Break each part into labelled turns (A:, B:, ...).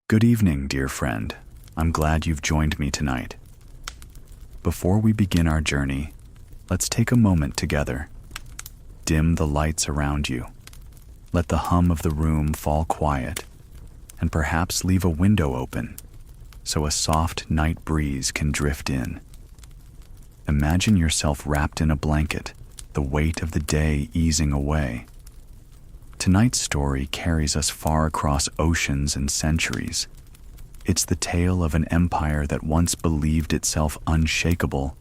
A: Good evening, dear friend. I'm glad you've joined me tonight. Before we begin our journey, let's take a moment together. Dim the lights around you. Let the hum of the room fall quiet, and perhaps leave a window open so a soft night breeze can drift in. Imagine yourself wrapped in a blanket, the weight of the day easing away. Tonight's story carries us far across oceans and centuries. It's the tale of an empire that once believed itself unshakable,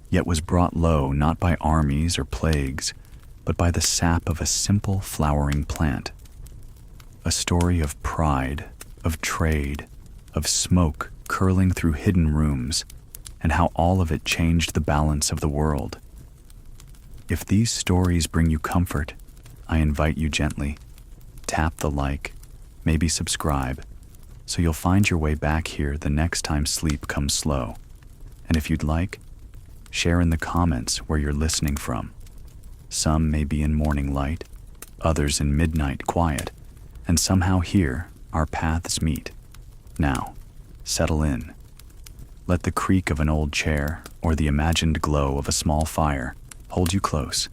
A: yet was brought low not by armies or plagues, but by the sap of a simple flowering plant. A story of pride, of trade, of smoke curling through hidden rooms, and how all of it changed the balance of the world. If these stories bring you comfort, I invite you gently, tap the like, maybe subscribe, so you'll find your way back here the next time sleep comes slow. And if you'd like, share in the comments where you're listening from. Some may be in morning light, others in midnight quiet, and somehow here our paths meet. Now, settle in. Let the creak of an old chair or the imagined glow of a small fire hold you close.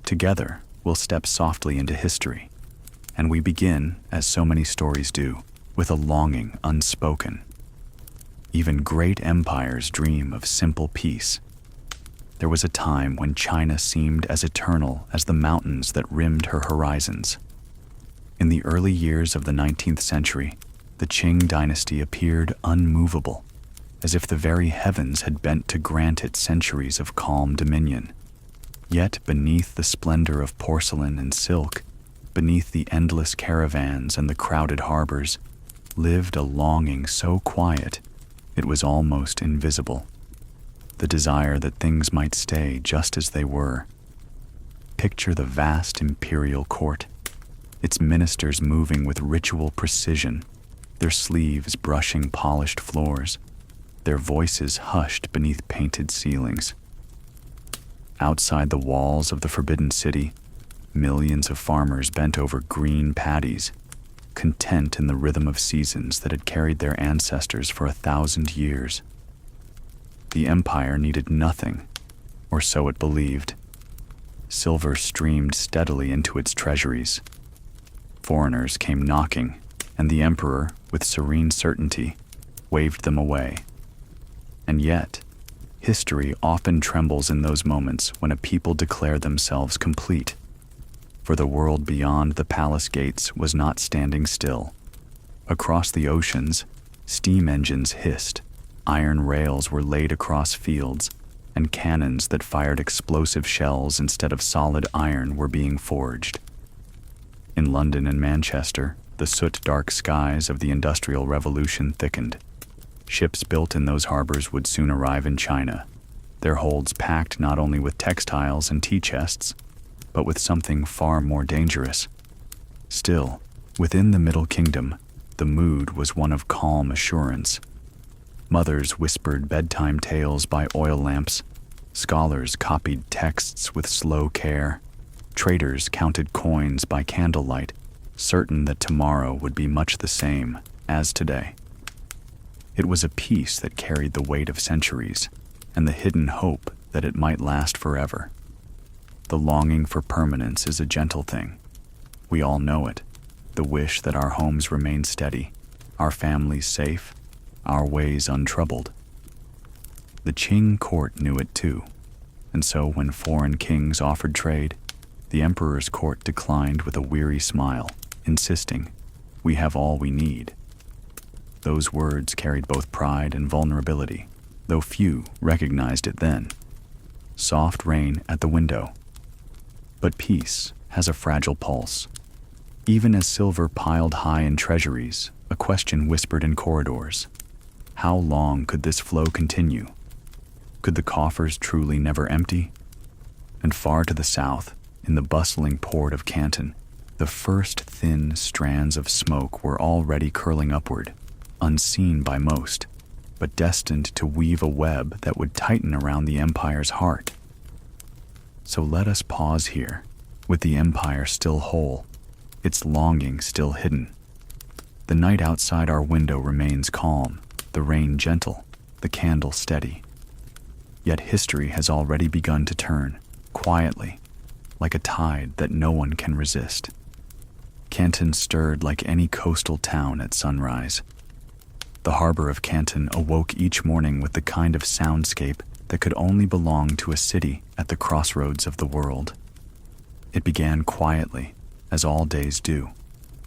A: Together, we'll step softly into history. And we begin, as so many stories do, with a longing unspoken. Even great empires dream of simple peace. There was a time when China seemed as eternal as the mountains that rimmed her horizons. In the early years of the 19th century, the Qing dynasty appeared unmovable, as if the very heavens had bent to grant it centuries of calm dominion. Yet beneath the splendor of porcelain and silk, beneath the endless caravans and the crowded harbors, lived a longing so quiet it was almost invisible. The desire that things might stay just as they were. Picture the vast imperial court, its ministers moving with ritual precision, their sleeves brushing polished floors, their voices hushed beneath painted ceilings. Outside the walls of the Forbidden City, millions of farmers bent over green paddies, content in the rhythm of seasons that had carried their ancestors for 1,000 years. The empire needed nothing, or so it believed. Silver streamed steadily into its treasuries. Foreigners came knocking, and the emperor, with serene certainty, waved them away. And yet, history often trembles in those moments when a people declare themselves complete. For the world beyond the palace gates was not standing still. Across the oceans, steam engines hissed, iron rails were laid across fields, and cannons that fired explosive shells instead of solid iron were being forged. In London and Manchester, the soot-dark skies of the Industrial Revolution thickened. Ships built in those harbors would soon arrive in China, their holds packed not only with textiles and tea chests, but with something far more dangerous. Still, within the Middle Kingdom, the mood was one of calm assurance. Mothers whispered bedtime tales by oil lamps, scholars copied texts with slow care, traders counted coins by candlelight, certain that tomorrow would be much the same as today. It was a peace that carried the weight of centuries, and the hidden hope that it might last forever. The longing for permanence is a gentle thing. We all know it, the wish that our homes remain steady, our families safe, our ways untroubled. The Qing court knew it too, and so when foreign kings offered trade, the emperor's court declined with a weary smile, insisting, "We have all we need." Those words carried both pride and vulnerability, though few recognized it then. Soft rain at the window. But peace has a fragile pulse. Even as silver piled high in treasuries, a question whispered in corridors. How long could this flow continue? Could the coffers truly never empty? And far to the south, in the bustling port of Canton, the first thin strands of smoke were already curling upward, unseen by most, but destined to weave a web that would tighten around the empire's heart. So let us pause here, with the empire still whole, its longing still hidden. The night outside our window remains calm, the rain gentle, the candle steady. Yet history has already begun to turn, quietly, like a tide that no one can resist. Canton stirred like any coastal town at sunrise. The harbor of Canton awoke each morning with the kind of soundscape that could only belong to a city at the crossroads of the world. It began quietly, as all days do,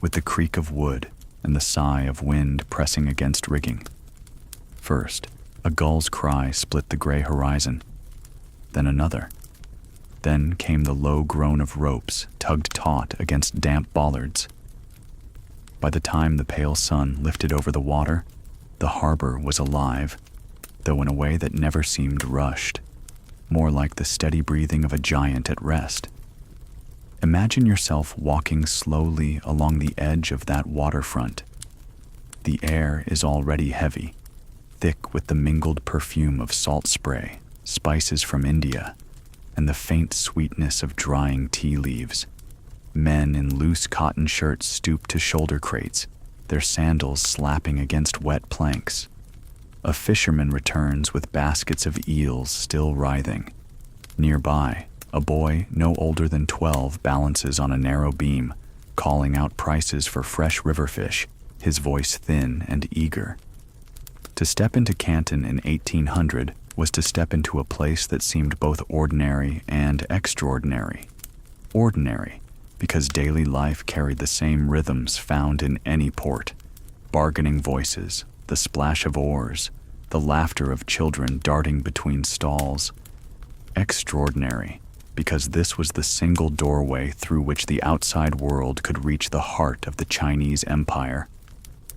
A: with the creak of wood and the sigh of wind pressing against rigging. First, a gull's cry split the gray horizon, then another. Then came the low groan of ropes tugged taut against damp bollards. By the time the pale sun lifted over the water, the harbor was alive, though in a way that never seemed rushed, more like the steady breathing of a giant at rest. Imagine yourself walking slowly along the edge of that waterfront. The air is already heavy, thick with the mingled perfume of salt spray, spices from India, and the faint sweetness of drying tea leaves. Men in loose cotton shirts stoop to shoulder crates, their sandals slapping against wet planks. A fisherman returns with baskets of eels still writhing. Nearby, a boy no older than 12 balances on a narrow beam, calling out prices for fresh river fish, his voice thin and eager. To step into Canton in 1800 was to step into a place that seemed both ordinary and extraordinary. Ordinary, because daily life carried the same rhythms found in any port: bargaining voices, the splash of oars, the laughter of children darting between stalls. Extraordinary, because this was the single doorway through which the outside world could reach the heart of the Chinese Empire.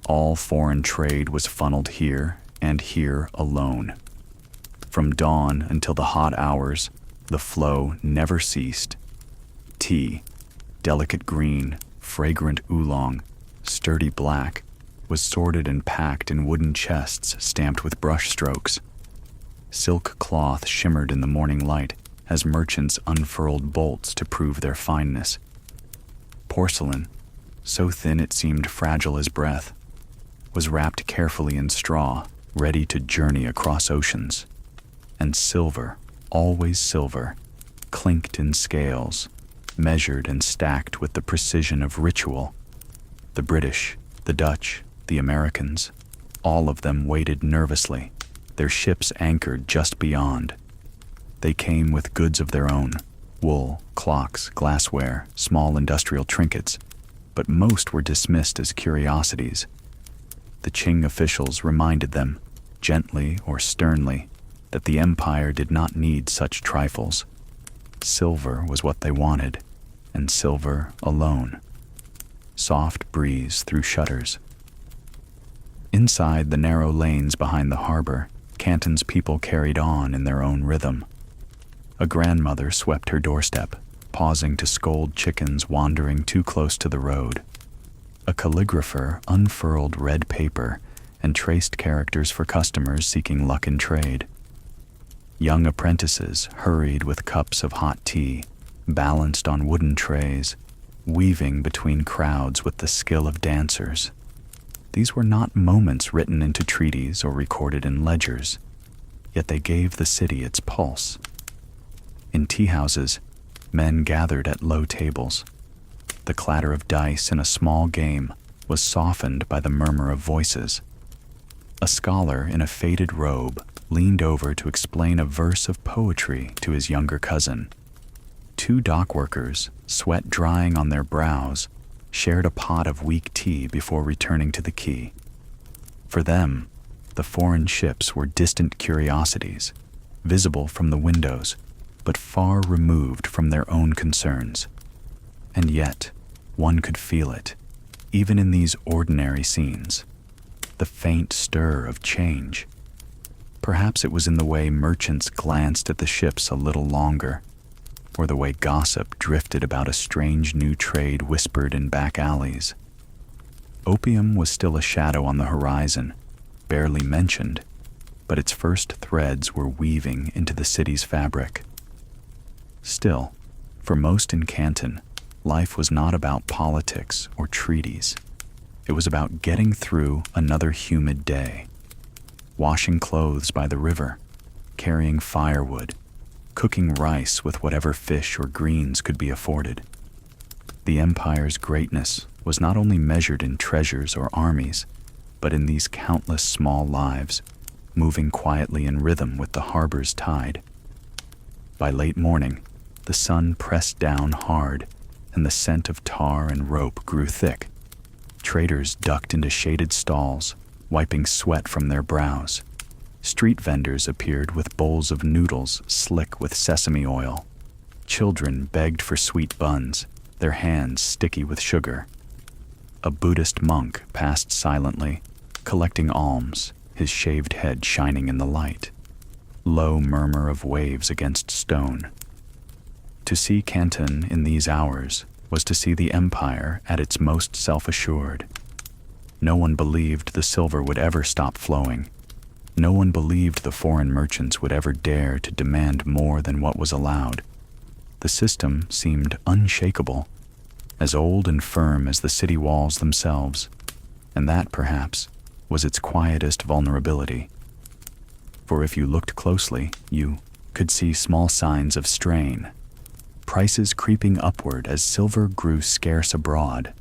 A: All foreign trade was funneled here, and here alone. From dawn until the hot hours, the flow never ceased. Tea, delicate green, fragrant oolong, sturdy black, was sorted and packed in wooden chests stamped with brush strokes. Silk cloth shimmered in the morning light as merchants unfurled bolts to prove their fineness. Porcelain, so thin it seemed fragile as breath, was wrapped carefully in straw, ready to journey across oceans. And silver, always silver, clinked in scales, measured and stacked with the precision of ritual. The British, the Dutch, the Americans, all of them waited nervously, their ships anchored just beyond. They came with goods of their own: wool, clocks, glassware, small industrial trinkets, but most were dismissed as curiosities. The Qing officials reminded them, gently or sternly, that the empire did not need such trifles. Silver was what they wanted, and silver alone. Soft breeze through shutters. Inside the narrow lanes behind the harbor, Canton's people carried on in their own rhythm. A grandmother swept her doorstep, pausing to scold chickens wandering too close to the road. A calligrapher unfurled red paper and traced characters for customers seeking luck in trade. Young apprentices hurried with cups of hot tea, balanced on wooden trays, weaving between crowds with the skill of dancers. These were not moments written into treaties or recorded in ledgers, yet they gave the city its pulse. In tea houses, men gathered at low tables. The clatter of dice in a small game was softened by the murmur of voices. A scholar in a faded robe leaned over to explain a verse of poetry to his younger cousin. Two dock workers, sweat drying on their brows, shared a pot of weak tea before returning to the quay. For them, the foreign ships were distant curiosities, visible from the windows, but far removed from their own concerns. And yet, one could feel it, even in these ordinary scenes, the faint stir of change. Perhaps it was in the way merchants glanced at the ships a little longer, or the way gossip drifted about a strange new trade whispered in back alleys. Opium was still a shadow on the horizon, barely mentioned, but its first threads were weaving into the city's fabric. Still, for most in Canton, life was not about politics or treaties. It was about getting through another humid day, washing clothes by the river, carrying firewood, cooking rice with whatever fish or greens could be afforded. The empire's greatness was not only measured in treasures or armies, but in these countless small lives, moving quietly in rhythm with the harbor's tide. By late morning, the sun pressed down hard, and the scent of tar and rope grew thick. Traders ducked into shaded stalls, wiping sweat from their brows. Street vendors appeared with bowls of noodles slick with sesame oil. Children begged for sweet buns, their hands sticky with sugar. A Buddhist monk passed silently, collecting alms, his shaved head shining in the light. Low murmur of waves against stone. To see Canton in these hours was to see the empire at its most self-assured. No one believed the silver would ever stop flowing. No one believed the foreign merchants would ever dare to demand more than what was allowed. The system seemed unshakable, as old and firm as the city walls themselves, and that, perhaps, was its quietest vulnerability. For if you looked closely, you could see small signs of strain. Prices creeping upward as silver grew scarce abroad.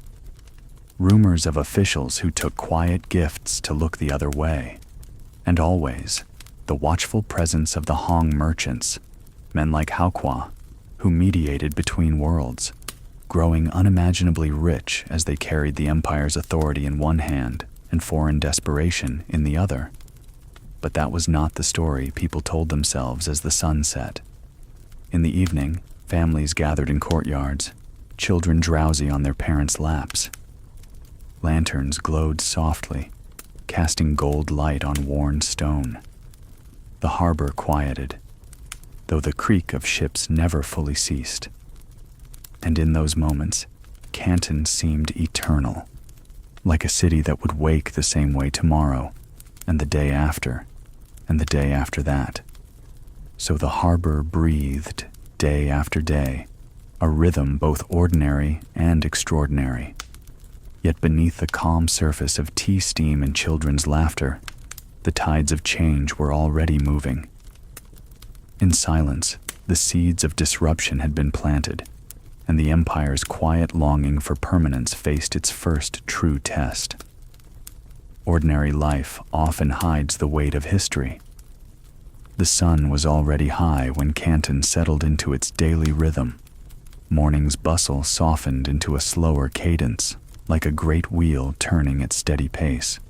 A: Rumors of officials who took quiet gifts to look the other way. And always, the watchful presence of the Hong merchants, men like Haokwa, who mediated between worlds, growing unimaginably rich as they carried the empire's authority in one hand and foreign desperation in the other. But that was not the story people told themselves as the sun set. In the evening, families gathered in courtyards, children drowsy on their parents' laps. Lanterns glowed softly, casting gold light on worn stone. The harbor quieted, though the creak of ships never fully ceased. And in those moments, Canton seemed eternal, like a city that would wake the same way tomorrow, and the day after, and the day after that. So the harbor breathed day after day, a rhythm both ordinary and extraordinary. Yet beneath the calm surface of tea steam and children's laughter, the tides of change were already moving. In silence, the seeds of disruption had been planted, and the empire's quiet longing for permanence faced its first true test. Ordinary life often hides the weight of history. The sun was already high when Canton settled into its daily rhythm. Morning's bustle softened into a slower cadence, like a great wheel turning at steady pace.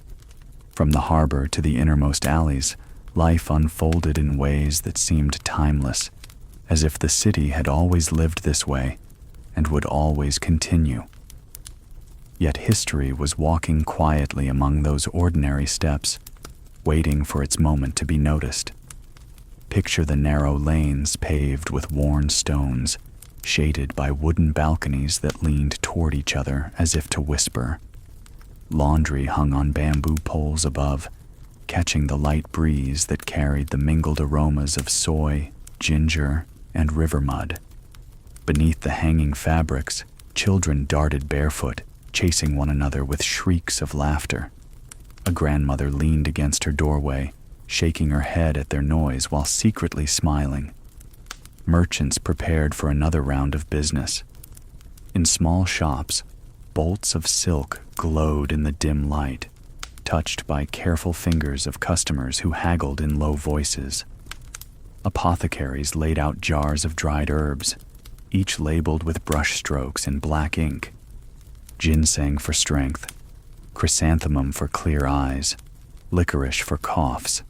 A: From the harbor to the innermost alleys, life unfolded in ways that seemed timeless, as if the city had always lived this way and would always continue. Yet history was walking quietly among those ordinary steps, waiting for its moment to be noticed. Picture the narrow lanes paved with worn stones, shaded by wooden balconies that leaned toward each other as if to whisper. Laundry hung on bamboo poles above, catching the light breeze that carried the mingled aromas of soy, ginger, and river mud. Beneath the hanging fabrics, children darted barefoot, chasing one another with shrieks of laughter. A grandmother leaned against her doorway, shaking her head at their noise while secretly smiling. Merchants prepared for another round of business. In small shops, bolts of silk glowed in the dim light, touched by careful fingers of customers who haggled in low voices. Apothecaries laid out jars of dried herbs, each labeled with brush strokes in black ink. Ginseng for strength, chrysanthemum for clear eyes, licorice for coughs.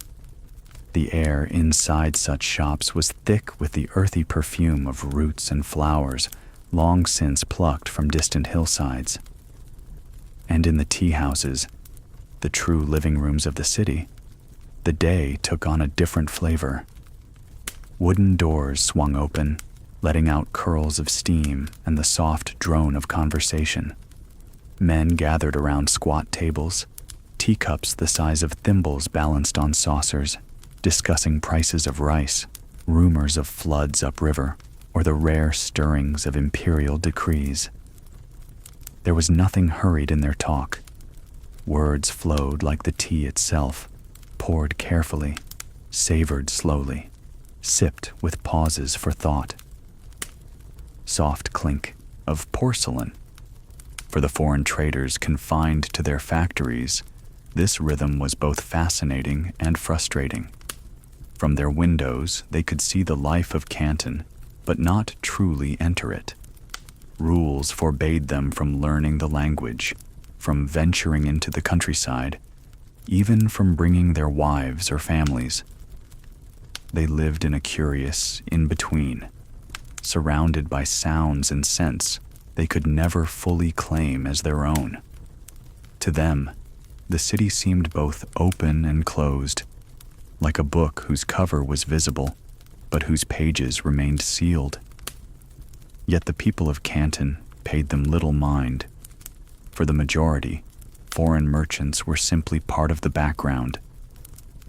A: The air inside such shops was thick with the earthy perfume of roots and flowers long since plucked from distant hillsides. And in the tea houses, the true living rooms of the city, the day took on a different flavor. Wooden doors swung open, letting out curls of steam and the soft drone of conversation. Men gathered around squat tables, teacups the size of thimbles balanced on saucers, discussing prices of rice, rumors of floods upriver, or the rare stirrings of imperial decrees. There was nothing hurried in their talk, Words flowed like the tea itself, poured carefully, savored slowly, sipped with pauses for thought. Soft clink of porcelain. For the foreign traders confined to their factories, this rhythm was both fascinating and frustrating. From their windows, they could see the life of Canton, but not truly enter it. Rules forbade them from learning the language, from venturing into the countryside, even from bringing their wives or families. They lived in a curious in-between, surrounded by sounds and scents they could never fully claim as their own. To them, the city seemed both open and closed, like a book whose cover was visible, but whose pages remained sealed. Yet the people of Canton paid them little mind. For the majority, foreign merchants were simply part of the background.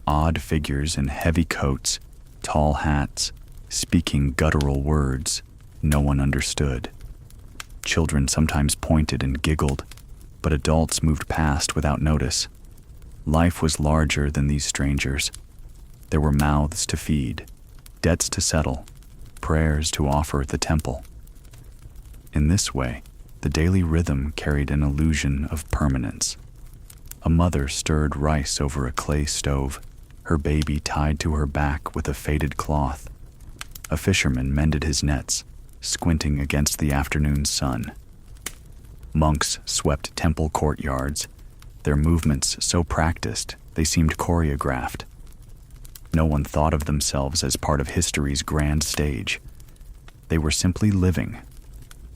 A: Odd figures in heavy coats, tall hats, speaking guttural words no one understood. Children sometimes pointed and giggled, but adults moved past without notice. Life was larger than these strangers. There were mouths to feed, debts to settle, prayers to offer at the temple. In this way, the daily rhythm carried an illusion of permanence. A mother stirred rice over a clay stove, her baby tied to her back with a faded cloth. A fisherman mended his nets, squinting against the afternoon sun. Monks swept temple courtyards, their movements so practiced they seemed choreographed. No one thought of themselves as part of history's grand stage. They were simply living.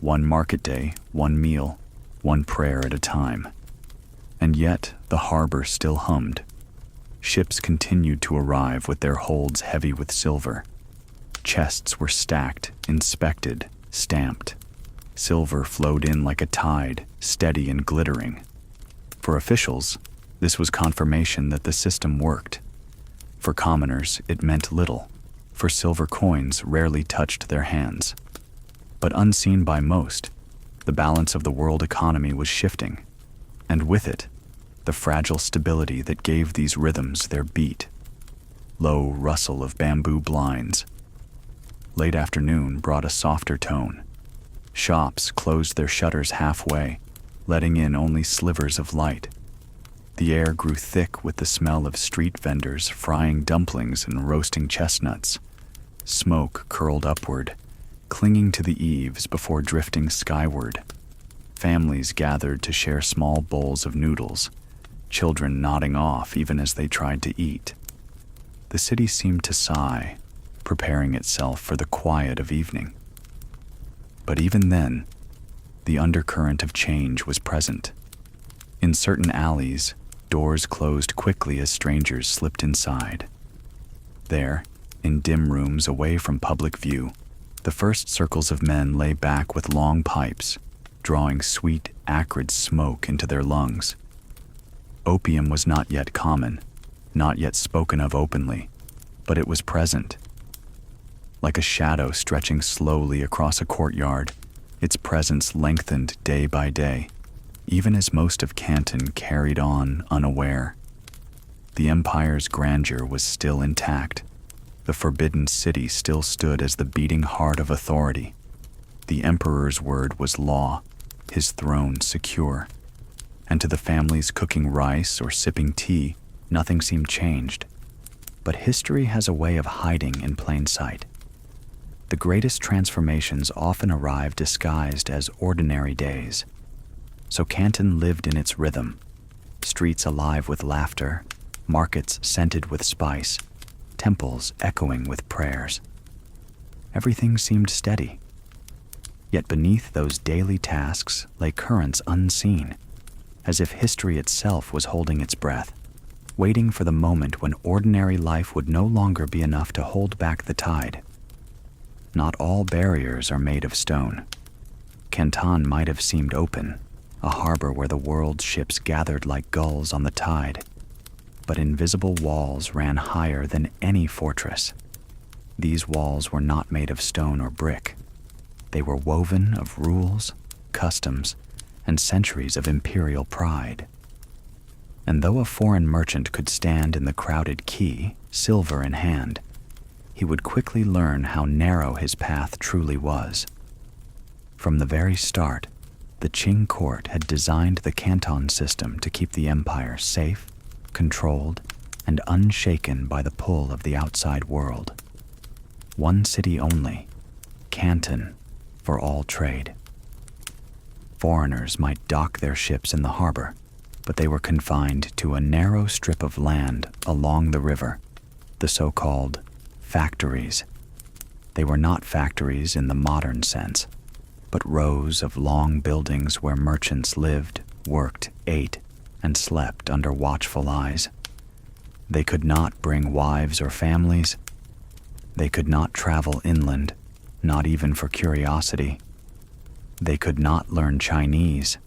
A: One market day, one meal, one prayer at a time. And yet the harbor still hummed. Ships continued to arrive with their holds heavy with silver. Chests were stacked, inspected, stamped. Silver flowed in like a tide, steady and glittering. For officials, this was confirmation that the system worked. For commoners, it meant little, for silver coins rarely touched their hands. But unseen by most, the balance of the world economy was shifting, and with it, the fragile stability that gave these rhythms their beat. Low rustle of bamboo blinds. Late afternoon brought a softer tone. Shops closed their shutters halfway, letting in only slivers of light. The air grew thick with the smell of street vendors frying dumplings and roasting chestnuts. Smoke curled upward, clinging to the eaves before drifting skyward. Families gathered to share small bowls of noodles, children nodding off even as they tried to eat. The city seemed to sigh, preparing itself for the quiet of evening. But even then, the undercurrent of change was present. In certain alleys, doors closed quickly as strangers slipped inside. There, in dim rooms away from public view, the first circles of men lay back with long pipes, drawing sweet, acrid smoke into their lungs. Opium was not yet common, not yet spoken of openly, but it was present. Like a shadow stretching slowly across a courtyard, its presence lengthened day by day, even as most of Canton carried on unaware. The empire's grandeur was still intact. The forbidden city still stood as the beating heart of authority. The emperor's word was law, his throne secure. And to the families cooking rice or sipping tea, nothing seemed changed. But history has a way of hiding in plain sight. The greatest transformations often arrive disguised as ordinary days. So Canton lived in its rhythm, streets alive with laughter, markets scented with spice, temples echoing with prayers. Everything seemed steady. Yet beneath those daily tasks lay currents unseen, as if history itself was holding its breath, waiting for the moment when ordinary life would no longer be enough to hold back the tide. Not all barriers are made of stone. Canton might have seemed open, a harbor where the world's ships gathered like gulls on the tide. But invisible walls ran higher than any fortress. These walls were not made of stone or brick. They were woven of rules, customs, and centuries of imperial pride. And though a foreign merchant could stand in the crowded quay, silver in hand, he would quickly learn how narrow his path truly was. From the very start, the Qing court had designed the canton system to keep the empire safe, controlled, and unshaken by the pull of the outside world. One city only, Canton, for all trade. Foreigners might dock their ships in the harbor, but they were confined to a narrow strip of land along the river, the so-called factories. They were not factories in the modern sense, but rows of long buildings where merchants lived, worked, ate, and slept under watchful eyes. They could not bring wives or families. They could not travel inland, not even for curiosity. They could not learn Chinese.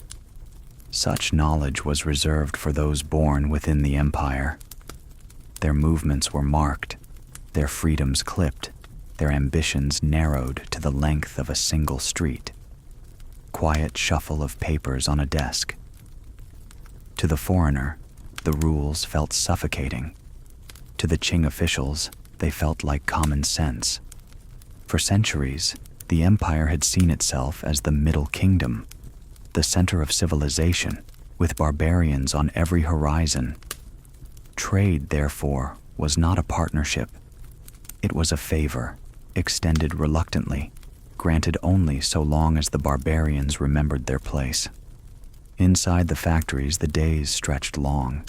A: Such knowledge was reserved for those born within the empire. Their movements were marked, their freedoms clipped, their ambitions narrowed to the length of a single street. Quiet shuffle of papers on a desk. To the foreigner, the rules felt suffocating. To the Qing officials, they felt like common sense. For centuries, the empire had seen itself as the Middle Kingdom, the center of civilization, with barbarians on every horizon. Trade, therefore, was not a partnership. It was a favor, extended reluctantly, granted only so long as the barbarians remembered their place. Inside the factories, the days stretched long.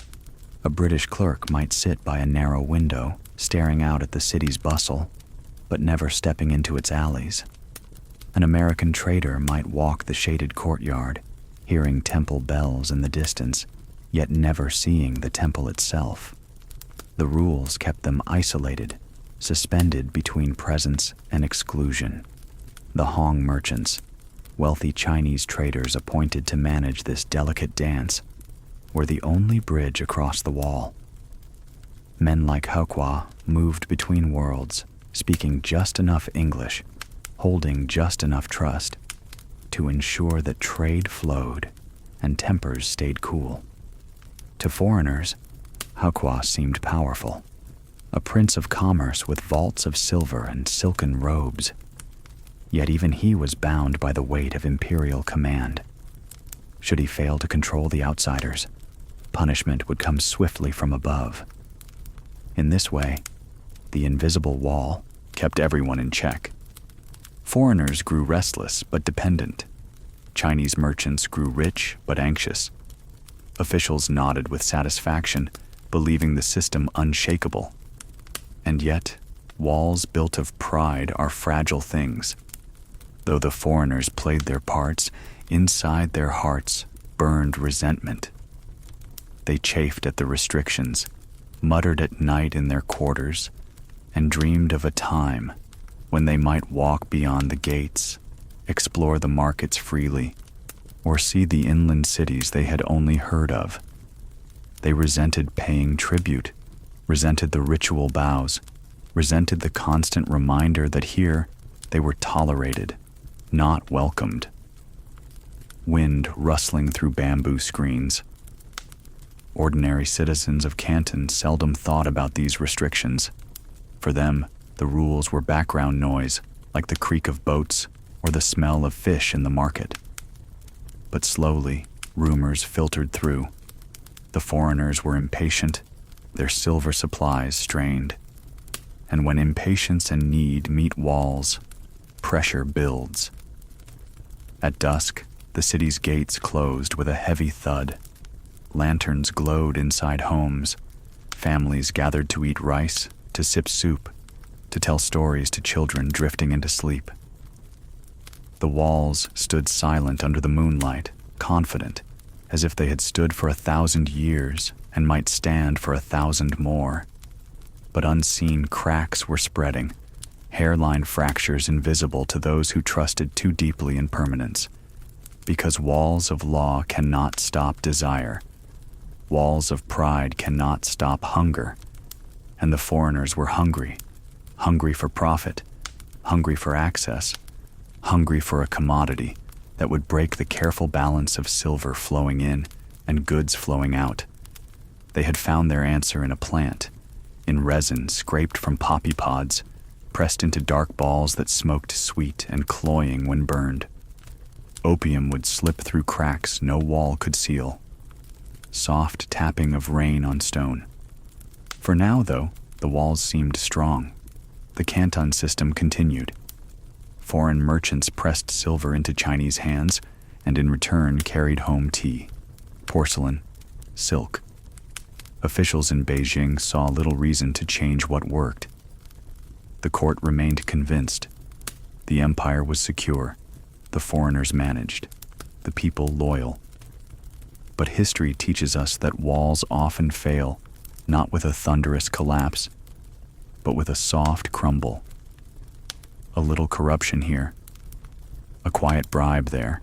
A: A British clerk might sit by a narrow window, staring out at the city's bustle, but never stepping into its alleys. An American trader might walk the shaded courtyard, hearing temple bells in the distance, yet never seeing the temple itself. The rules kept them isolated, suspended between presence and exclusion. The Hong merchants, wealthy Chinese traders appointed to manage this delicate dance, were the only bridge across the wall. Men like Hokwa moved between worlds, speaking just enough English, holding just enough trust, to ensure that trade flowed and tempers stayed cool. To foreigners, Hokwa seemed powerful, a prince of commerce with vaults of silver and silken robes. Yet even he was bound by the weight of imperial command. Should he fail to control the outsiders, punishment would come swiftly from above. In this way, the invisible wall kept everyone in check. Foreigners grew restless but dependent. Chinese merchants grew rich but anxious. Officials nodded with satisfaction, believing the system unshakable. And yet, walls built of pride are fragile things. Though the foreigners played their parts, inside their hearts burned resentment. They chafed at the restrictions, muttered at night in their quarters, and dreamed of a time when they might walk beyond the gates, explore the markets freely, or see the inland cities they had only heard of. They resented paying tribute, resented the ritual bows, resented the constant reminder that here they were tolerated, not welcomed. Wind rustling through bamboo screens. Ordinary citizens of Canton seldom thought about these restrictions. For them, the rules were background noise, like the creak of boats or the smell of fish in the market. But slowly, rumors filtered through. The foreigners were impatient, their silver supplies strained. And when impatience and need meet walls, pressure builds. At dusk, the city's gates closed with a heavy thud. Lanterns glowed inside homes. Families gathered to eat rice, to sip soup, to tell stories to children drifting into sleep. The walls stood silent under the moonlight, confident, as if they had stood for 1,000 years and might stand for 1,000 more. But unseen cracks were spreading, hairline fractures invisible to those who trusted too deeply in permanence. Because walls of law cannot stop desire. Walls of pride cannot stop hunger. And the foreigners were hungry, hungry for profit, hungry for access, hungry for a commodity that would break the careful balance of silver flowing in and goods flowing out. They had found their answer in a plant, in resin scraped from poppy pods, pressed into dark balls that smoked sweet and cloying when burned. Opium would slip through cracks no wall could seal. Soft tapping of rain on stone. For now, though, the walls seemed strong. The Canton system continued. Foreign merchants pressed silver into Chinese hands and in return carried home tea, porcelain, silk. Officials in Beijing saw little reason to change what worked. The court remained convinced. The empire was secure, the foreigners managed, the people loyal. But history teaches us that walls often fail, not with a thunderous collapse, but with a soft crumble. A little corruption here, a quiet bribe there,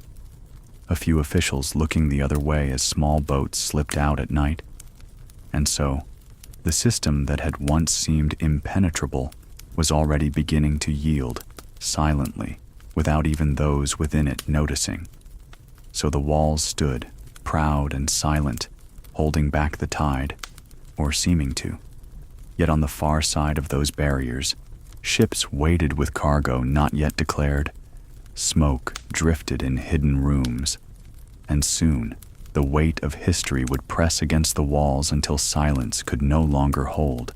A: a few officials looking the other way as small boats slipped out at night. And so, the system that had once seemed impenetrable was already beginning to yield, silently, without even those within it noticing. So the walls stood, proud and silent, holding back the tide, or seeming to. Yet on the far side of those barriers, ships waited with cargo not yet declared. Smoke drifted in hidden rooms, and soon the weight of history would press against the walls until silence could no longer hold.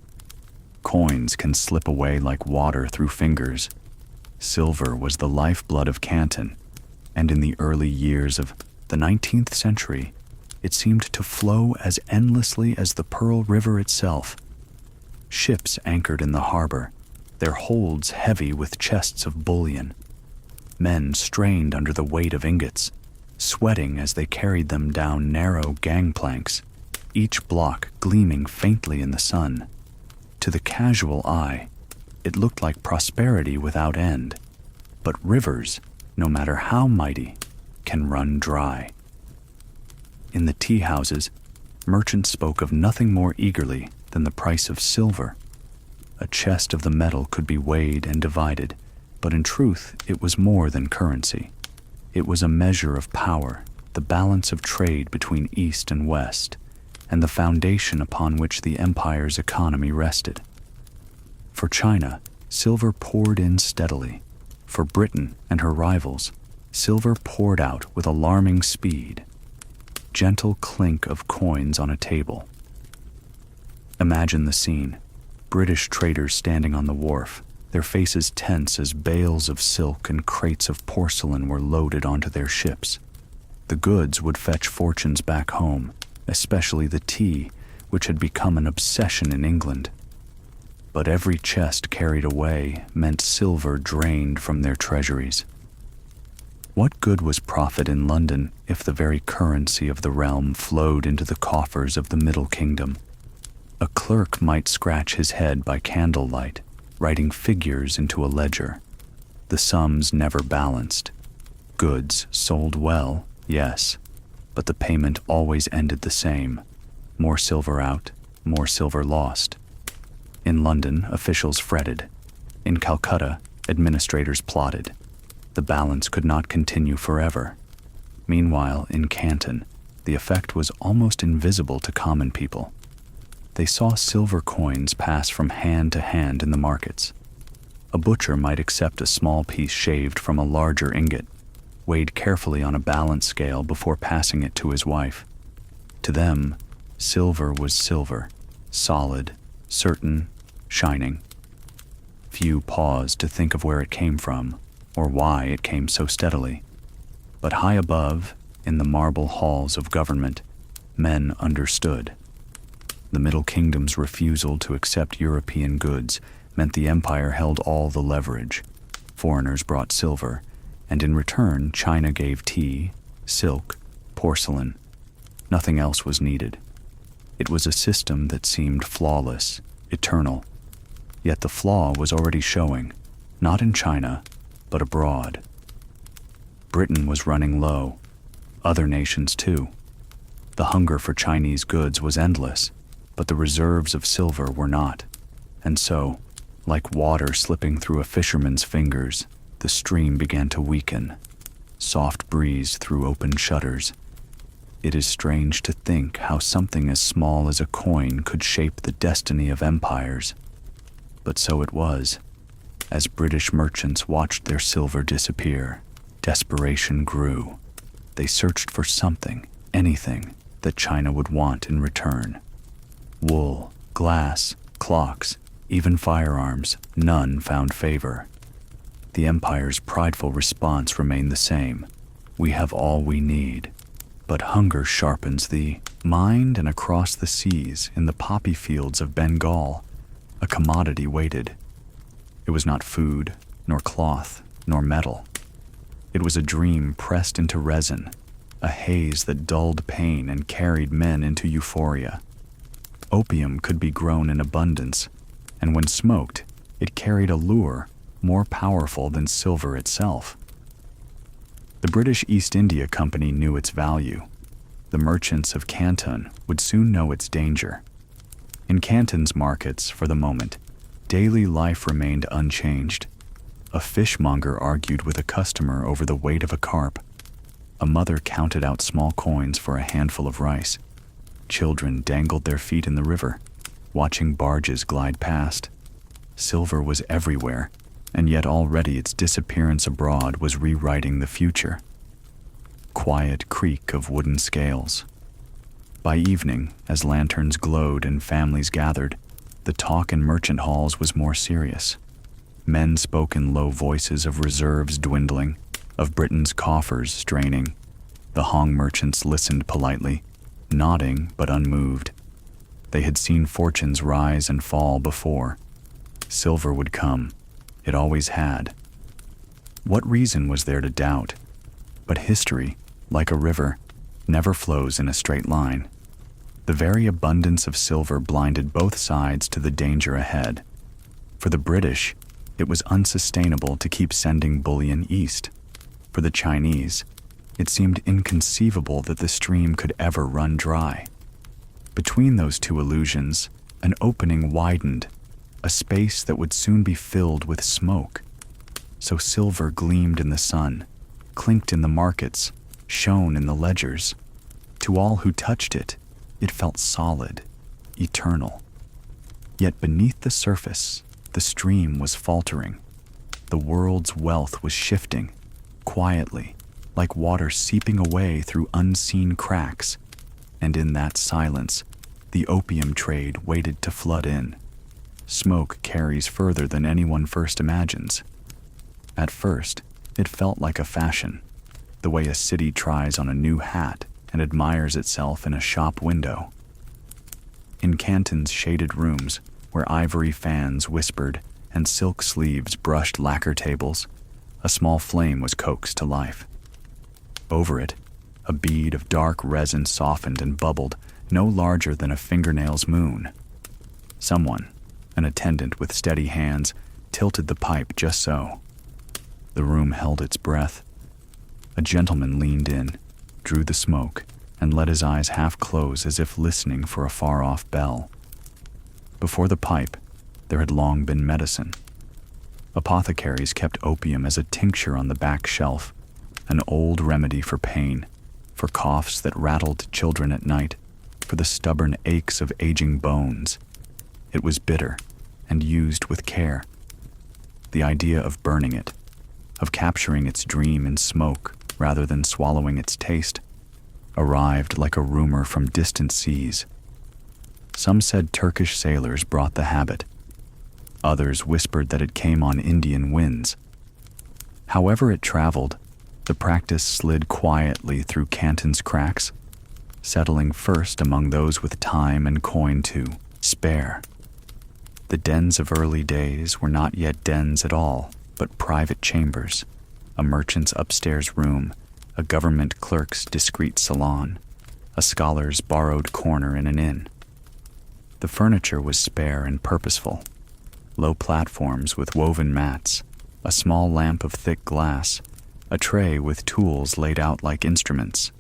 A: Coins can slip away like water through fingers. Silver was the lifeblood of Canton, and in the early years of the 19th century, it seemed to flow as endlessly as the Pearl River itself. Ships anchored in the harbor, their holds heavy with chests of bullion. Men strained under the weight of ingots, sweating as they carried them down narrow gangplanks, each block gleaming faintly in the sun. To the casual eye, it looked like prosperity without end. But rivers, no matter how mighty, can run dry. In the tea houses, merchants spoke of nothing more eagerly than the price of silver. A chest of the metal could be weighed and divided, but in truth it was more than currency. It was a measure of power, the balance of trade between East and West, and the foundation upon which the empire's economy rested. For China, silver poured in steadily. For Britain and her rivals, silver poured out with alarming speed. Gentle clink of coins on a table. Imagine the scene. British traders standing on the wharf, their faces tense as bales of silk and crates of porcelain were loaded onto their ships. The goods would fetch fortunes back home, especially the tea, which had become an obsession in England. But every chest carried away meant silver drained from their treasuries. What good was profit in London if the very currency of the realm flowed into the coffers of the Middle Kingdom? A clerk might scratch his head by candlelight, writing figures into a ledger. The sums never balanced. Goods sold well, yes, but the payment always ended the same. More silver out, more silver lost. In London, officials fretted. In Calcutta, administrators plotted. The balance could not continue forever. Meanwhile, in Canton, the effect was almost invisible to common people. They saw silver coins pass from hand to hand in the markets. A butcher might accept a small piece shaved from a larger ingot, weighed carefully on a balance scale before passing it to his wife. To them, silver was silver, solid, certain, shining. Few paused to think of where it came from, or why it came so steadily. But high above, in the marble halls of government, men understood. The Middle Kingdom's refusal to accept European goods meant the empire held all the leverage. Foreigners brought silver, and in return China gave tea, silk, porcelain. Nothing else was needed. It was a system that seemed flawless, eternal. Yet the flaw was already showing, not in China, but abroad. Britain was running low. Other nations too. The hunger for Chinese goods was endless, but the reserves of silver were not. And so, like water slipping through a fisherman's fingers, the stream began to weaken. Soft breeze through open shutters. It is strange to think how something as small as a coin could shape the destiny of empires. But so it was. As British merchants watched their silver disappear, desperation grew. They searched for something, anything, that China would want in return. Wool, glass, clocks, even firearms, none found favor. The empire's prideful response remained the same. We have all we need. But hunger sharpens the mind, and across the seas, in the poppy fields of Bengal, a commodity waited. It was not food, nor cloth, nor metal. It was a dream pressed into resin, a haze that dulled pain and carried men into euphoria. Opium could be grown in abundance, and when smoked, it carried a lure more powerful than silver itself. The British East India Company knew its value. The merchants of Canton would soon know its danger. In Canton's markets, for the moment, daily life remained unchanged. A fishmonger argued with a customer over the weight of a carp. A mother counted out small coins for a handful of rice. Children dangled their feet in the river, watching barges glide past. Silver was everywhere, and yet already its disappearance abroad was rewriting the future. Quiet creak of wooden scales. By evening, as lanterns glowed and families gathered, the talk in merchant halls was more serious. Men spoke in low voices of reserves dwindling, of Britain's coffers straining. The Hong merchants listened politely, nodding but unmoved. They had seen fortunes rise and fall before. Silver would come. It always had. What reason was there to doubt? But history, like a river, never flows in a straight line. The very abundance of silver blinded both sides to the danger ahead. For the British, it was unsustainable to keep sending bullion east. For the Chinese, it seemed inconceivable that the stream could ever run dry. Between those two illusions, an opening widened, a space that would soon be filled with smoke. So silver gleamed in the sun, clinked in the markets, shone in the ledgers. To all who touched it, it felt solid, eternal. Yet beneath the surface, the stream was faltering. The world's wealth was shifting, quietly, like water seeping away through unseen cracks. And in that silence, the opium trade waited to flood in. Smoke carries further than anyone first imagines. At first, it felt like a fashion, the way a city tries on a new hat and admires itself in a shop window. In Canton's shaded rooms, where ivory fans whispered and silk sleeves brushed lacquer tables, a small flame was coaxed to life. Over it, a bead of dark resin softened and bubbled, no larger than a fingernail's moon. Someone, an attendant with steady hands, tilted the pipe just so. The room held its breath. A gentleman leaned in, drew the smoke, and let his eyes half close as if listening for a far-off bell. Before the pipe, there had long been medicine. Apothecaries kept opium as a tincture on the back shelf, an old remedy for pain, for coughs that rattled children at night, for the stubborn aches of aging bones. It was bitter and used with care. The idea of burning it, of capturing its dream in smoke rather than swallowing its taste, arrived like a rumor from distant seas. Some said Turkish sailors brought the habit. Others whispered that it came on Indian winds. However it traveled, the practice slid quietly through Canton's cracks, settling first among those with time and coin to spare. The dens of early days were not yet dens at all, but private chambers, a merchant's upstairs room, a government clerk's discreet salon, a scholar's borrowed corner in an inn. The furniture was spare and purposeful. Low platforms with woven mats, a small lamp of thick glass, a tray with tools laid out like instruments.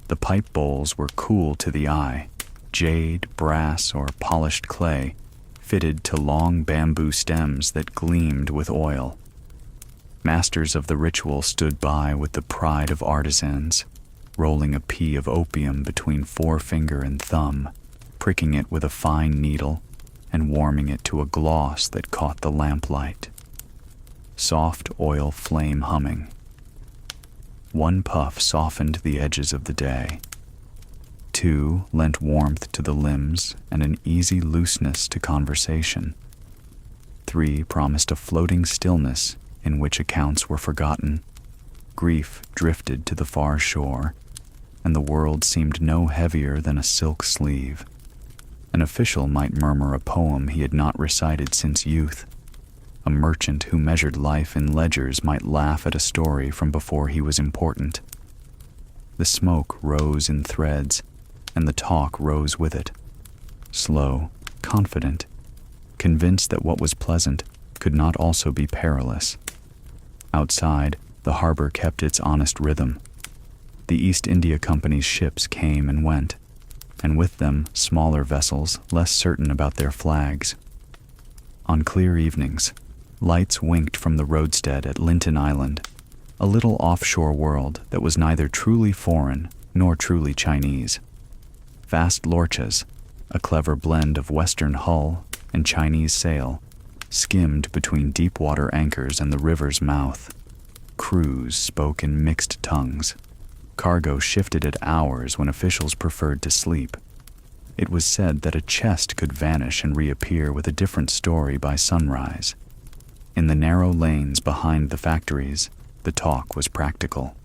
A: The pipe bowls were cool to the eye, jade, brass, or polished clay, fitted to long bamboo stems that gleamed with oil. Masters of the ritual stood by with the pride of artisans. rolling a pea of opium between forefinger and thumb, pricking it with a fine needle, and warming it to a gloss that caught the lamplight. Soft oil flame humming. One puff softened the edges of the day. Two lent warmth to the limbs and an easy looseness to conversation. Three promised a floating stillness in which accounts were forgotten. Grief drifted to the far shore, and the world seemed no heavier than a silk sleeve. An official might murmur a poem he had not recited since youth. A merchant who measured life in ledgers might laugh at a story from before he was important. The smoke rose in threads, and the talk rose with it. Slow, confident, convinced that what was pleasant could not also be perilous. Outside, the harbor kept its honest rhythm. The East India Company's ships came and went, and with them smaller vessels less certain about their flags. On clear evenings, lights winked from the roadstead at Linton Island, a little offshore world that was neither truly foreign nor truly Chinese. Vast lorchas, a clever blend of Western hull and Chinese sail, skimmed between deep water anchors and the river's mouth. Crews spoke in mixed tongues. Cargo shifted at hours when officials preferred to sleep. It was said that a chest could vanish and reappear with a different story by sunrise. In the narrow lanes behind the factories, the talk was practical.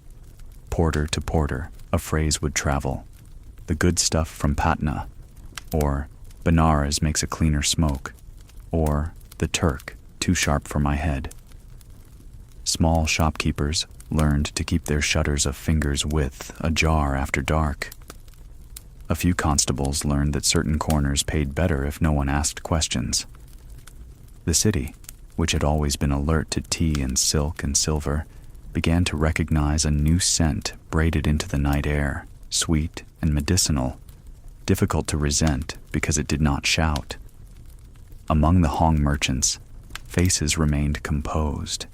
A: Porter to porter, a phrase would travel. The good stuff from Patna, or Benares makes a cleaner smoke, or the Turk, too sharp for my head. Small shopkeepers learned to keep their shutters a finger's width ajar after dark. A few constables learned that certain corners paid better if no one asked questions. The city, which had always been alert to tea and silk and silver, began to recognize a new scent braided into the night air, sweet and medicinal, difficult to resent because it did not shout. Among the Hong merchants, faces remained composed.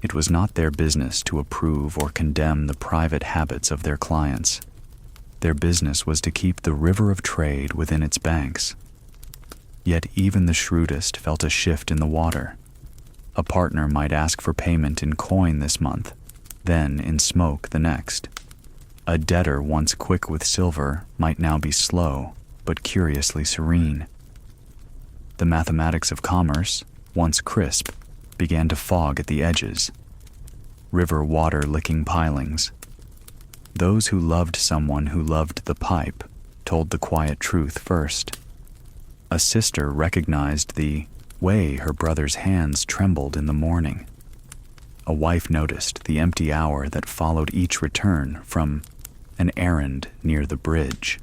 A: It was not their business to approve or condemn the private habits of their clients. Their business was to keep the river of trade within its banks. Yet even the shrewdest felt a shift in the water. A partner might ask for payment in coin this month, then in smoke the next. A debtor once quick with silver might now be slow, but curiously serene. The mathematics of commerce, once crisp, began to fog at the edges. River water licking pilings. Those who loved someone who loved the pipe told the quiet truth first. A sister recognized the way her brother's hands trembled in the morning. A wife noticed the empty hour that followed each return from an errand near the bridge.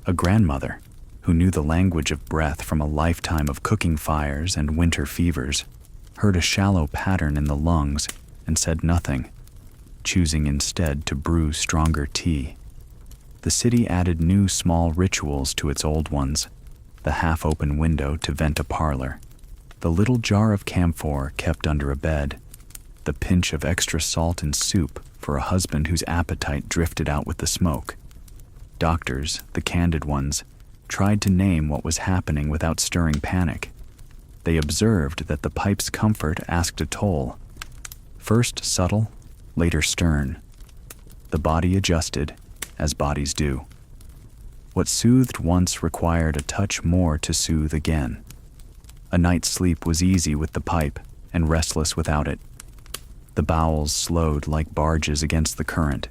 A: A grandmother, who knew the language of breath from a lifetime of cooking fires and winter fevers, heard a shallow pattern in the lungs and said nothing, choosing instead to brew stronger tea. The city added new small rituals to its old ones, the half-open window to vent a parlor, the little jar of camphor kept under a bed, the pinch of extra salt in soup for a husband whose appetite drifted out with the smoke. Doctors, the candid ones, tried to name what was happening without stirring panic. They observed that the pipe's comfort asked a toll. First subtle, later stern. The body adjusted, as bodies do. What soothed once required a touch more to soothe again. A night's sleep was easy with the pipe and restless without it. The bowels slowed like barges against the current.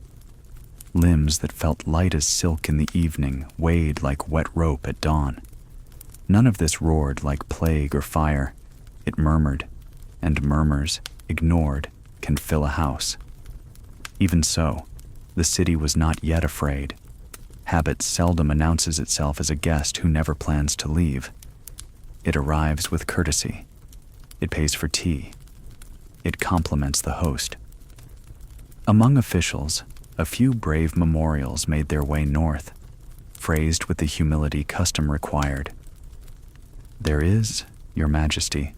A: Limbs that felt light as silk in the evening weighed like wet rope at dawn. None of this roared like plague or fire. It murmured, and murmurs, ignored, can fill a house. Even so, the city was not yet afraid. Habit seldom announces itself as a guest who never plans to leave. It arrives with courtesy. It pays for tea. It compliments the host. Among officials, a few brave memorials made their way north, phrased with the humility custom required. There is, Your Majesty,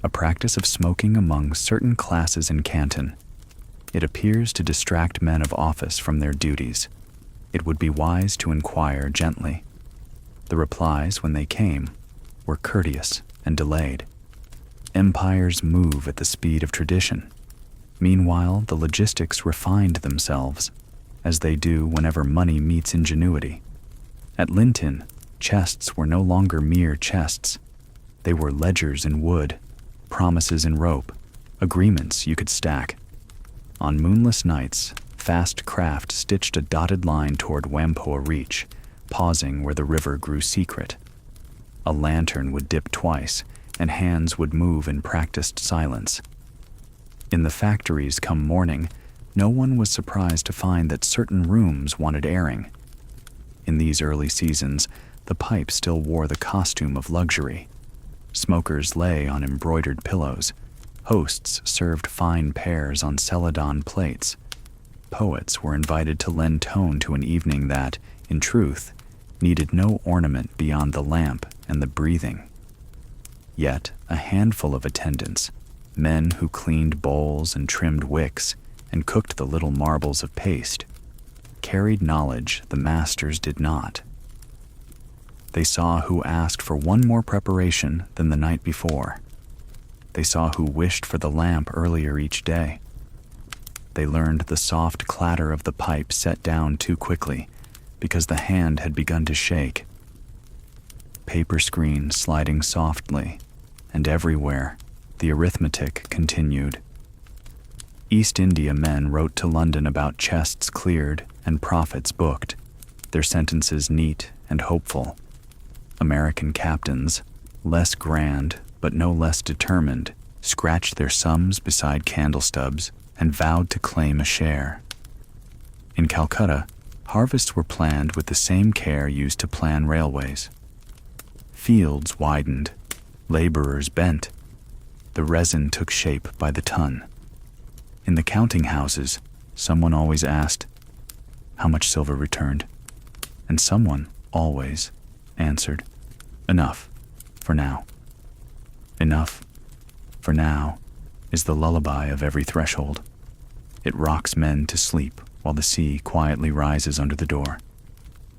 A: a practice of smoking among certain classes in Canton. It appears to distract men of office from their duties. It would be wise to inquire gently. The replies, when they came, were courteous and delayed. Empires move at the speed of tradition. Meanwhile, the logistics refined themselves, as they do whenever money meets ingenuity. At Linton, chests were no longer mere chests. They were ledgers in wood, promises in rope, agreements you could stack. On moonless nights, fast craft stitched a dotted line toward Whampoa Reach, pausing where the river grew secret. A lantern would dip twice, and hands would move in practiced silence. In the factories come morning, no one was surprised to find that certain rooms wanted airing. In these early seasons, the pipe still wore the costume of luxury. Smokers lay on embroidered pillows. Hosts served fine pears on celadon plates. Poets were invited to lend tone to an evening that, in truth, needed no ornament beyond the lamp and the breathing. Yet a handful of attendants, men who cleaned bowls and trimmed wicks and cooked the little marbles of paste, carried knowledge the masters did not. They saw who asked for one more preparation than the night before. They saw who wished for the lamp earlier each day. They learned the soft clatter of the pipe set down too quickly because the hand had begun to shake. Paper screens sliding softly, and everywhere the arithmetic continued. East India men wrote to London about chests cleared and profits booked, their sentences neat and hopeful. American captains, less grand but no less determined, scratched their sums beside candle stubs and vowed to claim a share. In Calcutta, harvests were planned with the same care used to plan railways. Fields widened, laborers bent. The resin took shape by the ton. In the counting houses, someone always asked, "How much silver returned?" And someone always answered, "Enough, for now." Enough, for now, is the lullaby of every threshold. It rocks men to sleep while the sea quietly rises under the door.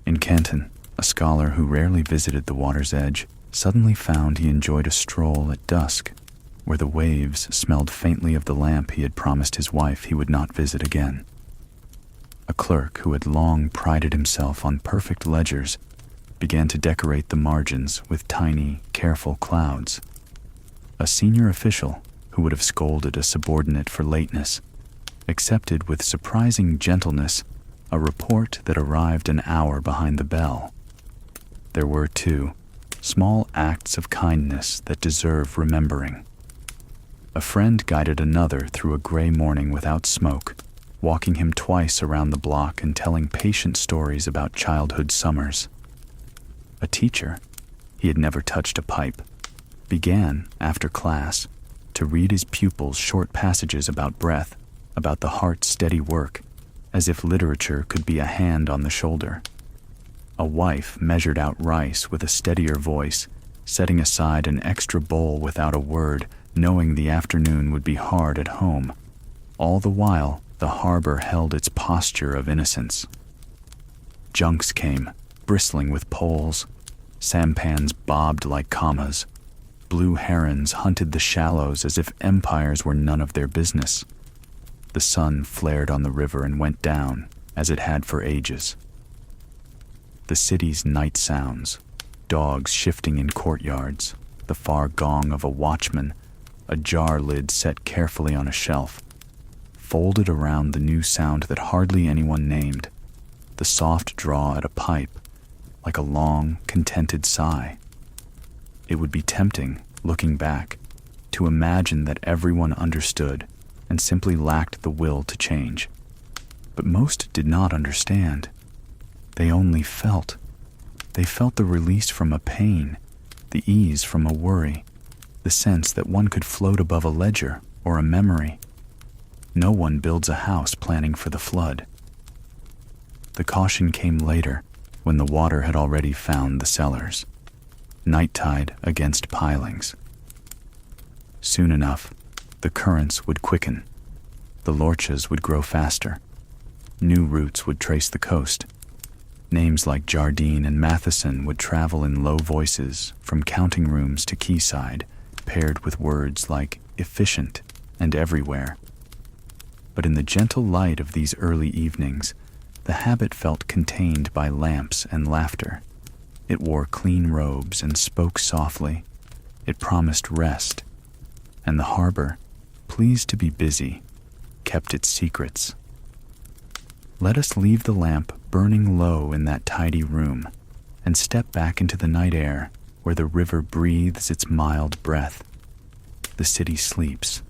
A: In Canton, a scholar who rarely visited the water's edge suddenly found he enjoyed a stroll at dusk, where the waves smelled faintly of the lamp he had promised his wife he would not visit again. A clerk who had long prided himself on perfect ledgers began to decorate the margins with tiny, careful clouds. A senior official, who would have scolded a subordinate for lateness, accepted with surprising gentleness a report that arrived an hour behind the bell. There were, too, small acts of kindness that deserve remembering. A friend guided another through a gray morning without smoke, walking him twice around the block and telling patient stories about childhood summers. A teacher, he had never touched a pipe, began, after class, to read his pupils short passages about breath, about the heart's steady work, as if literature could be a hand on the shoulder. A wife measured out rice with a steadier voice, setting aside an extra bowl without a word, knowing the afternoon would be hard at home. All the while, the harbor held its posture of innocence. Junks came, bristling with poles. Sampans bobbed like commas. Blue herons hunted the shallows as if empires were none of their business. The sun flared on the river and went down, as it had for ages. The city's night sounds, dogs shifting in courtyards, the far gong of a watchman, a jar lid set carefully on a shelf, folded around the new sound that hardly anyone named, the soft draw at a pipe, like a long, contented sigh. It would be tempting, looking back, to imagine that everyone understood and simply lacked the will to change. But most did not understand. They only felt. They felt the release from a pain, the ease from a worry, the sense that one could float above a ledger or a memory. No one builds a house planning for the flood. The caution came later, when the water had already found the cellars. Night tide against pilings. Soon enough, the currents would quicken. The lorchas would grow faster. New routes would trace the coast. Names like Jardine and Matheson would travel in low voices from counting rooms to quayside, paired with words like efficient and everywhere. But in the gentle light of these early evenings, the habit felt contained by lamps and laughter. It wore clean robes and spoke softly. It promised rest. And the harbor, pleased to be busy, kept its secrets. Let us leave the lamp burning low in that tidy room and step back into the night air where the river breathes its mild breath. The city sleeps,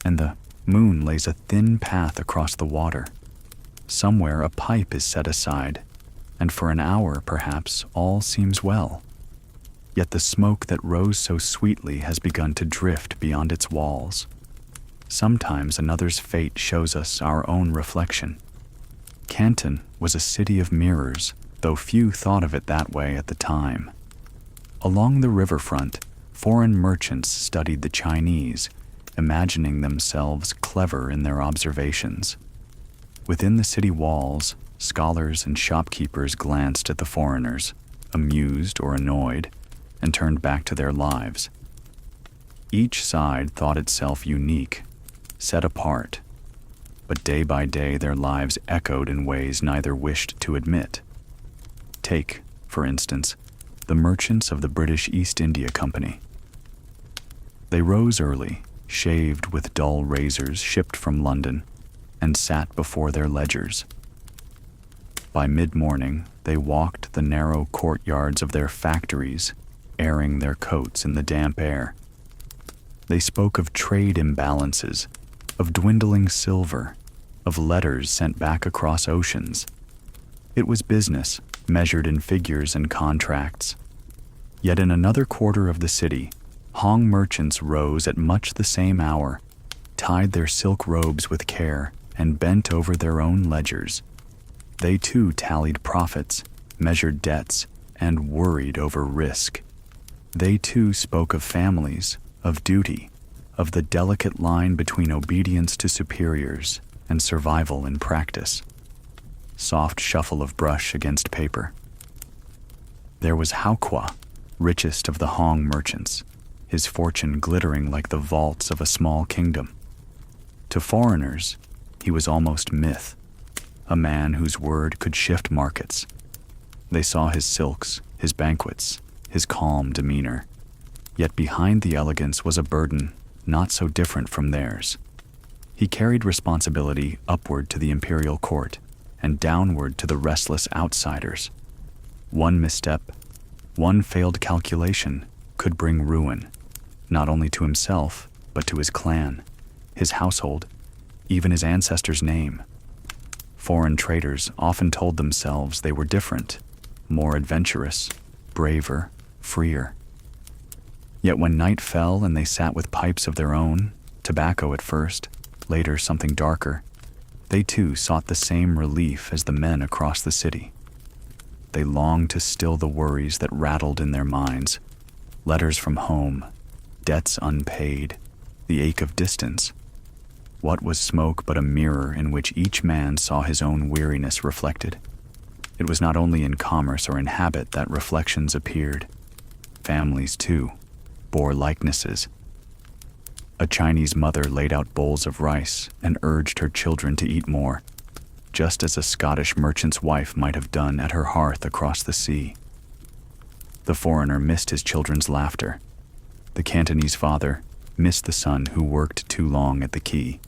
A: and the moon lays a thin path across the water. Somewhere a pipe is set aside, and for an hour, perhaps, all seems well. Yet the smoke that rose so sweetly has begun to drift beyond its walls. Sometimes another's fate shows us our own reflection. Canton was a city of mirrors, though few thought of it that way at the time. Along the riverfront, foreign merchants studied the Chinese, imagining themselves clever in their observations. Within the city walls, scholars and shopkeepers glanced at the foreigners, amused or annoyed, and turned back to their lives. Each side thought itself unique, set apart, but day by day their lives echoed in ways neither wished to admit. Take, for instance, the merchants of the British East India Company. They rose early, shaved with dull razors shipped from London, and sat before their ledgers. By mid-morning, they walked the narrow courtyards of their factories, airing their coats in the damp air. They spoke of trade imbalances, of dwindling silver, of letters sent back across oceans. It was business, measured in figures and contracts. Yet in another quarter of the city, Hong merchants rose at much the same hour, tied their silk robes with care, and bent over their own ledgers. They too tallied profits, measured debts, and worried over risk. They too spoke of families, of duty, of the delicate line between obedience to superiors and survival in practice. Soft shuffle of brush against paper. There was Haokwa, richest of the Hong merchants, his fortune glittering like the vaults of a small kingdom. To foreigners, he was almost myth, a man whose word could shift markets. They saw his silks, his banquets, his calm demeanor. Yet behind the elegance was a burden not so different from theirs. He carried responsibility upward to the imperial court and downward to the restless outsiders. One misstep, one failed calculation could bring ruin, not only to himself, but to his clan, his household, even his ancestors' name. Foreign traders often told themselves they were different, more adventurous, braver, freer. Yet when night fell and they sat with pipes of their own, tobacco at first, later something darker, they too sought the same relief as the men across the city. They longed to still the worries that rattled in their minds, letters from home, debts unpaid, the ache of distance. What was smoke but a mirror in which each man saw his own weariness reflected? It was not only in commerce or in habit that reflections appeared. Families, too, bore likenesses. A Chinese mother laid out bowls of rice and urged her children to eat more, just as a Scottish merchant's wife might have done at her hearth across the sea. The foreigner missed his children's laughter. The Cantonese father missed the son who worked too long at the quay.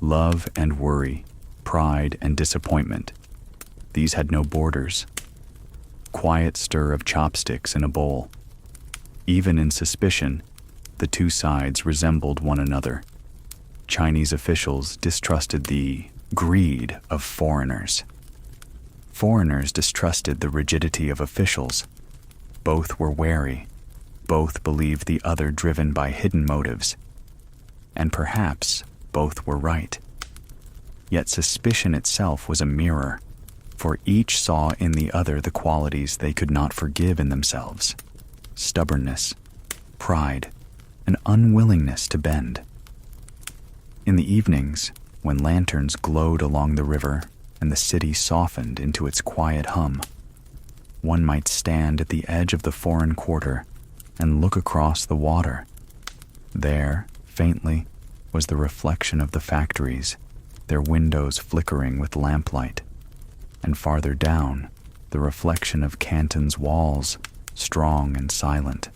A: Love and worry, pride and disappointment, these had no borders. Quiet stir of chopsticks in a bowl. Even in suspicion, the two sides resembled one another. Chinese officials distrusted the greed of foreigners. Foreigners distrusted the rigidity of officials. Both were wary. Both believed the other driven by hidden motives. And perhaps both were right. Yet suspicion itself was a mirror, for each saw in the other the qualities they could not forgive in themselves: stubbornness, pride, an unwillingness to bend. In the evenings, when lanterns glowed along the river and the city softened into its quiet hum. One might stand at the edge of the foreign quarter and look across the water. There, faintly, was the reflection of the factories, their windows flickering with lamplight, and farther down, the reflection of Canton's walls, strong and silent.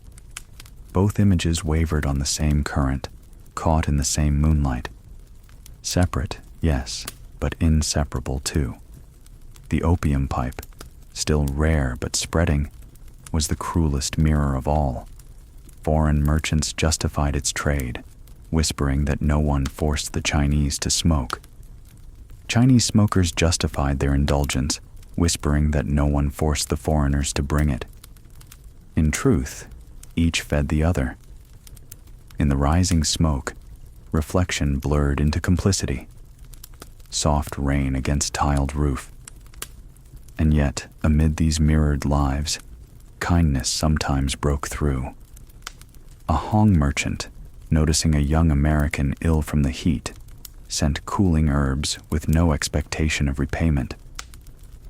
A: Both images wavered on the same current, caught in the same moonlight. Separate, yes, but inseparable too. The opium pipe, still rare but spreading, was the cruelest mirror of all. Foreign merchants justified its trade, whispering that no one forced the Chinese to smoke. Chinese smokers justified their indulgence, whispering that no one forced the foreigners to bring it. In truth, each fed the other. In the rising smoke, reflection blurred into complicity. Soft rain against tiled roof. And yet, amid these mirrored lives, kindness sometimes broke through. A Hong merchant, noticing a young American ill from the heat, sent cooling herbs with no expectation of repayment.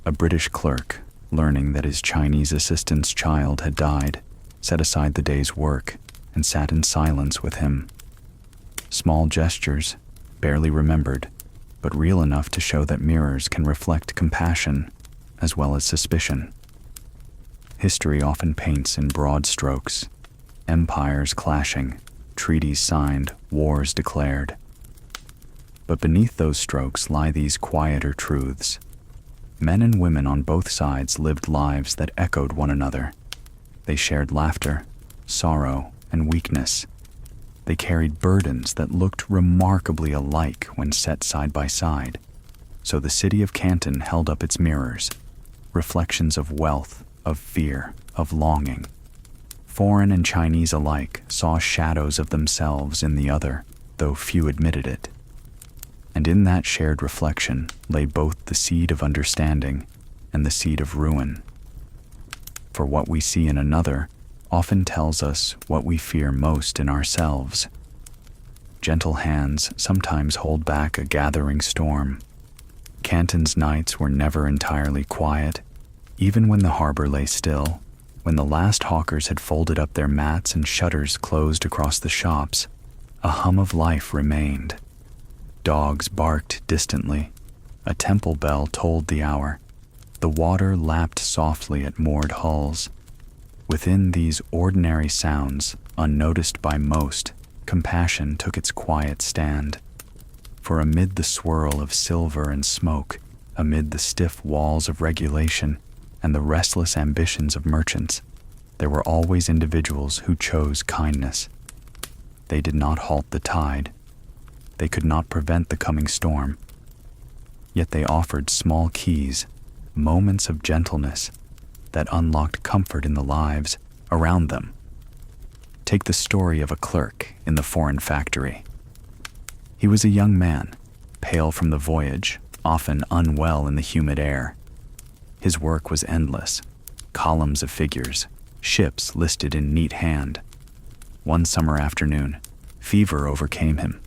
A: A British clerk, learning that his Chinese assistant's child had died, set aside the day's work and sat in silence with him. Small gestures, barely remembered, but real enough to show that mirrors can reflect compassion as well as suspicion. History often paints in broad strokes: empires clashing, treaties signed, wars declared. But beneath those strokes lie these quieter truths. Men and women on both sides lived lives that echoed one another. They shared laughter, sorrow, and weakness. They carried burdens that looked remarkably alike when set side by side. So the city of Canton held up its mirrors, reflections of wealth, of fear, of longing. Foreign and Chinese alike saw shadows of themselves in the other, though few admitted it. And in that shared reflection lay both the seed of understanding and the seed of ruin. For what we see in another often tells us what we fear most in ourselves. Gentle hands sometimes hold back a gathering storm. Canton's nights were never entirely quiet. Even when the harbor lay still, when the last hawkers had folded up their mats and shutters closed across the shops, a hum of life remained. Dogs barked distantly. A temple bell tolled the hour. The water lapped softly at moored hulls. Within these ordinary sounds, unnoticed by most, compassion took its quiet stand. For amid the swirl of silver and smoke, amid the stiff walls of regulation and the restless ambitions of merchants, there were always individuals who chose kindness. They did not halt the tide. They could not prevent the coming storm. Yet they offered small keys, moments of gentleness that unlocked comfort in the lives around them. Take the story of a clerk in the foreign factory. He was a young man, pale from the voyage, often unwell in the humid air. His work was endless, columns of figures, ships listed in neat hand. One summer afternoon, fever overcame him.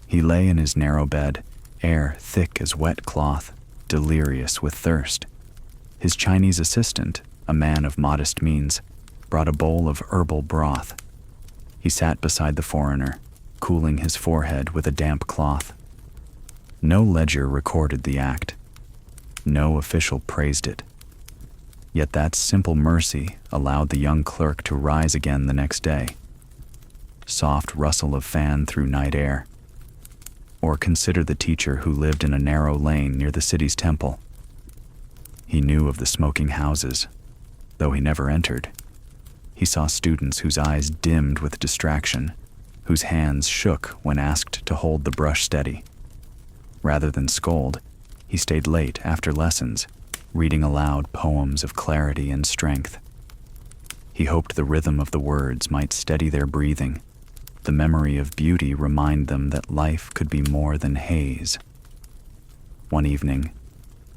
A: He lay in his narrow bed, air thick as wet cloth, delirious with thirst. His Chinese assistant, a man of modest means, brought a bowl of herbal broth. He sat beside the foreigner, cooling his forehead with a damp cloth. No ledger recorded the act. No official praised it. Yet that simple mercy allowed the young clerk to rise again the next day. Soft rustle of fan through night air. Or consider the teacher who lived in a narrow lane near the city's temple. He knew of the smoking houses, though he never entered. He saw students whose eyes dimmed with distraction, whose hands shook when asked to hold the brush steady. Rather than scold, he stayed late after lessons, reading aloud poems of clarity and strength. He hoped the rhythm of the words might steady their breathing, the memory of beauty remind them that life could be more than haze. One evening,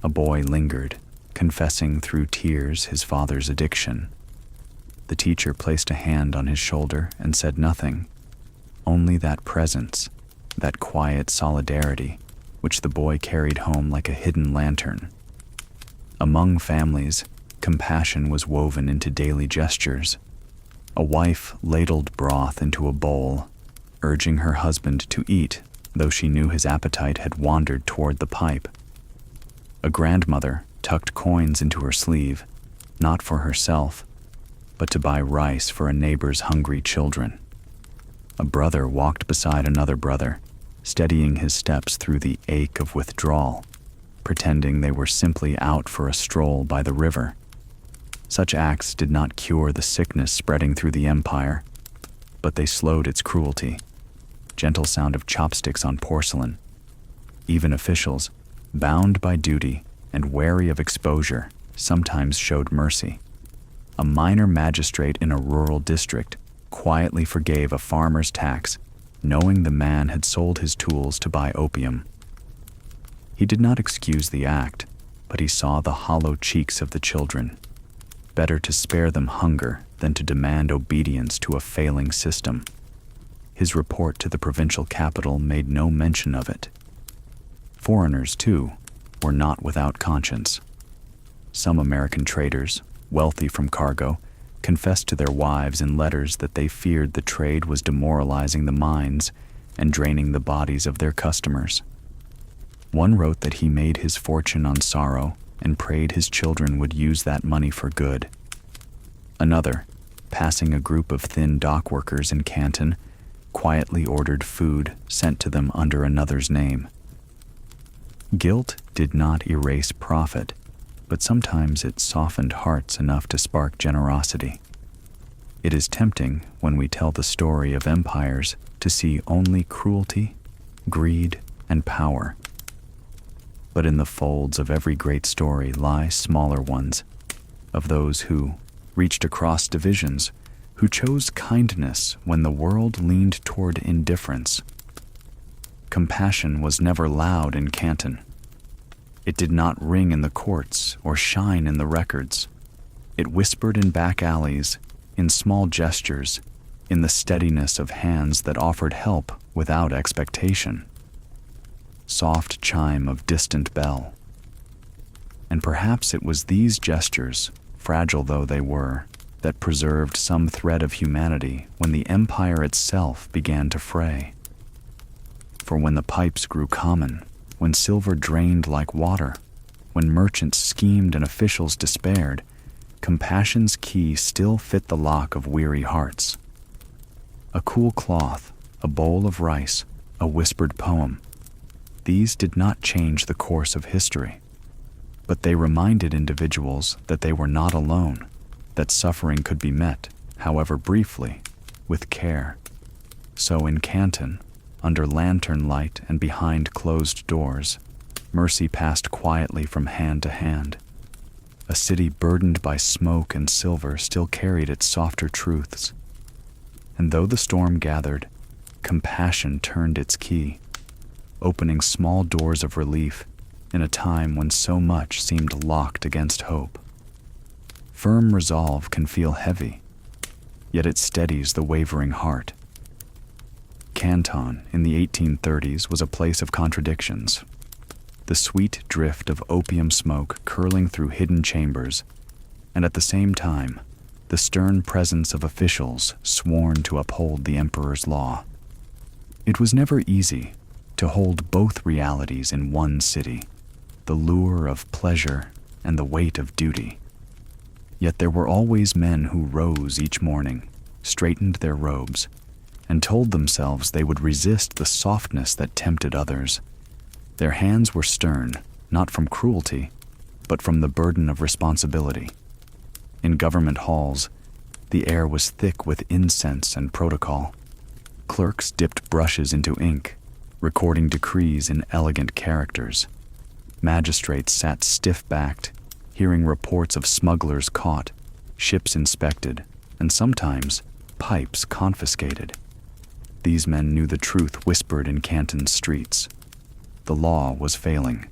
A: a boy lingered, confessing through tears his father's addiction. The teacher placed a hand on his shoulder and said nothing, only that presence, that quiet solidarity, which the boy carried home like a hidden lantern. Among families, compassion was woven into daily gestures. A wife ladled broth into a bowl, urging her husband to eat, though she knew his appetite had wandered toward the pipe. A grandmother tucked coins into her sleeve, not for herself, but to buy rice for a neighbor's hungry children. A brother walked beside another brother, steadying his steps through the ache of withdrawal, pretending they were simply out for a stroll by the river. Such acts did not cure the sickness spreading through the empire, but they slowed its cruelty. Gentle sound of chopsticks on porcelain. Even officials, bound by duty and wary of exposure, sometimes showed mercy. A minor magistrate in a rural district quietly forgave a farmer's tax, knowing the man had sold his tools to buy opium. He did not excuse the act, but he saw the hollow cheeks of the children. Better to spare them hunger than to demand obedience to a failing system. His report to the provincial capital made no mention of it. Foreigners, too, were not without conscience. Some American traders, wealthy from cargo, confessed to their wives in letters that they feared the trade was demoralizing the minds and draining the bodies of their customers. One wrote that he made his fortune on sorrow and prayed his children would use that money for good. Another, passing a group of thin dock workers in Canton, quietly ordered food sent to them under another's name. Guilt did not erase profit, but sometimes it softened hearts enough to spark generosity. It is tempting when we tell the story of empires to see only cruelty, greed, and power. But in the folds of every great story lie smaller ones, of those who reached across divisions, who chose kindness when the world leaned toward indifference. Compassion was never loud in Canton. It did not ring in the courts or shine in the records. It whispered in back alleys, in small gestures, in the steadiness of hands that offered help without expectation. Soft chime of distant bell. And perhaps it was these gestures, fragile though they were, that preserved some thread of humanity when the empire itself began to fray. For when the pipes grew common, when silver drained like water, when merchants schemed and officials despaired, compassion's key still fit the lock of weary hearts. A cool cloth, a bowl of rice, a whispered poem. These did not change the course of history, but they reminded individuals that they were not alone, that suffering could be met, however briefly, with care. So in Canton, under lantern light and behind closed doors, mercy passed quietly from hand to hand. A city burdened by smoke and silver still carried its softer truths. And though the storm gathered, compassion turned its key, opening small doors of relief in a time when so much seemed locked against hope. Firm resolve can feel heavy, yet it steadies the wavering heart. Canton in the 1830s was a place of contradictions. The sweet drift of opium smoke curling through hidden chambers, and at the same time, the stern presence of officials sworn to uphold the emperor's law. It was never easy to hold both realities in one city, the lure of pleasure and the weight of duty. Yet there were always men who rose each morning, straightened their robes, and told themselves they would resist the softness that tempted others. Their hands were stern, not from cruelty, but from the burden of responsibility. In government halls, the air was thick with incense and protocol. Clerks dipped brushes into ink, recording decrees in elegant characters. Magistrates sat stiff-backed, hearing reports of smugglers caught, ships inspected, and sometimes pipes confiscated. These men knew the truth whispered in Canton's streets. The law was failing.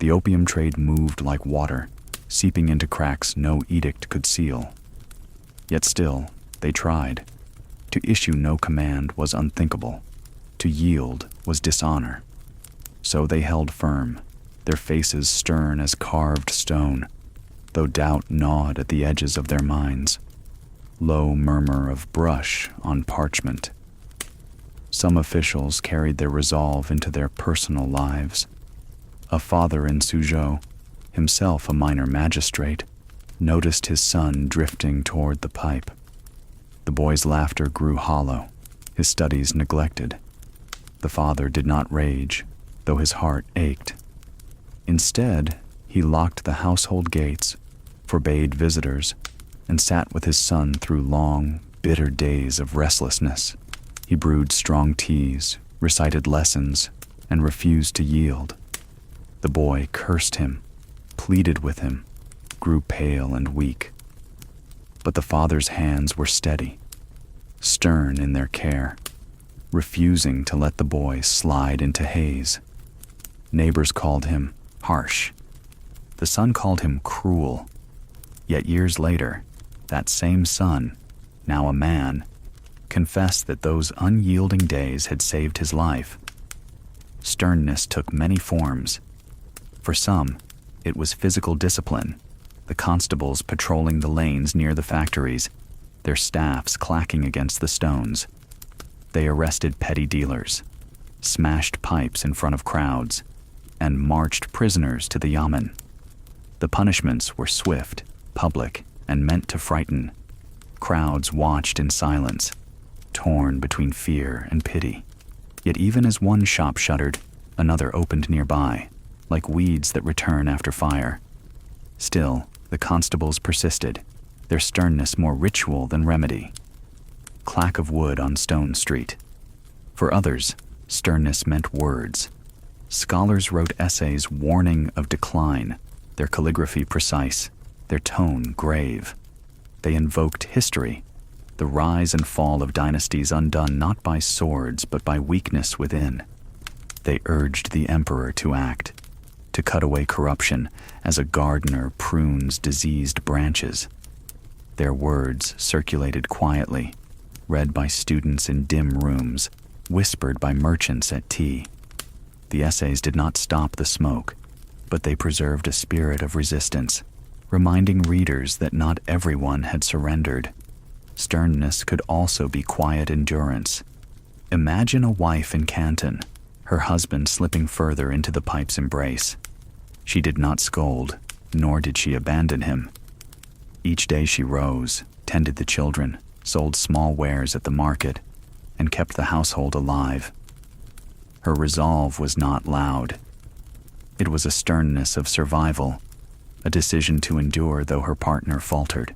A: The opium trade moved like water, seeping into cracks no edict could seal. Yet still, they tried. To issue no command was unthinkable. To yield was dishonor. So they held firm, their faces stern as carved stone, though doubt gnawed at the edges of their minds. Low murmur of brush on parchment. Some officials carried their resolve into their personal lives. A father in Suzhou, himself a minor magistrate, noticed his son drifting toward the pipe. The boy's laughter grew hollow, his studies neglected. The father did not rage, though his heart ached. Instead, he locked the household gates, forbade visitors, and sat with his son through long, bitter days of restlessness. He brewed strong teas, recited lessons, and refused to yield. The boy cursed him, pleaded with him, grew pale and weak. But the father's hands were steady, stern in their care, refusing to let the boy slide into haze. Neighbors called him harsh. The son called him cruel. Yet years later, that same son, now a man, confessed that those unyielding days had saved his life. Sternness took many forms. For some, it was physical discipline, the constables patrolling the lanes near the factories, their staffs clacking against the stones. They arrested petty dealers, smashed pipes in front of crowds, and marched prisoners to the yamen. The punishments were swift, public, and meant to frighten. Crowds watched in silence, torn between fear and pity. Yet even as one shop shuttered, another opened nearby, like weeds that return after fire. Still, the constables persisted, their sternness more ritual than remedy. Clack of wood on Stone Street. For others, sternness meant words. Scholars wrote essays warning of decline, their calligraphy precise, their tone grave. They invoked history, the rise and fall of dynasties undone not by swords but by weakness within. They urged the emperor to act, to cut away corruption as a gardener prunes diseased branches. Their words circulated quietly, read by students in dim rooms, whispered by merchants at tea. The essays did not stop the smoke, but they preserved a spirit of resistance, reminding readers that not everyone had surrendered. Sternness could also be quiet endurance. Imagine a wife in Canton, her husband slipping further into the pipe's embrace. She did not scold, nor did she abandon him. Each day she rose, tended the children, sold small wares at the market, and kept the household alive. Her resolve was not loud. It was a sternness of survival, a decision to endure though her partner faltered.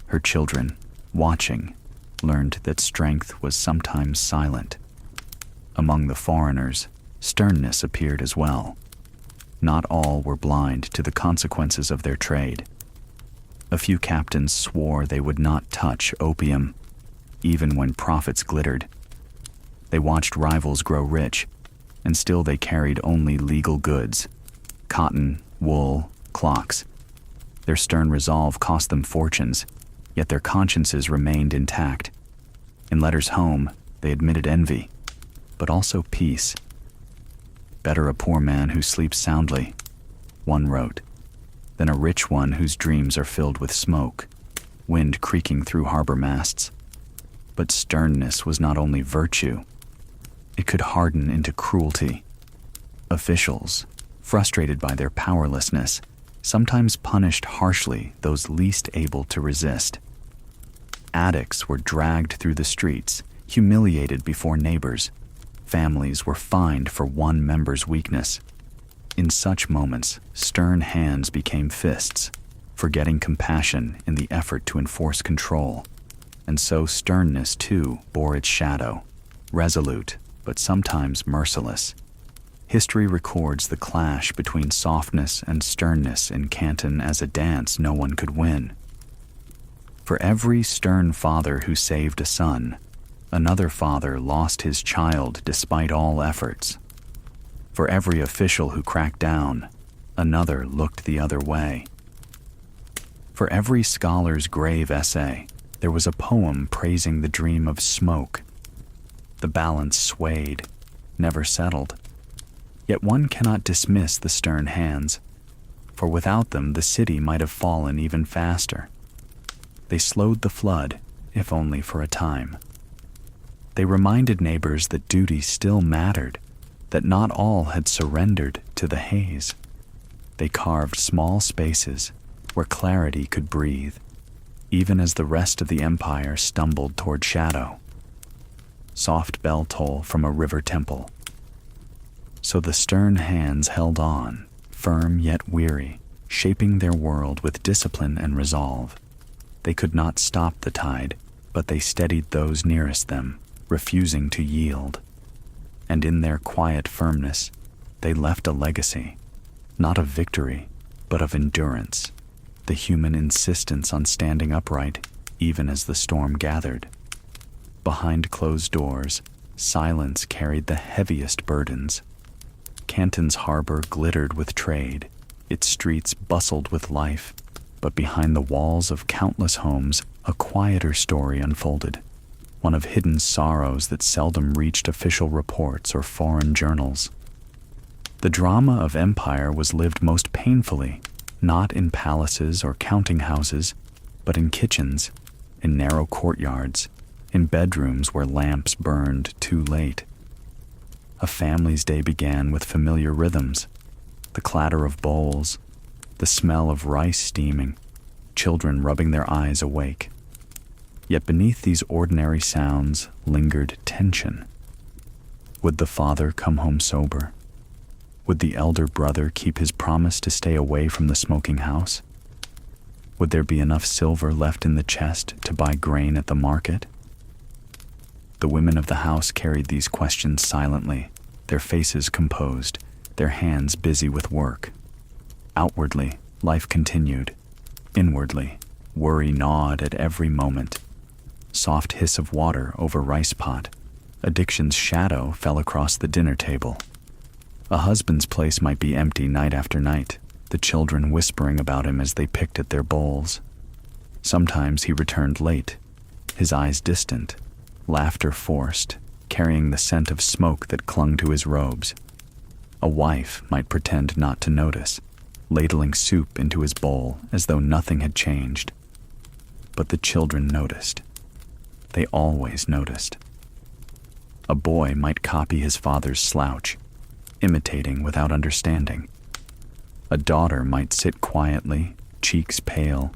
A: Her children, watching, learned that strength was sometimes silent. Among the foreigners, sternness appeared as well. Not all were blind to the consequences of their trade. A few captains swore they would not touch opium, even when profits glittered. They watched rivals grow rich, and still they carried only legal goods: cotton, wool, clocks. Their stern resolve cost them fortunes, yet their consciences remained intact. In letters home, they admitted envy, but also peace. "Better a poor man who sleeps soundly," one wrote, "than a rich one whose dreams are filled with smoke, wind creaking through harbor masts." But sternness was not only virtue. It could harden into cruelty. Officials, frustrated by their powerlessness, sometimes punished harshly those least able to resist. Addicts were dragged through the streets, humiliated before neighbors. Families were fined for one member's weakness. In such moments, stern hands became fists, forgetting compassion in the effort to enforce control. And so sternness, too, bore its shadow, resolute, but sometimes merciless. History records the clash between softness and sternness in Canton as a dance no one could win. For every stern father who saved a son, another father lost his child despite all efforts. For every official who cracked down, another looked the other way. For every scholar's grave essay, there was a poem praising the dream of smoke. The balance swayed, never settled. Yet one cannot dismiss the stern hands, for without them the city might have fallen even faster. They slowed the flood, if only for a time. They reminded neighbors that duty still mattered, that not all had surrendered to the haze. They carved small spaces where clarity could breathe, even as the rest of the empire stumbled toward shadow. Soft bell toll from a river temple. So the stern hands held on, firm yet weary, shaping their world with discipline and resolve. They could not stop the tide, but they steadied those nearest them, refusing to yield. And in their quiet firmness, they left a legacy, not of victory, but of endurance, the human insistence on standing upright even as the storm gathered. Behind closed doors, silence carried the heaviest burdens. Canton's harbor glittered with trade, its streets bustled with life, but behind the walls of countless homes, a quieter story unfolded, one of hidden sorrows that seldom reached official reports or foreign journals. The drama of empire was lived most painfully, not in palaces or counting houses, but in kitchens, in narrow courtyards, in bedrooms where lamps burned too late. A family's day began with familiar rhythms, the clatter of bowls, the smell of rice steaming, children rubbing their eyes awake. Yet beneath these ordinary sounds lingered tension. Would the father come home sober? Would the elder brother keep his promise to stay away from the smoking house? Would there be enough silver left in the chest to buy grain at the market? The women of the house carried these questions silently, their faces composed, their hands busy with work. Outwardly, life continued. Inwardly, worry gnawed at every moment. Soft hiss of water over rice pot. Addiction's shadow fell across the dinner table. A husband's place might be empty night after night, the children whispering about him as they picked at their bowls. Sometimes he returned late, his eyes distant, laughter forced, carrying the scent of smoke that clung to his robes. A wife might pretend not to notice, ladling soup into his bowl as though nothing had changed. But the children noticed. They always noticed. A boy might copy his father's slouch, imitating without understanding. A daughter might sit quietly, cheeks pale,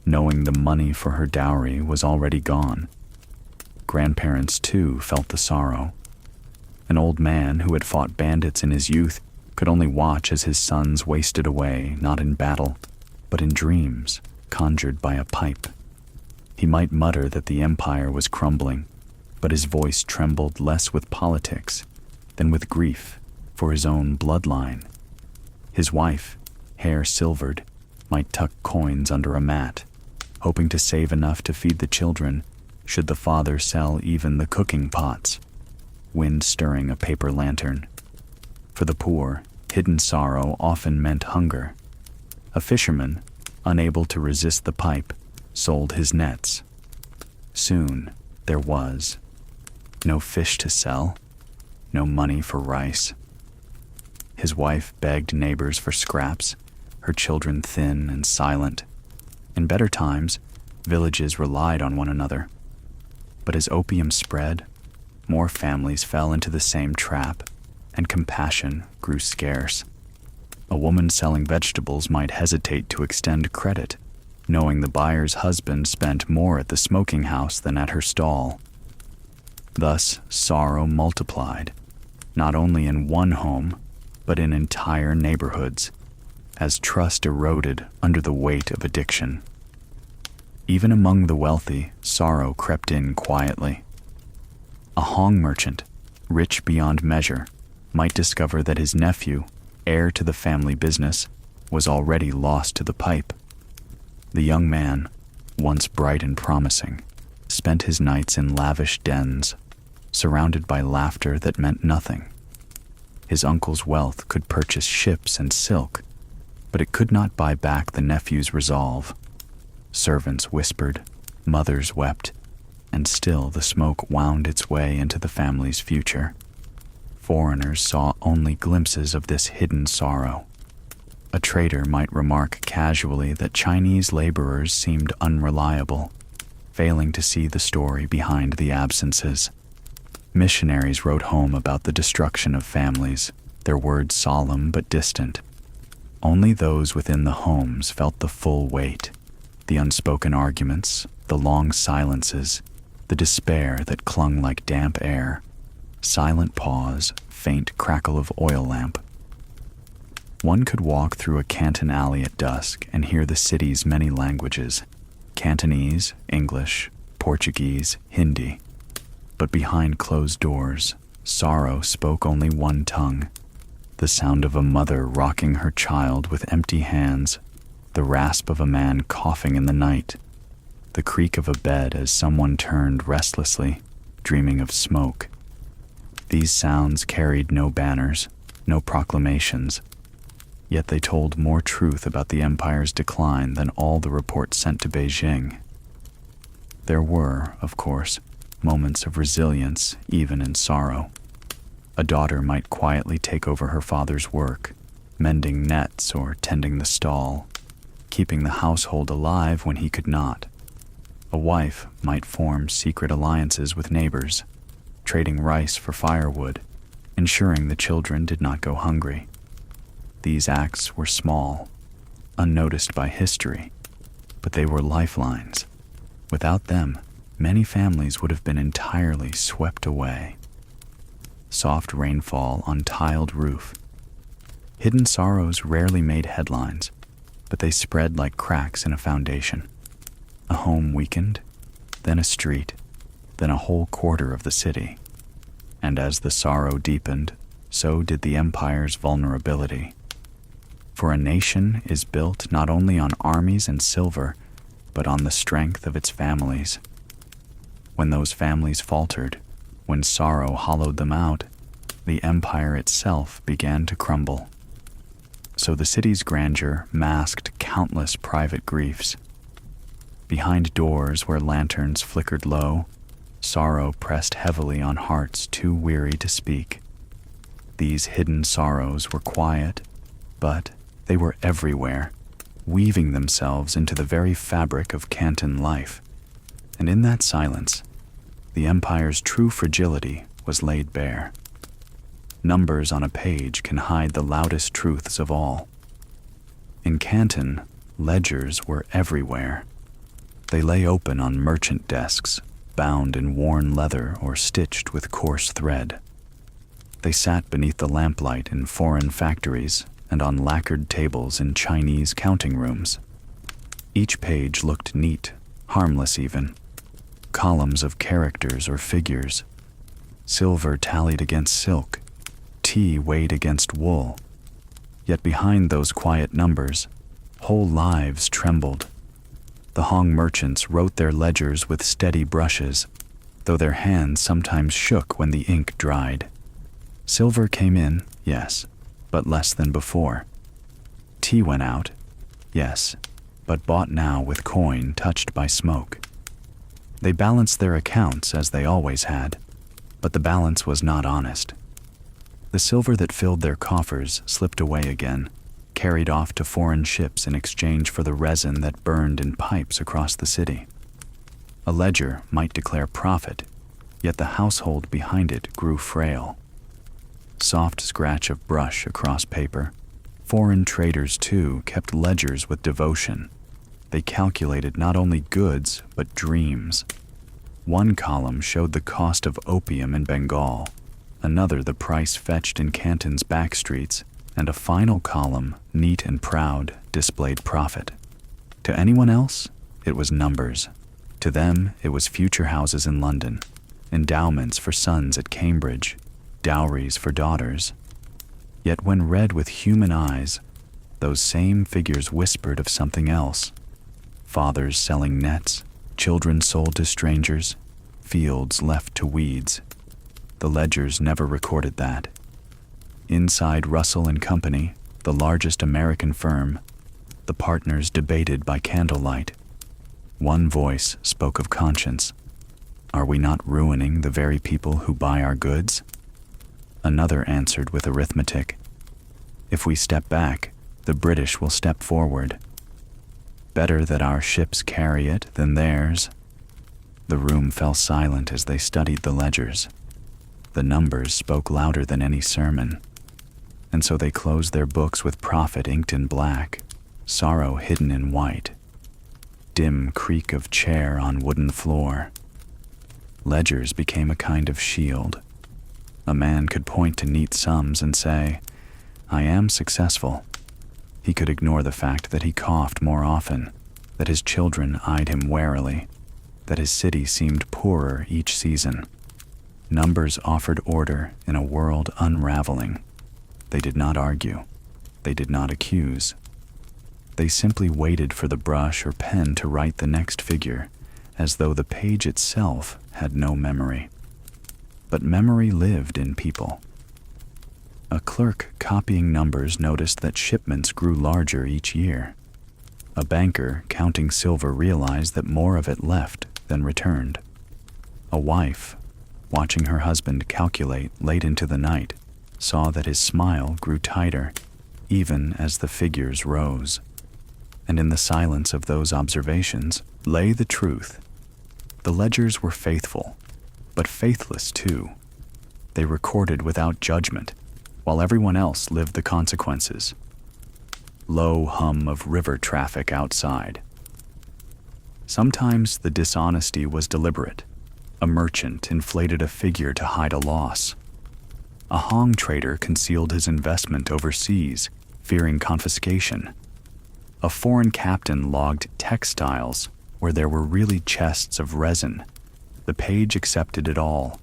A: knowing the money for her dowry was already gone. Grandparents, too, felt the sorrow. An old man who had fought bandits in his youth could only watch as his sons wasted away, not in battle, but in dreams conjured by a pipe. He might mutter that the empire was crumbling, but his voice trembled less with politics than with grief for his own bloodline. His wife, hair silvered, might tuck coins under a mat, hoping to save enough to feed the children should the father sell even the cooking pots, wind stirring a paper lantern. For the poor, hidden sorrow often meant hunger. A fisherman, unable to resist the pipe, sold his nets. Soon there was no fish to sell, no money for rice. His wife begged neighbors for scraps, her children thin and silent. In better times, villages relied on one another. But as opium spread, more families fell into the same trap, and compassion grew scarce. A woman selling vegetables might hesitate to extend credit, knowing the buyer's husband spent more at the smoking house than at her stall. Thus, sorrow multiplied, not only in one home, but in entire neighborhoods, as trust eroded under the weight of addiction. Even among the wealthy, sorrow crept in quietly. A Hong merchant, rich beyond measure, might discover that his nephew, heir to the family business, was already lost to the pipe. The young man, once bright and promising, spent his nights in lavish dens, surrounded by laughter that meant nothing. His uncle's wealth could purchase ships and silk, but it could not buy back the nephew's resolve. Servants whispered, mothers wept, and still the smoke wound its way into the family's future. Foreigners saw only glimpses of this hidden sorrow. A trader might remark casually that Chinese laborers seemed unreliable, failing to see the story behind the absences. Missionaries wrote home about the destruction of families, their words solemn but distant. Only those within the homes felt the full weight, the unspoken arguments, the long silences, the despair that clung like damp air, silent pause, faint crackle of oil lamp. One could walk through a Canton alley at dusk and hear the city's many languages, Cantonese, English, Portuguese, Hindi. But behind closed doors, sorrow spoke only one tongue, the sound of a mother rocking her child with empty hands, the rasp of a man coughing in the night, the creak of a bed as someone turned restlessly, dreaming of smoke. These sounds carried no banners, no proclamations, yet they told more truth about the empire's decline than all the reports sent to Beijing. There were, of course, moments of resilience even in sorrow. A daughter might quietly take over her father's work, mending nets or tending the stall, keeping the household alive when he could not. A wife might form secret alliances with neighbors, trading rice for firewood, ensuring the children did not go hungry. These acts were small, unnoticed by history, but they were lifelines. Without them, many families would have been entirely swept away. Soft rainfall on tiled roof. Hidden sorrows rarely made headlines, but they spread like cracks in a foundation. A home weakened, then a street, then a whole quarter of the city. And as the sorrow deepened, so did the empire's vulnerability. For a nation is built not only on armies and silver, but on the strength of its families. When those families faltered, when sorrow hollowed them out, the empire itself began to crumble. So the city's grandeur masked countless private griefs. Behind doors where lanterns flickered low, sorrow pressed heavily on hearts too weary to speak. These hidden sorrows were quiet, but they were everywhere, weaving themselves into the very fabric of Canton life. And in that silence, the empire's true fragility was laid bare. Numbers on a page can hide the loudest truths of all. In Canton, ledgers were everywhere. They lay open on merchant desks, bound in worn leather or stitched with coarse thread. They sat beneath the lamplight in foreign factories and on lacquered tables in Chinese counting rooms. Each page looked neat, harmless even. Columns of characters or figures. Silver tallied against silk, tea weighed against wool. Yet behind those quiet numbers, whole lives trembled. The Hong merchants wrote their ledgers with steady brushes, though their hands sometimes shook when the ink dried. Silver came in, yes, but less than before. Tea went out, yes, but bought now with coin touched by smoke. They balanced their accounts as they always had, but the balance was not honest. The silver that filled their coffers slipped away again, carried off to foreign ships in exchange for the resin that burned in pipes across the city. A ledger might declare profit, yet the household behind it grew frail. Soft scratch of brush across paper. Foreign traders, too, kept ledgers with devotion. They calculated not only goods, but dreams. One column showed the cost of opium in Bengal, another the price fetched in Canton's back streets, and a final column, neat and proud, displayed profit. To anyone else, it was numbers. To them, it was future houses in London, endowments for sons at Cambridge, dowries for daughters. Yet when read with human eyes, those same figures whispered of something else. Fathers selling nets, children sold to strangers, fields left to weeds. The ledgers never recorded that. Inside Russell and Company, the largest American firm, the partners debated by candlelight. One voice spoke of conscience. Are we not ruining the very people who buy our goods? Another answered with arithmetic. If we step back, the British will step forward. Better that our ships carry it than theirs. The room fell silent as they studied the ledgers. The numbers spoke louder than any sermon, and so they closed their books with profit inked in black, sorrow hidden in white, dim creak of chair on wooden floor. Ledgers became a kind of shield. A man could point to neat sums and say, "I am successful." He could ignore the fact that he coughed more often, that his children eyed him warily, that his city seemed poorer each season. Numbers offered order in a world unraveling. They did not argue. They did not accuse. They simply waited for the brush or pen to write the next figure, as though the page itself had no memory. But memory lived in people. A clerk copying numbers noticed that shipments grew larger each year. A banker counting silver realized that more of it left than returned. A wife, watching her husband calculate late into the night, saw that his smile grew tighter, even as the figures rose. And in the silence of those observations lay the truth. The ledgers were faithful, but faithless too. They recorded without judgment, while everyone else lived the consequences. Low hum of river traffic outside. Sometimes the dishonesty was deliberate. A merchant inflated a figure to hide a loss. A Hong trader concealed his investment overseas, fearing confiscation. A foreign captain logged textiles where there were really chests of resin. The page accepted it all.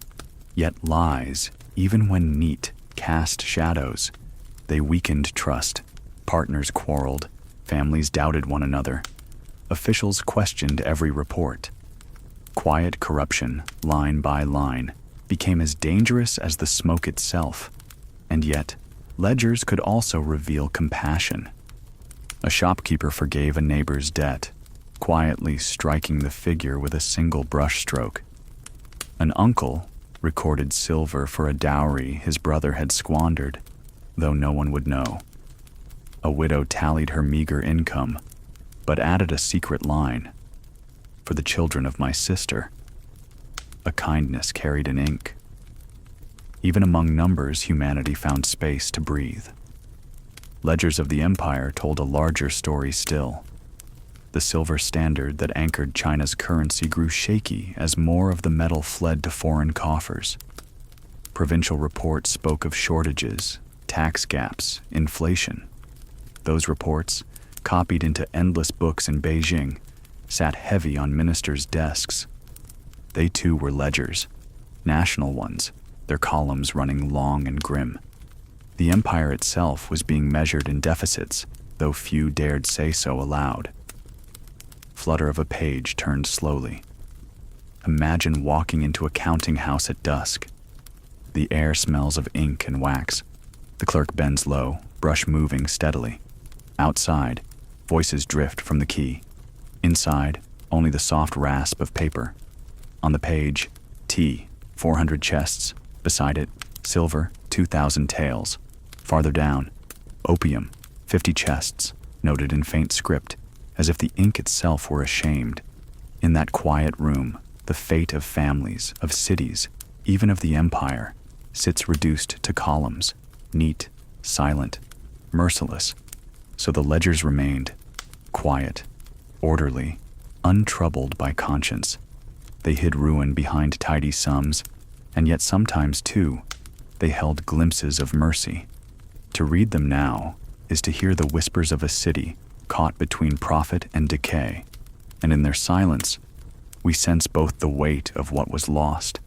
A: Yet lies, even when neat, cast shadows. They weakened trust. Partners quarreled. Families doubted one another. Officials questioned every report. Quiet corruption, line by line, became as dangerous as the smoke itself. And yet, ledgers could also reveal compassion. A shopkeeper forgave a neighbor's debt, quietly striking the figure with a single brushstroke. An uncle recorded silver for a dowry his brother had squandered, though no one would know. A widow tallied her meager income, but added a secret line, "For the children of my sister." A kindness carried in ink. Even among numbers, humanity found space to breathe. Ledgers of the empire told a larger story still. The silver standard that anchored China's currency grew shaky as more of the metal fled to foreign coffers. Provincial reports spoke of shortages, tax gaps, inflation. Those reports, copied into endless books in Beijing, sat heavy on ministers' desks. They too were ledgers, national ones, their columns running long and grim. The empire itself was being measured in deficits, though few dared say so aloud. Flutter of a page turned slowly. Imagine walking into a counting house at dusk. The air smells of ink and wax. The clerk bends low, brush moving steadily. Outside, voices drift from the key. Inside, only the soft rasp of paper. On the page, tea, 400 chests. Beside it, silver, 2,000 taels. Farther down, opium, 50 chests, noted in faint script, as if the ink itself were ashamed. In that quiet room, the fate of families, of cities, even of the empire, sits reduced to columns, neat, silent, merciless. So the ledgers remained, quiet, orderly, untroubled by conscience. They hid ruin behind tidy sums, and yet sometimes, too, they held glimpses of mercy. To read them now is to hear the whispers of a city caught between profit and decay, and in their silence, we sense both the weight of what was lost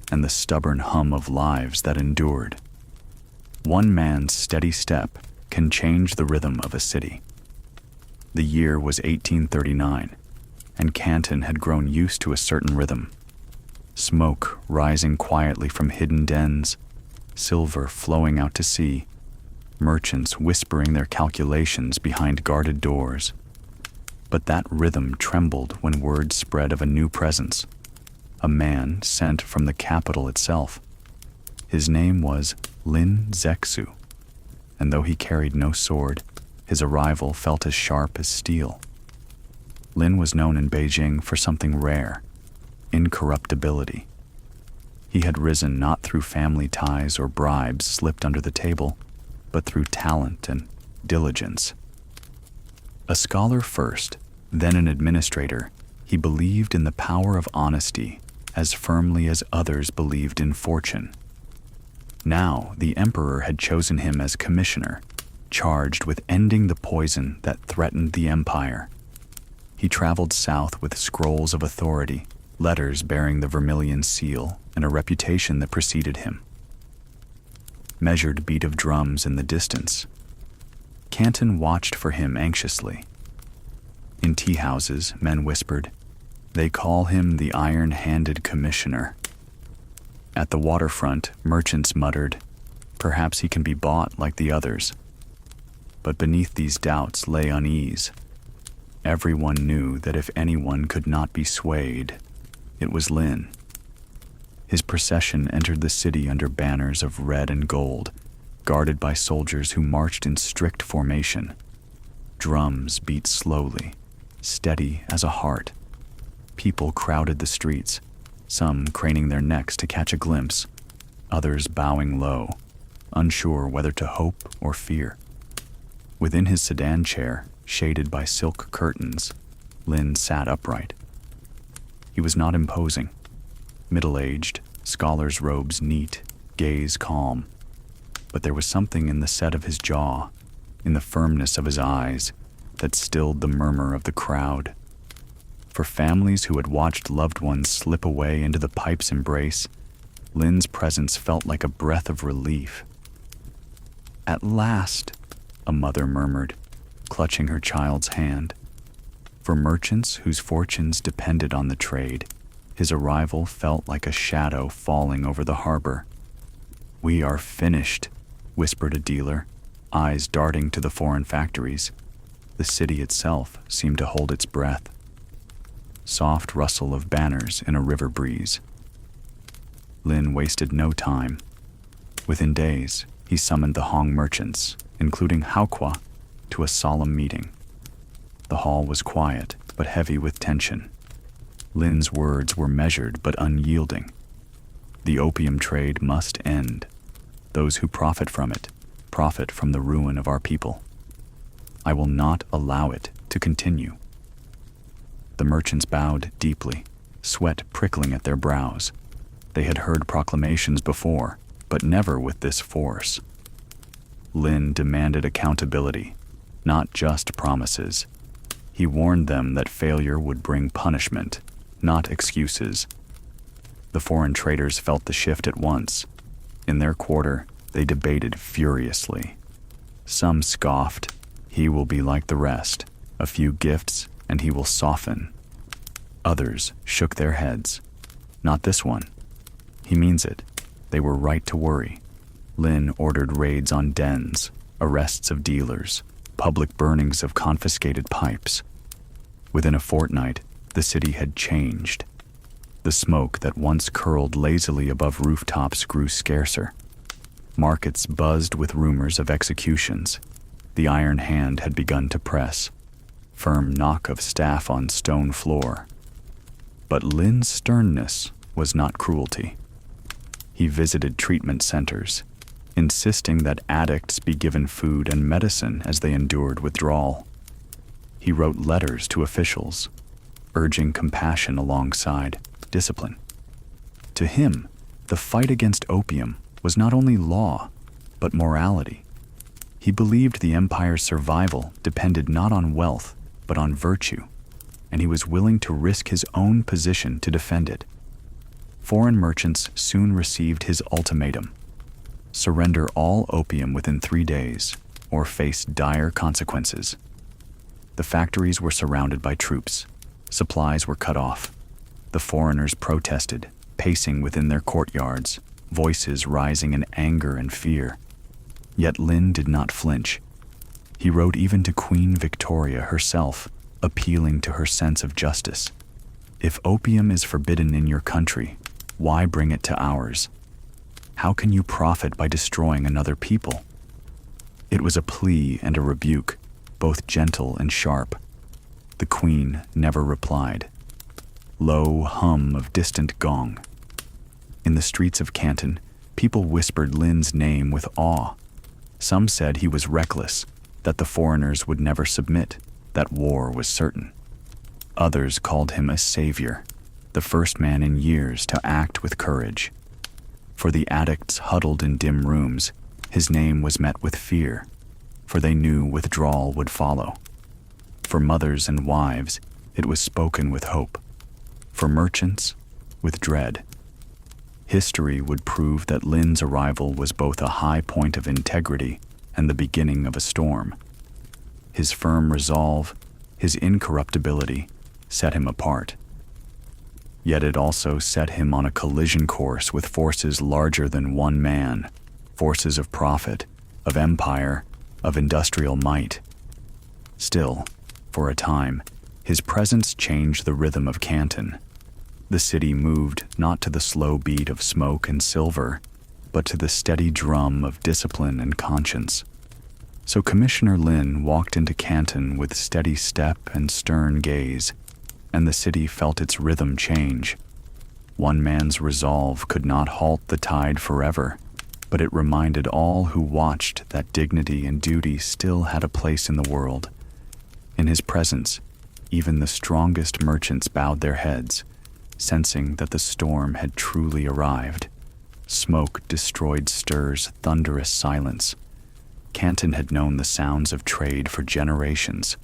A: and the stubborn hum of lives that endured. One man's steady step can change the rhythm of a city. The year was 1839, and Canton had grown used to a certain rhythm. Smoke rising quietly from hidden dens, silver flowing out to sea, merchants whispering their calculations behind guarded doors. But that rhythm trembled when word spread of a new presence, a man sent from the capital itself. His name was Lin Zexu, and though he carried no sword, his arrival felt as sharp as steel. Lin was known in Beijing for something rare: incorruptibility. He had risen not through family ties or bribes slipped under the table, but through talent and diligence. A scholar first, then an administrator, he believed in the power of honesty as firmly as others believed in fortune. Now the emperor had chosen him as commissioner, charged with ending the poison that threatened the empire. He traveled south with scrolls of authority, letters bearing the vermilion seal, and a reputation that preceded him. Measured beat of drums in the distance. Canton watched for him anxiously. In tea-houses, men whispered, "They call him the iron-handed commissioner." At the waterfront, merchants muttered, "Perhaps he can be bought like the others." But beneath these doubts lay unease. Everyone knew that if anyone could not be swayed, it was Lin. His procession entered the city under banners of red and gold, guarded by soldiers who marched in strict formation. Drums beat slowly, steady as a heart. People crowded the streets, some craning their necks to catch a glimpse, others bowing low, unsure whether to hope or fear. Within his sedan chair, shaded by silk curtains, Lin sat upright. He was not imposing. Middle-aged, scholar's robes neat, gaze calm. But there was something in the set of his jaw, in the firmness of his eyes, that stilled the murmur of the crowd. For families who had watched loved ones slip away into the pipe's embrace, Lin's presence felt like a breath of relief. "At last," a mother murmured, clutching her child's hand. For merchants whose fortunes depended on the trade, his arrival felt like a shadow falling over the harbor. "We are finished," whispered a dealer, eyes darting to the foreign factories. The city itself seemed to hold its breath. Soft rustle of banners in a river breeze. Lin wasted no time. Within days, he summoned the Hong merchants, including Haokua, to a solemn meeting. The hall was quiet, but heavy with tension. Lin's words were measured but unyielding. The opium trade must end. Those who profit from it profit from the ruin of our people. I will not allow it to continue. The merchants bowed deeply, sweat prickling at their brows. They had heard proclamations before, but never with this force. Lin demanded accountability, not just promises. He warned them that failure would bring punishment, not excuses. The foreign traders felt the shift at once. In their quarter, they debated furiously. Some scoffed, "He will be like the rest, a few gifts, and he will soften." Others shook their heads. "Not this one. He means it." They were right to worry. Lin ordered raids on dens, arrests of dealers, public burnings of confiscated pipes. Within a fortnight, the city had changed. The smoke that once curled lazily above rooftops grew scarcer. Markets buzzed with rumors of executions. The iron hand had begun to press. Firm knock of staff on stone floor. But Lin's sternness was not cruelty. He visited treatment centers, insisting that addicts be given food and medicine as they endured withdrawal. He wrote letters to officials, urging compassion alongside discipline. To him, the fight against opium was not only law, but morality. He believed the empire's survival depended not on wealth, but on virtue, and he was willing to risk his own position to defend it. Foreign merchants soon received his ultimatum: surrender all opium within 3 days, or face dire consequences. The factories were surrounded by troops. Supplies were cut off. The foreigners protested, pacing within their courtyards, voices rising in anger and fear. Yet Lin did not flinch. He wrote even to Queen Victoria herself, appealing to her sense of justice. "If opium is forbidden in your country, why bring it to ours?" How can you profit by destroying another people? It was a plea and a rebuke, both gentle and sharp. The queen never replied. Low hum of distant gong. In the streets of Canton, people whispered Lin's name with awe. Some said he was reckless, that the foreigners would never submit, that war was certain. Others called him a savior, the first man in years to act with courage. For the addicts huddled in dim rooms, his name was met with fear, for they knew withdrawal would follow. For mothers and wives, it was spoken with hope. For merchants, with dread. History would prove that Lin's arrival was both a high point of integrity and the beginning of a storm. His firm resolve, his incorruptibility, set him apart. Yet it also set him on a collision course with forces larger than one man, forces of profit, of empire, of industrial might. Still, for a time, his presence changed the rhythm of Canton. The city moved not to the slow beat of smoke and silver, but to the steady drum of discipline and conscience. So Commissioner Lin walked into Canton with steady step and stern gaze, and the city felt its rhythm change. One man's resolve could not halt the tide forever, but it reminded all who watched that dignity and duty still had a place in the world. In his presence, even the strongest merchants bowed their heads, sensing that the storm had truly arrived. Smoke destroyed stir's thunderous silence. Canton had known the sounds of trade for generations,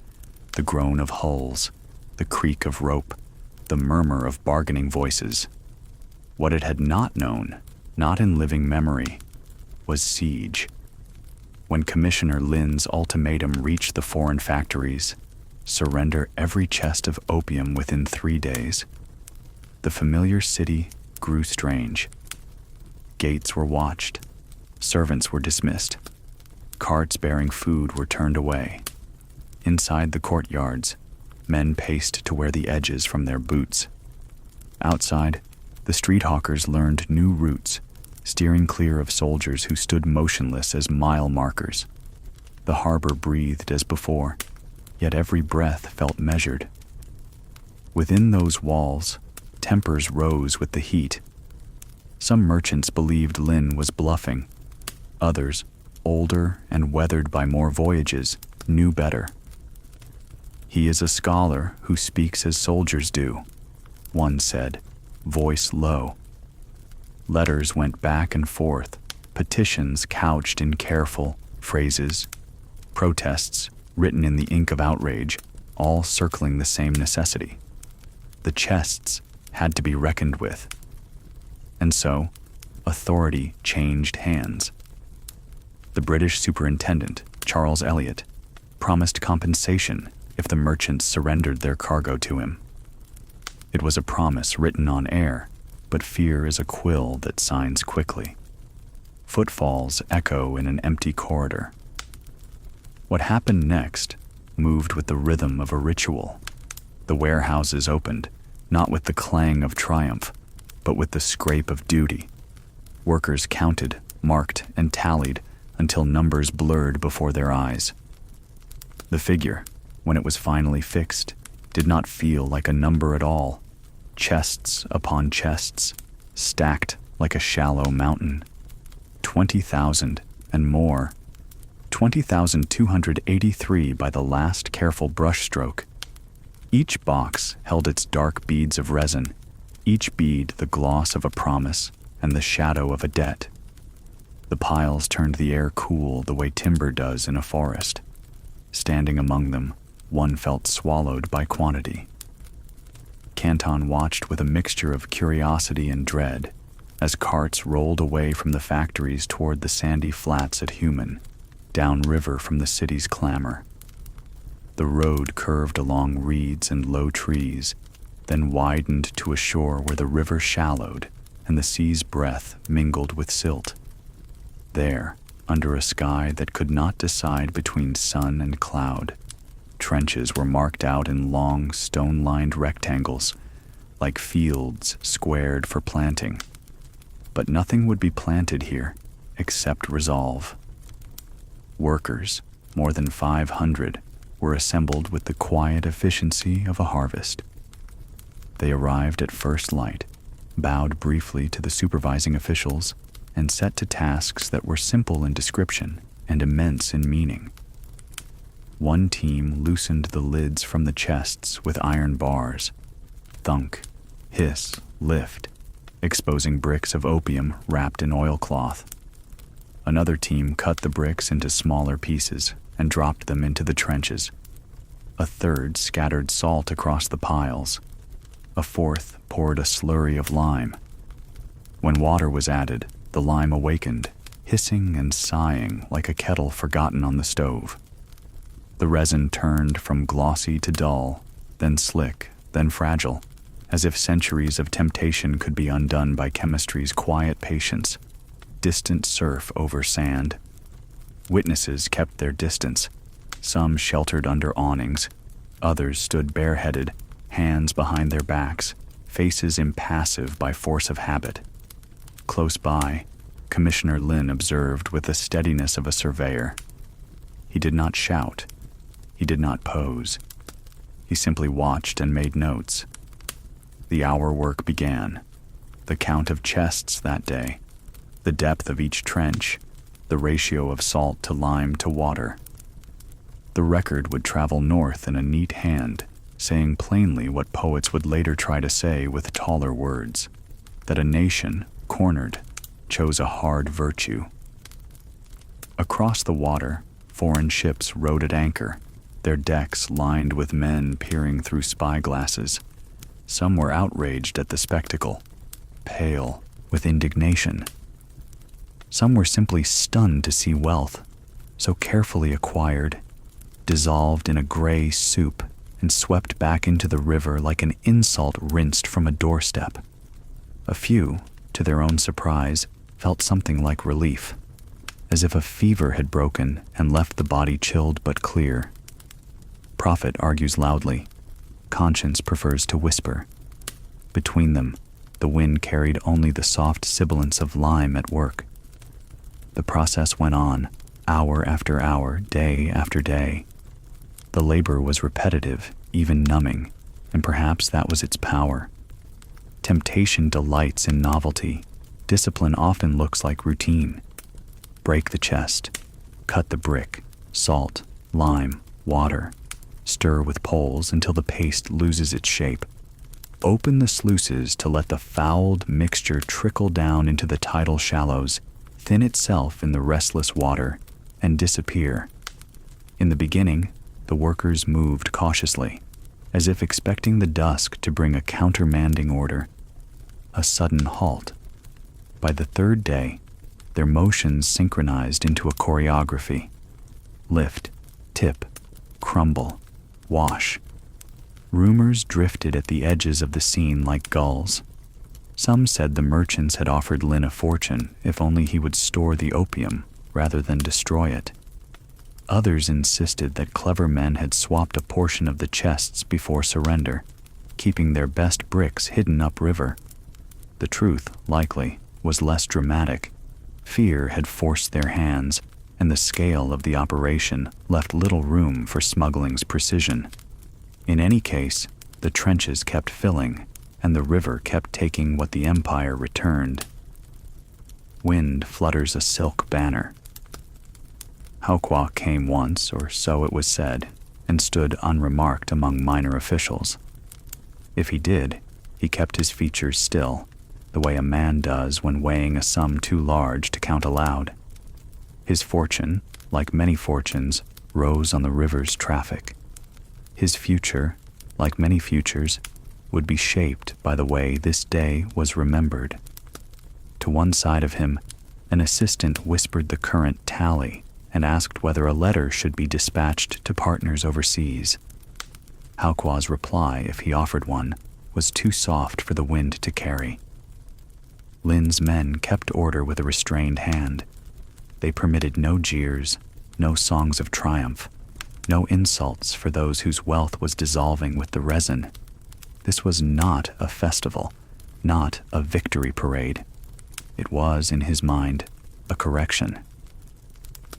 A: the groan of hulls, the creak of rope, the murmur of bargaining voices. What it had not known, not in living memory, was siege. When Commissioner Lin's ultimatum reached the foreign factories, surrender every chest of opium within 3 days, the familiar city grew strange. Gates were watched, servants were dismissed, carts bearing food were turned away. Inside the courtyards, men paced to wear the edges from their boots. Outside, the street hawkers learned new routes, steering clear of soldiers who stood motionless as mile markers. The harbor breathed as before, yet every breath felt measured. Within those walls, tempers rose with the heat. Some merchants believed Lin was bluffing. Others, older and weathered by more voyages, knew better. He is a scholar who speaks as soldiers do, one said, voice low. Letters went back and forth, petitions couched in careful phrases, protests written in the ink of outrage, all circling the same necessity. The chests had to be reckoned with. And so, authority changed hands. The British superintendent, Charles Elliot, promised compensation if the merchants surrendered their cargo to him. It was a promise written on air, but fear is a quill that signs quickly. Footfalls echo in an empty corridor. What happened next moved with the rhythm of a ritual. The warehouses opened, not with the clang of triumph, but with the scrape of duty. Workers counted, marked, and tallied until numbers blurred before their eyes. The figure, when it was finally fixed, did not feel like a number at all. Chests upon chests, stacked like a shallow mountain. 20,000 and more. 20,283 by the last careful brushstroke. Each box held its dark beads of resin, each bead the gloss of a promise and the shadow of a debt. The piles turned the air cool the way timber does in a forest. Standing among them, one felt swallowed by quantity. Canton watched with a mixture of curiosity and dread as carts rolled away from the factories toward the sandy flats at Human, downriver from the city's clamor. The road curved along reeds and low trees, then widened to a shore where the river shallowed and the sea's breath mingled with silt. There, under a sky that could not decide between sun and cloud, trenches were marked out in long, stone-lined rectangles, like fields squared for planting. But nothing would be planted here except resolve. Workers, more than 500, were assembled with the quiet efficiency of a harvest. They arrived at first light, bowed briefly to the supervising officials, and set to tasks that were simple in description and immense in meaning. One team loosened the lids from the chests with iron bars. Thunk, hiss, lift, exposing bricks of opium wrapped in oilcloth. Another team cut the bricks into smaller pieces and dropped them into the trenches. A third scattered salt across the piles. A fourth poured a slurry of lime. When water was added, the lime awakened, hissing and sighing like a kettle forgotten on the stove. The resin turned from glossy to dull, then slick, then fragile, as if centuries of temptation could be undone by chemistry's quiet patience. Distant surf over sand. Witnesses kept their distance. Some sheltered under awnings. Others stood bareheaded, hands behind their backs, faces impassive by force of habit. Close by, Commissioner Lin observed with the steadiness of a surveyor. He did not shout. He did not pose. He simply watched and made notes. The hour work began. The count of chests that day, the depth of each trench, the ratio of salt to lime to water. The record would travel north in a neat hand, saying plainly what poets would later try to say with taller words, that a nation, cornered, chose a hard virtue. Across the water, foreign ships rode at anchor, their decks lined with men peering through spyglasses. Some were outraged at the spectacle, pale with indignation. Some were simply stunned to see wealth, so carefully acquired, dissolved in a gray soup and swept back into the river like an insult rinsed from a doorstep. A few, to their own surprise, felt something like relief, as if a fever had broken and left the body chilled but clear. Profit argues loudly. Conscience prefers to whisper. Between them, the wind carried only the soft sibilance of lime at work. The process went on, hour after hour, day after day. The labor was repetitive, even numbing, and perhaps that was its power. Temptation delights in novelty. Discipline often looks like routine. Break the chest, cut the brick, salt, lime, water. Stir with poles until the paste loses its shape. Open the sluices to let the fouled mixture trickle down into the tidal shallows, thin itself in the restless water, and disappear. In the beginning, the workers moved cautiously, as if expecting the dusk to bring a countermanding order. A sudden halt. By the third day, their motions synchronized into a choreography. Lift, tip, crumble, wash. Rumors drifted at the edges of the scene like gulls. Some said the merchants had offered Lin a fortune if only he would store the opium rather than destroy it. Others insisted that clever men had swapped a portion of the chests before surrender, keeping their best bricks hidden upriver. The truth, likely, was less dramatic. Fear had forced their hands, and the scale of the operation left little room for smuggling's precision. In any case, the trenches kept filling, and the river kept taking what the empire returned. Wind flutters a silk banner. Haokwa came once, or so it was said, and stood unremarked among minor officials. If he did, he kept his features still, the way a man does when weighing a sum too large to count aloud. His fortune, like many fortunes, rose on the river's traffic. His future, like many futures, would be shaped by the way this day was remembered. To one side of him, an assistant whispered the current tally and asked whether a letter should be dispatched to partners overseas. Haokwa's reply, if he offered one, was too soft for the wind to carry. Lin's men kept order with a restrained hand. They permitted no jeers, no songs of triumph, no insults for those whose wealth was dissolving with the resin. This was not a festival, not a victory parade. It was, in his mind, a correction.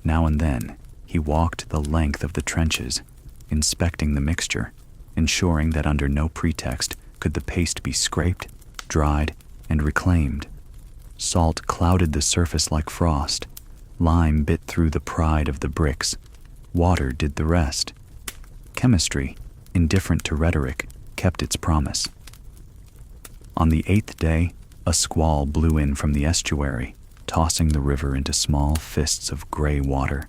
A: Now and then, he walked the length of the trenches, inspecting the mixture, ensuring that under no pretext could the paste be scraped, dried, and reclaimed. Salt clouded the surface like frost. Lime bit through the pride of the bricks. Water did the rest. Chemistry, indifferent to rhetoric, kept its promise. On the 8th day, a squall blew in from the estuary, tossing the river into small fists of gray water.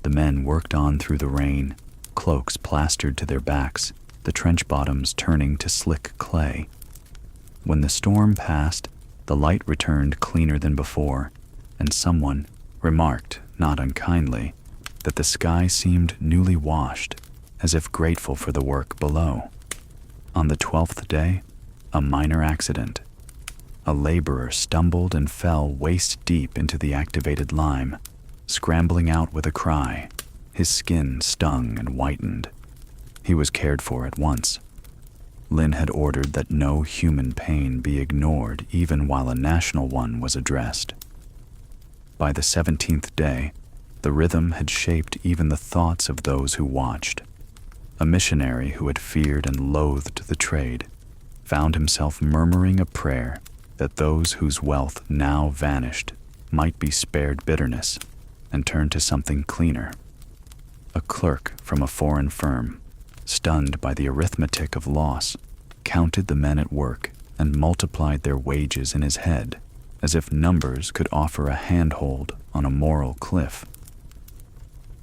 A: The men worked on through the rain, cloaks plastered to their backs, the trench bottoms turning to slick clay. When the storm passed, the light returned cleaner than before, and someone remarked, not unkindly, that the sky seemed newly washed, as if grateful for the work below. On the 12th day, a minor accident. A laborer stumbled and fell waist-deep into the activated lime, scrambling out with a cry. His skin stung and whitened. He was cared for at once. Lynn had ordered that no human pain be ignored even while a national one was addressed. By the 17th day, the rhythm had shaped even the thoughts of those who watched. A missionary who had feared and loathed the trade found himself murmuring a prayer that those whose wealth now vanished might be spared bitterness and turn to something cleaner. A clerk from a foreign firm, stunned by the arithmetic of loss, counted the men at work and multiplied their wages in his head, as if numbers could offer a handhold on a moral cliff.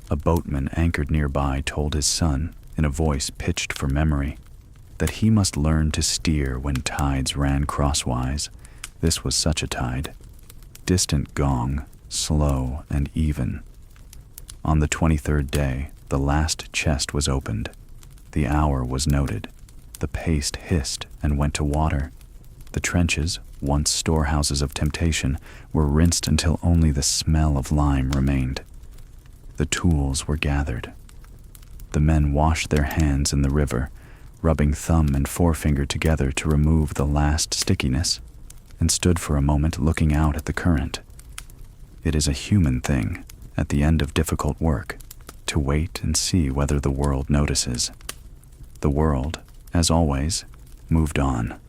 A: A boatman anchored nearby told his son, in a voice pitched for memory, that he must learn to steer when tides ran crosswise. This was such a tide. Distant gong, slow and even. On the 23rd day, the last chest was opened. The hour was noted. The paste hissed and went to water. The trenches, once storehouses of temptation, were rinsed until only the smell of lime remained. The tools were gathered. The men washed their hands in the river, rubbing thumb and forefinger together to remove the last stickiness, and stood for a moment looking out at the current. It is a human thing, at the end of difficult work, to wait and see whether the world notices. The world, as always, moved on.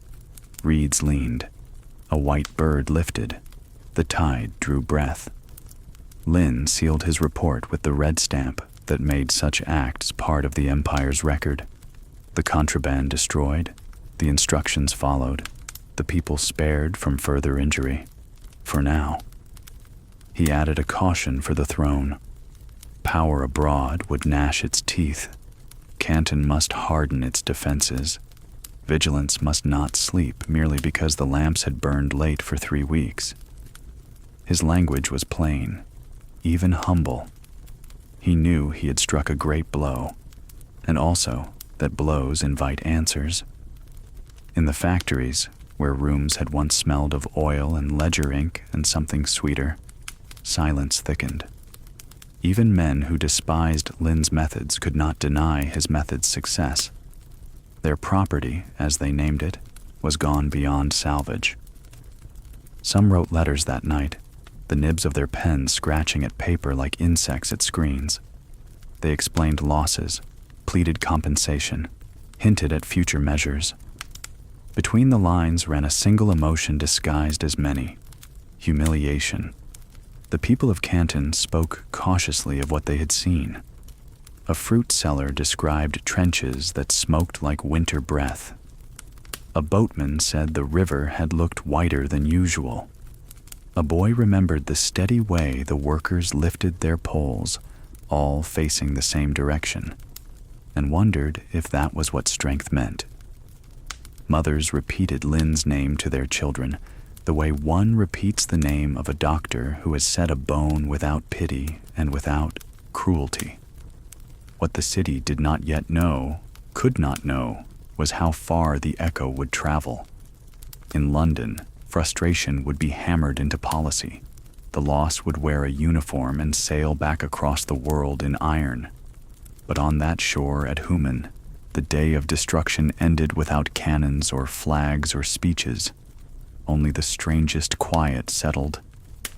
A: Reeds leaned. A white bird lifted. The tide drew breath. Lynn sealed his report with the red stamp that made such acts part of the Empire's record. The contraband destroyed, the instructions followed, the people spared from further injury. For now. He added a caution for the throne. Power abroad would gnash its teeth. Canton must harden its defenses. Vigilance must not sleep merely because the lamps had burned late for 3 weeks. His language was plain, even humble. He knew he had struck a great blow, and also that blows invite answers. In the factories, where rooms had once smelled of oil and ledger ink and something sweeter, silence thickened. Even men who despised Lynn's methods could not deny his method's success. Their property, as they named it, was gone beyond salvage. Some wrote letters that night, the nibs of their pens scratching at paper like insects at screens. They explained losses, pleaded compensation, hinted at future measures. Between the lines ran a single emotion disguised as many: humiliation. The people of Canton spoke cautiously of what they had seen. A fruit seller described trenches that smoked like winter breath. A boatman said the river had looked whiter than usual. A boy remembered the steady way the workers lifted their poles, all facing the same direction, and wondered if that was what strength meant. Mothers repeated Lynn's name to their children, the way one repeats the name of a doctor who has set a bone without pity and without cruelty. What the city did not yet know, could not know, was how far the echo would travel. In London, frustration would be hammered into policy. The loss would wear a uniform and sail back across the world in iron. But on that shore at Human, the day of destruction ended without cannons or flags or speeches. only the strangest quiet settled,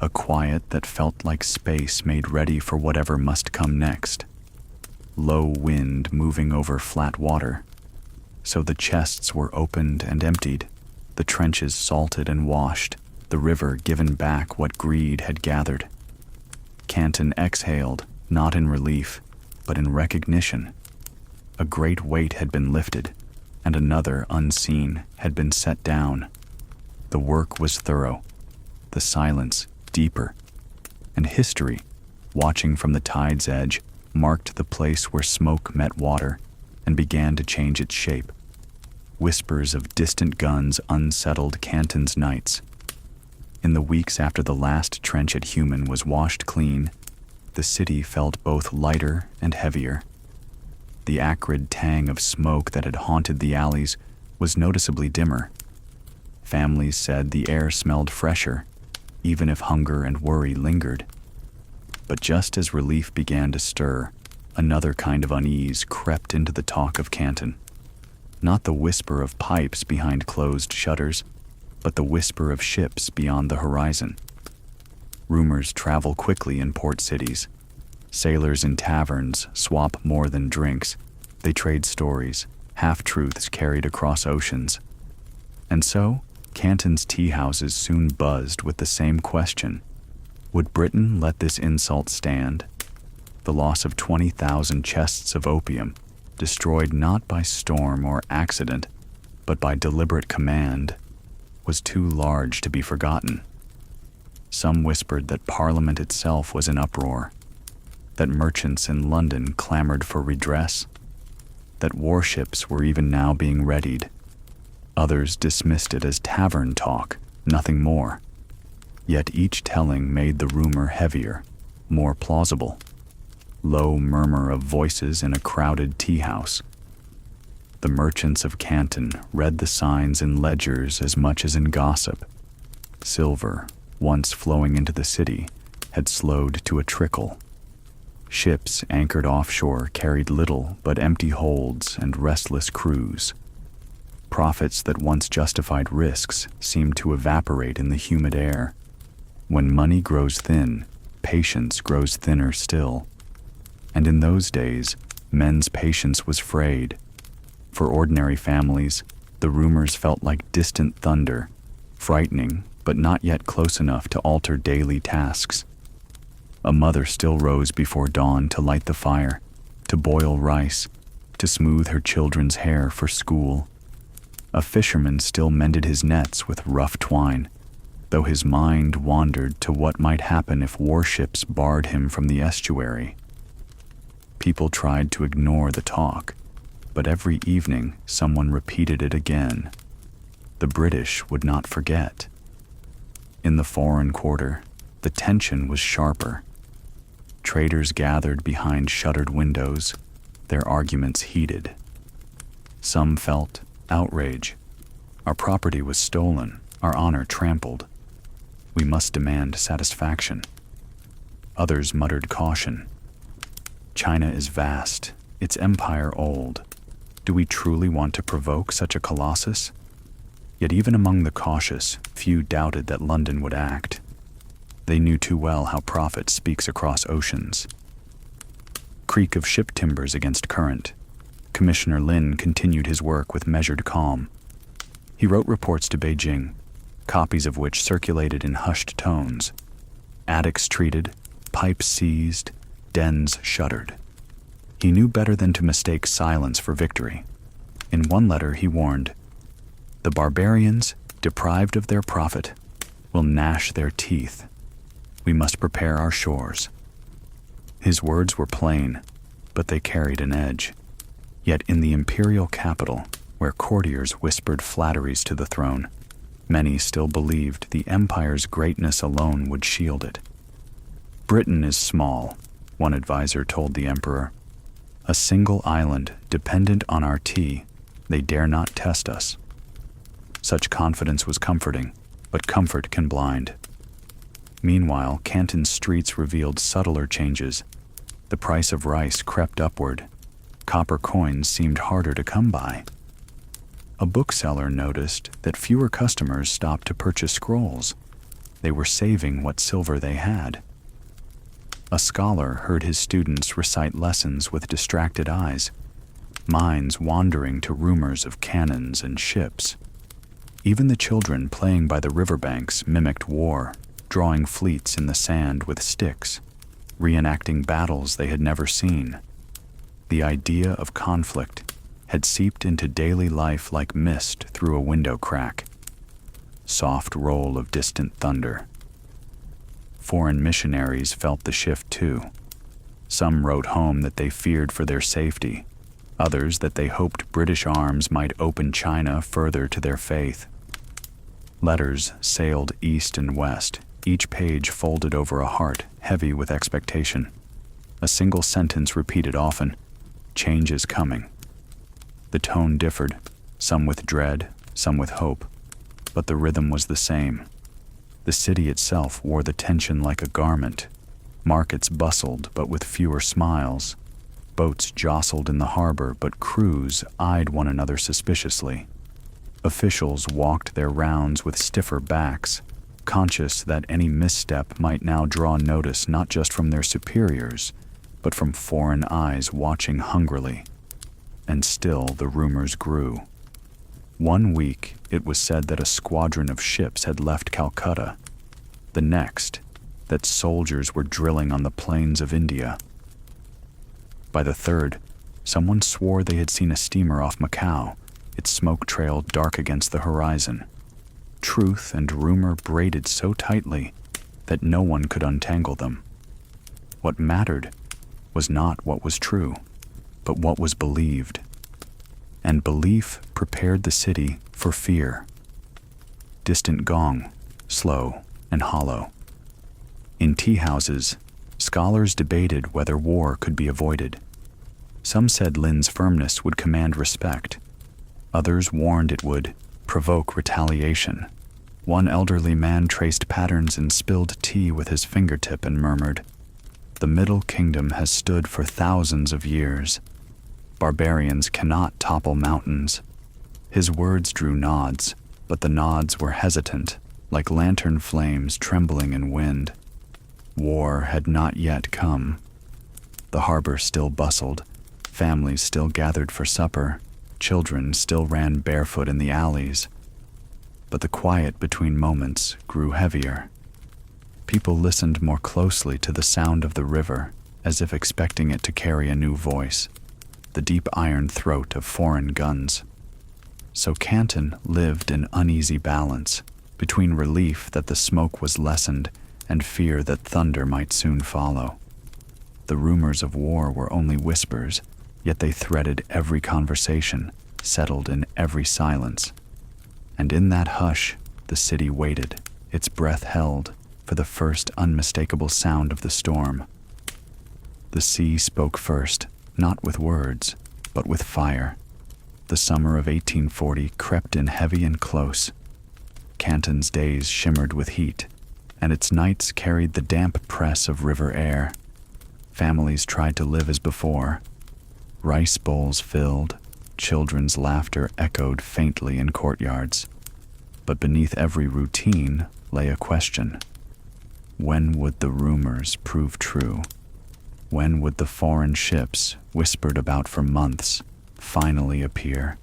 A: a quiet that felt like space made ready for whatever must come next. Low wind moving over flat water. So the chests were opened and emptied, the trenches salted and washed, the river given back what greed had gathered. Canton exhaled, not in relief, but in recognition. A great weight had been lifted, and another, unseen, had been set down. The work was thorough, the silence deeper, and history, watching from the tide's edge, marked the place where smoke met water and began to change its shape. Whispers of distant guns unsettled Canton's nights. In the weeks after the last trench at Human was washed clean, the city felt both lighter and heavier. The acrid tang of smoke that had haunted the alleys was noticeably dimmer. Families said the air smelled fresher, even if hunger and worry lingered. But just as relief began to stir, another kind of unease crept into the talk of Canton. Not the whisper of pipes behind closed shutters, but the whisper of ships beyond the horizon. Rumors travel quickly in port cities. Sailors in taverns swap more than drinks. They trade stories, half-truths carried across oceans. And so, Canton's tea houses soon buzzed with the same question. Would Britain let this insult stand? The loss of 20,000 chests of opium, destroyed not by storm or accident, but by deliberate command, was too large to be forgotten. Some whispered that Parliament itself was in uproar, that merchants in London clamored for redress, that warships were even now being readied. Others dismissed it as tavern talk, nothing more. Yet each telling made the rumor heavier, more plausible. Low murmur of voices in a crowded tea house. The merchants of Canton read the signs in ledgers as much as in gossip. Silver, once flowing into the city, had slowed to a trickle. Ships anchored offshore carried little but empty holds and restless crews. Profits that once justified risks seemed to evaporate in the humid air. When money grows thin, patience grows thinner still. And in those days, men's patience was frayed. For ordinary families, the rumors felt like distant thunder, frightening but not yet close enough to alter daily tasks. A mother still rose before dawn to light the fire, to boil rice, to smooth her children's hair for school. A fisherman still mended his nets with rough twine, though his mind wandered to what might happen if warships barred him from the estuary. People tried to ignore the talk, but every evening someone repeated it again. The British would not forget. In the foreign quarter, the tension was sharper. Traders gathered behind shuttered windows, their arguments heated. Some felt outrage. Our property was stolen, our honor trampled. We must demand satisfaction. Others muttered caution. China is vast, its empire old. Do we truly want to provoke such a colossus? Yet even among the cautious, few doubted that London would act. They knew too well how profit speaks across oceans. Creak of ship timbers against current. Commissioner Lin continued his work with measured calm. He wrote reports to Beijing, copies of which circulated in hushed tones. Attics treated, pipes seized, dens shuttered. He knew better than to mistake silence for victory. In one letter he warned, "The barbarians, deprived of their profit, will gnash their teeth. We must prepare our shores." His words were plain, but they carried an edge. Yet in the imperial capital, where courtiers whispered flatteries to the throne, many still believed the empire's greatness alone would shield it. "Britain is small," one advisor told the emperor. "A single island dependent on our tea, they dare not test us." Such confidence was comforting, but comfort can blind. Meanwhile, Canton's streets revealed subtler changes. The price of rice crept upward. Copper coins seemed harder to come by. A bookseller noticed that fewer customers stopped to purchase scrolls. They were saving what silver they had. A scholar heard his students recite lessons with distracted eyes, minds wandering to rumors of cannons and ships. Even the children playing by the riverbanks mimicked war, drawing fleets in the sand with sticks, reenacting battles they had never seen. The idea of conflict had seeped into daily life like mist through a window crack. Soft roll of distant thunder. Foreign missionaries felt the shift too. Some wrote home that they feared for their safety, others that they hoped British arms might open China further to their faith. Letters sailed east and west, each page folded over a heart heavy with expectation. A single sentence repeated often, "Change is coming." The tone differed, some with dread, some with hope, but the rhythm was the same. The city itself wore the tension like a garment. Markets bustled, but with fewer smiles. Boats jostled in the harbor, but crews eyed one another suspiciously. Officials walked their rounds with stiffer backs, conscious that any misstep might now draw notice not just from their superiors, but from foreign eyes watching hungrily. And still the rumors grew. One week, it was said that a squadron of ships had left Calcutta. The next, that soldiers were drilling on the plains of India. By the third, someone swore they had seen a steamer off Macau, its smoke trail dark against the horizon. Truth and rumor braided so tightly that no one could untangle them. What mattered was not what was true, but what was believed. And belief prepared the city for fear. Distant gong, slow and hollow. In tea houses, scholars debated whether war could be avoided. Some said Lin's firmness would command respect. Others warned it would provoke retaliation. One elderly man traced patterns in spilled tea with his fingertip and murmured, "The Middle Kingdom has stood for thousands of years. Barbarians cannot topple mountains." His words drew nods, but the nods were hesitant, like lantern flames trembling in wind. War had not yet come. The harbor still bustled, families still gathered for supper, children still ran barefoot in the alleys. But the quiet between moments grew heavier. People listened more closely to the sound of the river, as if expecting it to carry a new voice, the deep iron throat of foreign guns. So Canton lived in uneasy balance, between relief that the smoke was lessened and fear that thunder might soon follow. The rumors of war were only whispers, yet they threaded every conversation, settled in every silence. And in that hush, the city waited, its breath held, for the first unmistakable sound of the storm. The sea spoke first, not with words, but with fire. The summer of 1840 crept in heavy and close. Canton's days shimmered with heat, and its nights carried the damp press of river air. Families tried to live as before. Rice bowls filled, children's laughter echoed faintly in courtyards. But beneath every routine lay a question. When would the rumors prove true? When would the foreign ships, whispered about for months, finally appear?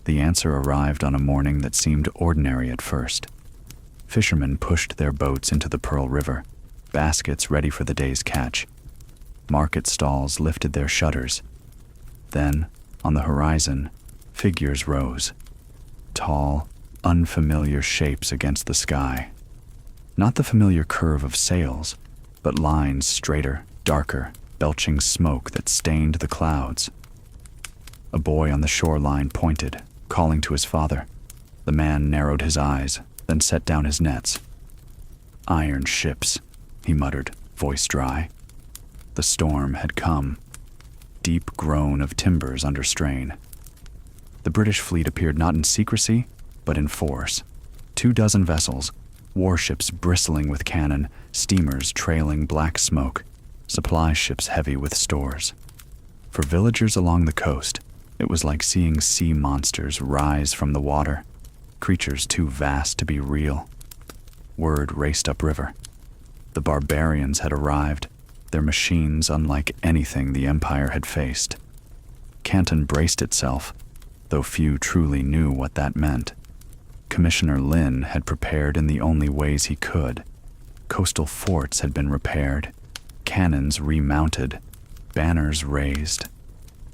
A: The answer arrived on a morning that seemed ordinary at first. Fishermen pushed their boats into the Pearl River, baskets ready for the day's catch. Market stalls lifted their shutters. Then, on the horizon, figures rose, tall, unfamiliar shapes against the sky. Not the familiar curve of sails, but lines straighter, darker, belching smoke that stained the clouds. A boy on the shoreline pointed, calling to his father. The man narrowed his eyes, then set down his nets. "Iron ships," he muttered, voice dry. The storm had come. Deep groan of timbers under strain. The British fleet appeared not in secrecy, but in force. 24 vessels, warships bristling with cannon, steamers trailing black smoke, supply ships heavy with stores. For villagers along the coast, It was like seeing sea monsters rise from the water, creatures too vast to be real. Word raced upriver. The barbarians had arrived, their machines unlike anything the Empire had faced. Canton braced itself, though few truly knew what that meant. Commissioner Lin had prepared in the only ways he could. Coastal forts had been repaired, cannons remounted, banners raised.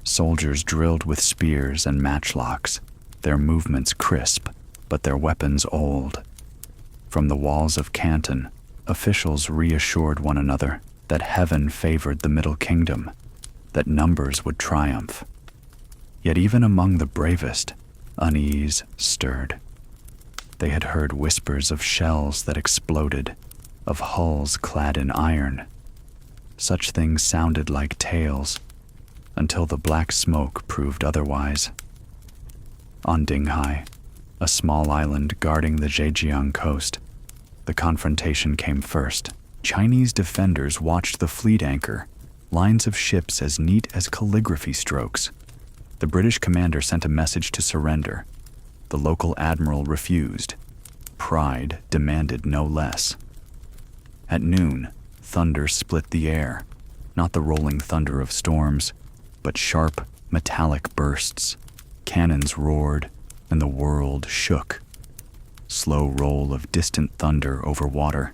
A: Soldiers drilled with spears and matchlocks, their movements crisp, but their weapons old. From the walls of Canton, officials reassured one another that heaven favored the Middle Kingdom, that numbers would triumph. Yet even among the bravest, unease stirred. They had heard whispers of shells that exploded, of hulls clad in iron. Such things sounded like tales, until the black smoke proved otherwise. On Dinghai, a small island guarding the Zhejiang coast, the confrontation came first. Chinese defenders watched the fleet anchor, lines of ships as neat as calligraphy strokes. The British commander sent a message to surrender. The local admiral refused. Pride demanded no less. At noon, thunder split the air, not the rolling thunder of storms, but sharp, metallic bursts. Cannons roared, and the world shook. Slow roll of distant thunder over water.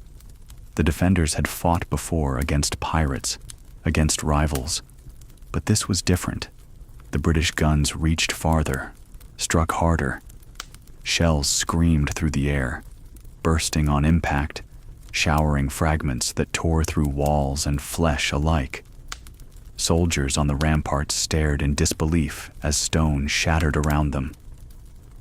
A: The defenders had fought before against pirates, against rivals, but this was different. The British guns reached farther, struck harder. Shells screamed through the air, bursting on impact, showering fragments that tore through walls and flesh alike. Soldiers on the ramparts stared in disbelief as stone shattered around them.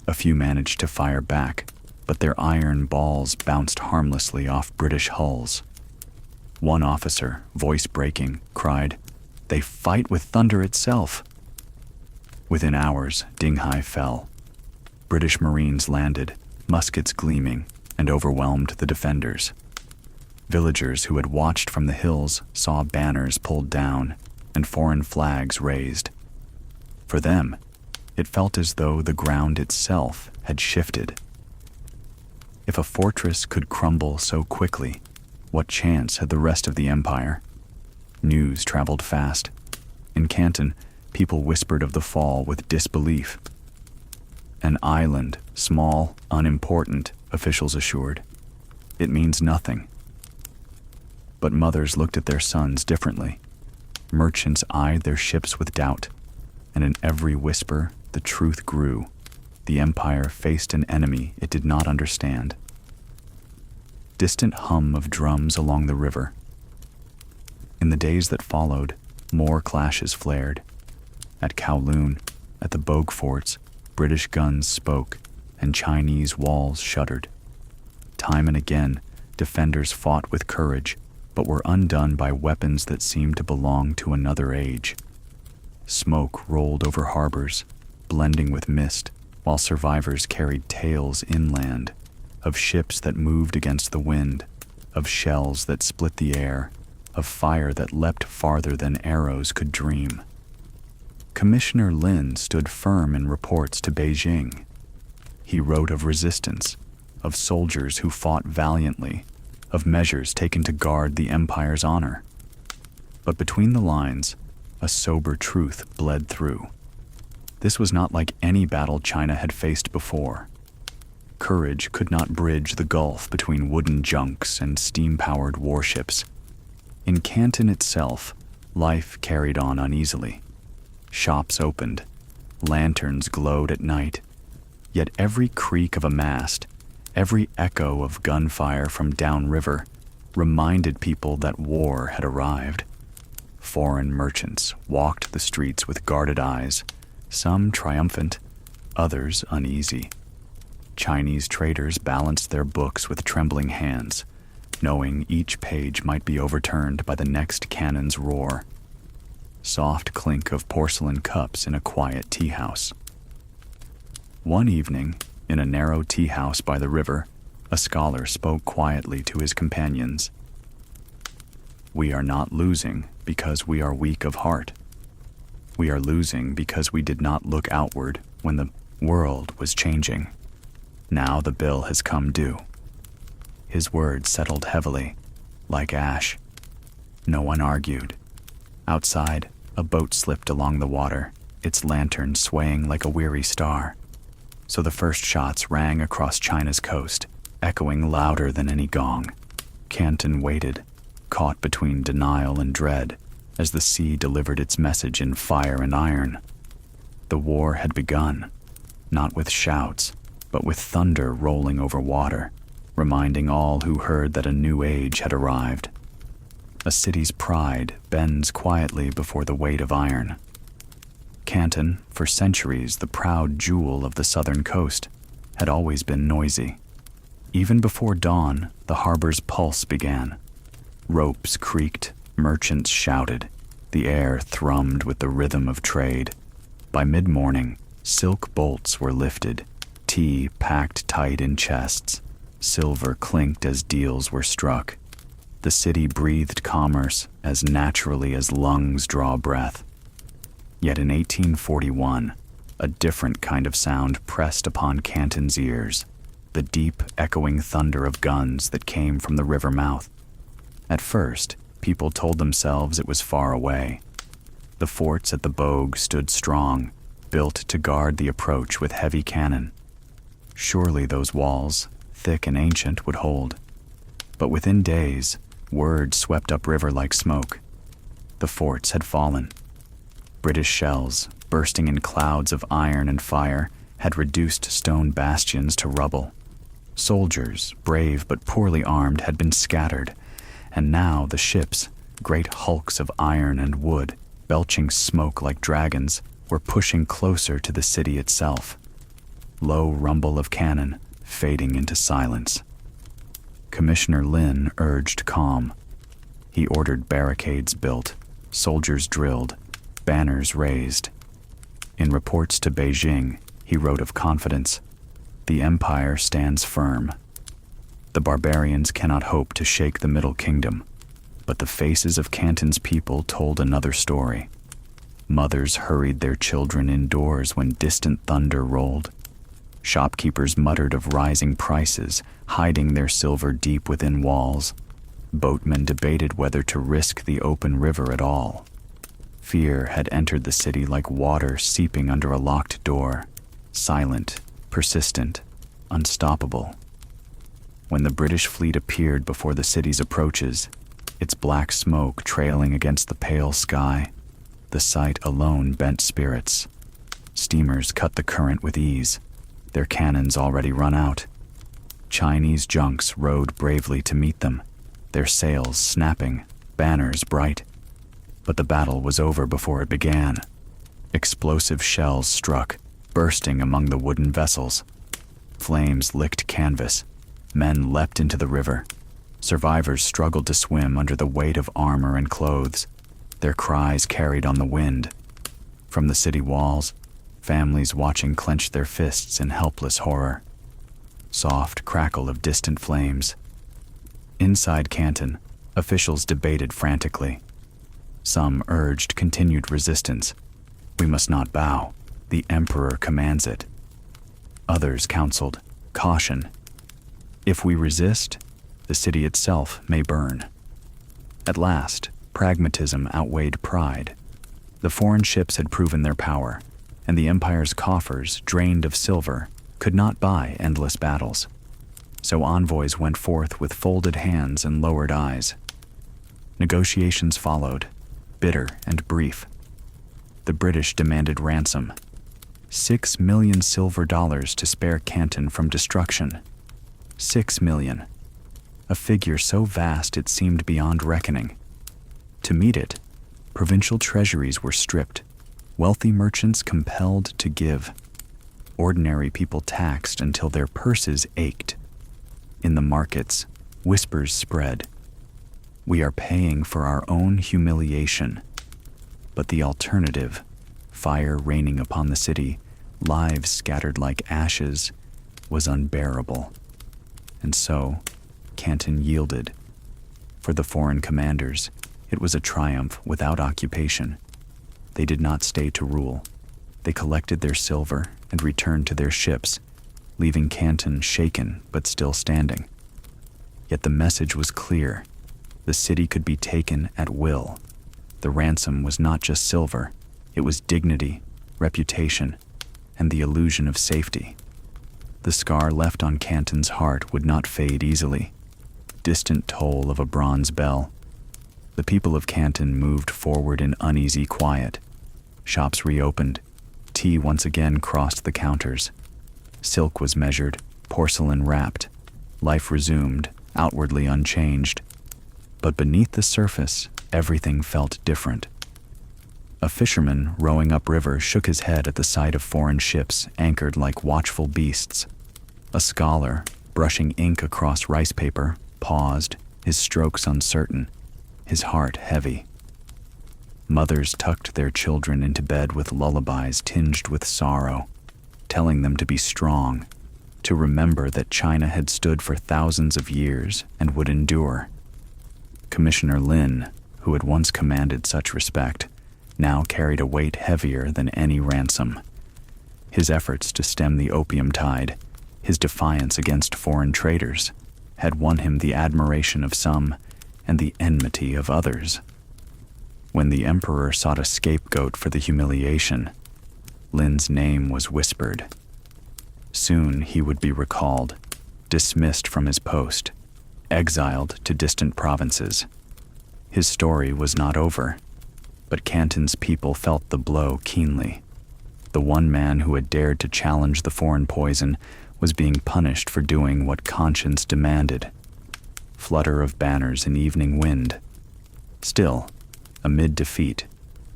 A: A few managed to fire back, but their iron balls bounced harmlessly off British hulls. One officer, voice breaking, cried, "They fight with thunder itself." Within hours, Dinghai fell. British Marines landed, muskets gleaming, and overwhelmed the defenders. Villagers who had watched from the hills saw banners pulled down and foreign flags raised. For them, it felt as though the ground itself had shifted. If a fortress could crumble so quickly, what chance had the rest of the empire? News traveled fast. In Canton, people whispered of the fall with disbelief. An island, small, unimportant, officials assured. It means nothing. But mothers looked at their sons differently. Merchants eyed their ships with doubt, and in every whisper, the truth grew. The empire faced an enemy it did not understand. Distant hum of drums along the river. In the days that followed, more clashes flared. At Kowloon, at the Bogue forts, British guns spoke, and Chinese walls shuddered. Time and again, defenders fought with courage, but were undone by weapons that seemed to belong to another age. Smoke rolled over harbors, blending with mist, while survivors carried tales inland, of ships that moved against the wind, of shells that split the air, of fire that leapt farther than arrows could dream. Commissioner Lin stood firm in reports to Beijing. He wrote of resistance, of soldiers who fought valiantly, of measures taken to guard the empire's honor. But between the lines, a sober truth bled through. This was not like any battle China had faced before. Courage could not bridge the gulf between wooden junks and steam-powered warships. In Canton itself, life carried on uneasily. Shops opened, lanterns glowed at night, yet every creak of a mast, every echo of gunfire from downriver reminded people that war had arrived. Foreign merchants walked the streets with guarded eyes, some triumphant, others uneasy. Chinese traders balanced their books with trembling hands, knowing each page might be overturned by the next cannon's roar. Soft clink of porcelain cups in a quiet tea house. One evening, in a narrow tea house by the river, a scholar spoke quietly to his companions. "We are not losing because we are weak of heart. We are losing because we did not look outward when the world was changing. Now the bill has come due." His words settled heavily, like ash. No one argued. Outside, a boat slipped along the water, its lantern swaying like a weary star. So the first shots rang across China's coast, echoing louder than any gong. Canton waited, caught between denial and dread, as the sea delivered its message in fire and iron. The war had begun, not with shouts, but with thunder rolling over water, reminding all who heard that a new age had arrived. A city's pride bends quietly before the weight of iron. Canton, for centuries the proud jewel of the southern coast, had always been noisy. Even before dawn, the harbor's pulse began. Ropes creaked, merchants shouted, the air thrummed with the rhythm of trade. By mid-morning, silk bolts were lifted, tea packed tight in chests, silver clinked as deals were struck. The city breathed commerce as naturally as lungs draw breath. Yet in 1841, a different kind of sound pressed upon Canton's ears, the deep, echoing thunder of guns that came from the river mouth. At first, people told themselves it was far away. The forts at the Bogue stood strong, built to guard the approach with heavy cannon. Surely those walls, thick and ancient, would hold. But within days, word swept upriver like smoke. The forts had fallen. British shells, bursting in clouds of iron and fire, had reduced stone bastions to rubble. Soldiers, brave but poorly armed, had been scattered, and now the ships, great hulks of iron and wood, belching smoke like dragons, were pushing closer to the city itself. Low rumble of cannon, fading into silence. Commissioner Lin urged calm. He ordered barricades built, soldiers drilled, banners raised. In reports to Beijing, he wrote of confidence. The empire stands firm. The barbarians cannot hope to shake the Middle Kingdom, but the faces of Canton's people told another story. Mothers hurried their children indoors when distant thunder rolled. Shopkeepers muttered of rising prices, hiding their silver deep within walls. Boatmen debated whether to risk the open river at all. Fear had entered the city like water seeping under a locked door, silent, persistent, unstoppable. When the British fleet appeared before the city's approaches, its black smoke trailing against the pale sky, the sight alone bent spirits. Steamers cut the current with ease, their cannons already run out. Chinese junks rowed bravely to meet them, their sails snapping, banners bright. But the battle was over before it began. Explosive shells struck, bursting among the wooden vessels. Flames licked canvas. Men leapt into the river. Survivors struggled to swim under the weight of armor and clothes, their cries carried on the wind. From the city walls, families watching clenched their fists in helpless horror. Soft crackle of distant flames. Inside Canton, officials debated frantically. Some urged continued resistance. We must not bow. The emperor commands it. Others counseled, caution. If we resist, the city itself may burn. At last, pragmatism outweighed pride. The foreign ships had proven their power, and the empire's coffers, drained of silver, could not buy endless battles. So envoys went forth with folded hands and lowered eyes. Negotiations followed, bitter and brief. The British demanded ransom. 6 million silver dollars to spare Canton from destruction. 6 million. A figure so vast it seemed beyond reckoning. To meet it, provincial treasuries were stripped, wealthy merchants compelled to give, ordinary people taxed until their purses ached. In the markets, whispers spread. We are paying for our own humiliation. But the alternative, fire raining upon the city, lives scattered like ashes, was unbearable. And so, Canton yielded. For the foreign commanders, it was a triumph without occupation. They did not stay to rule. They collected their silver and returned to their ships, leaving Canton shaken but still standing. Yet the message was clear. The city could be taken at will. The ransom was not just silver, it was dignity, reputation, and the illusion of safety. The scar left on Canton's heart would not fade easily. Distant toll of a bronze bell. The people of Canton moved forward in uneasy quiet. Shops reopened. Tea once again crossed the counters. Silk was measured, porcelain wrapped. Life resumed, outwardly unchanged. But beneath the surface, everything felt different. A fisherman rowing upriver shook his head at the sight of foreign ships anchored like watchful beasts. A scholar, brushing ink across rice paper, paused, his strokes uncertain, his heart heavy. Mothers tucked their children into bed with lullabies tinged with sorrow, telling them to be strong, to remember that China had stood for thousands of years and would endure. Commissioner Lin, who had once commanded such respect, now carried a weight heavier than any ransom. His efforts to stem the opium tide, his defiance against foreign traders, had won him the admiration of some and the enmity of others. When the emperor sought a scapegoat for the humiliation, Lin's name was whispered. Soon he would be recalled, dismissed from his post, exiled to distant provinces. His story was not over, but Canton's people felt the blow keenly. The one man who had dared to challenge the foreign poison was being punished for doing what conscience demanded. Flutter of banners in evening wind. Still, amid defeat,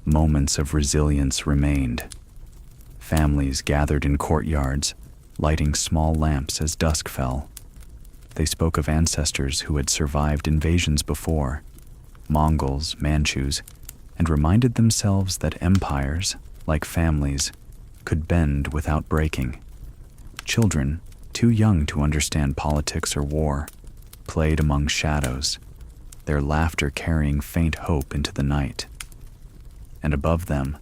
A: moments of resilience remained. Families gathered in courtyards, lighting small lamps as dusk fell. They spoke of ancestors who had survived invasions before, Mongols, Manchus, and reminded themselves that empires, like families, could bend without breaking. Children, too young to understand politics or war, played among shadows, their laughter carrying faint hope into the night. And above them,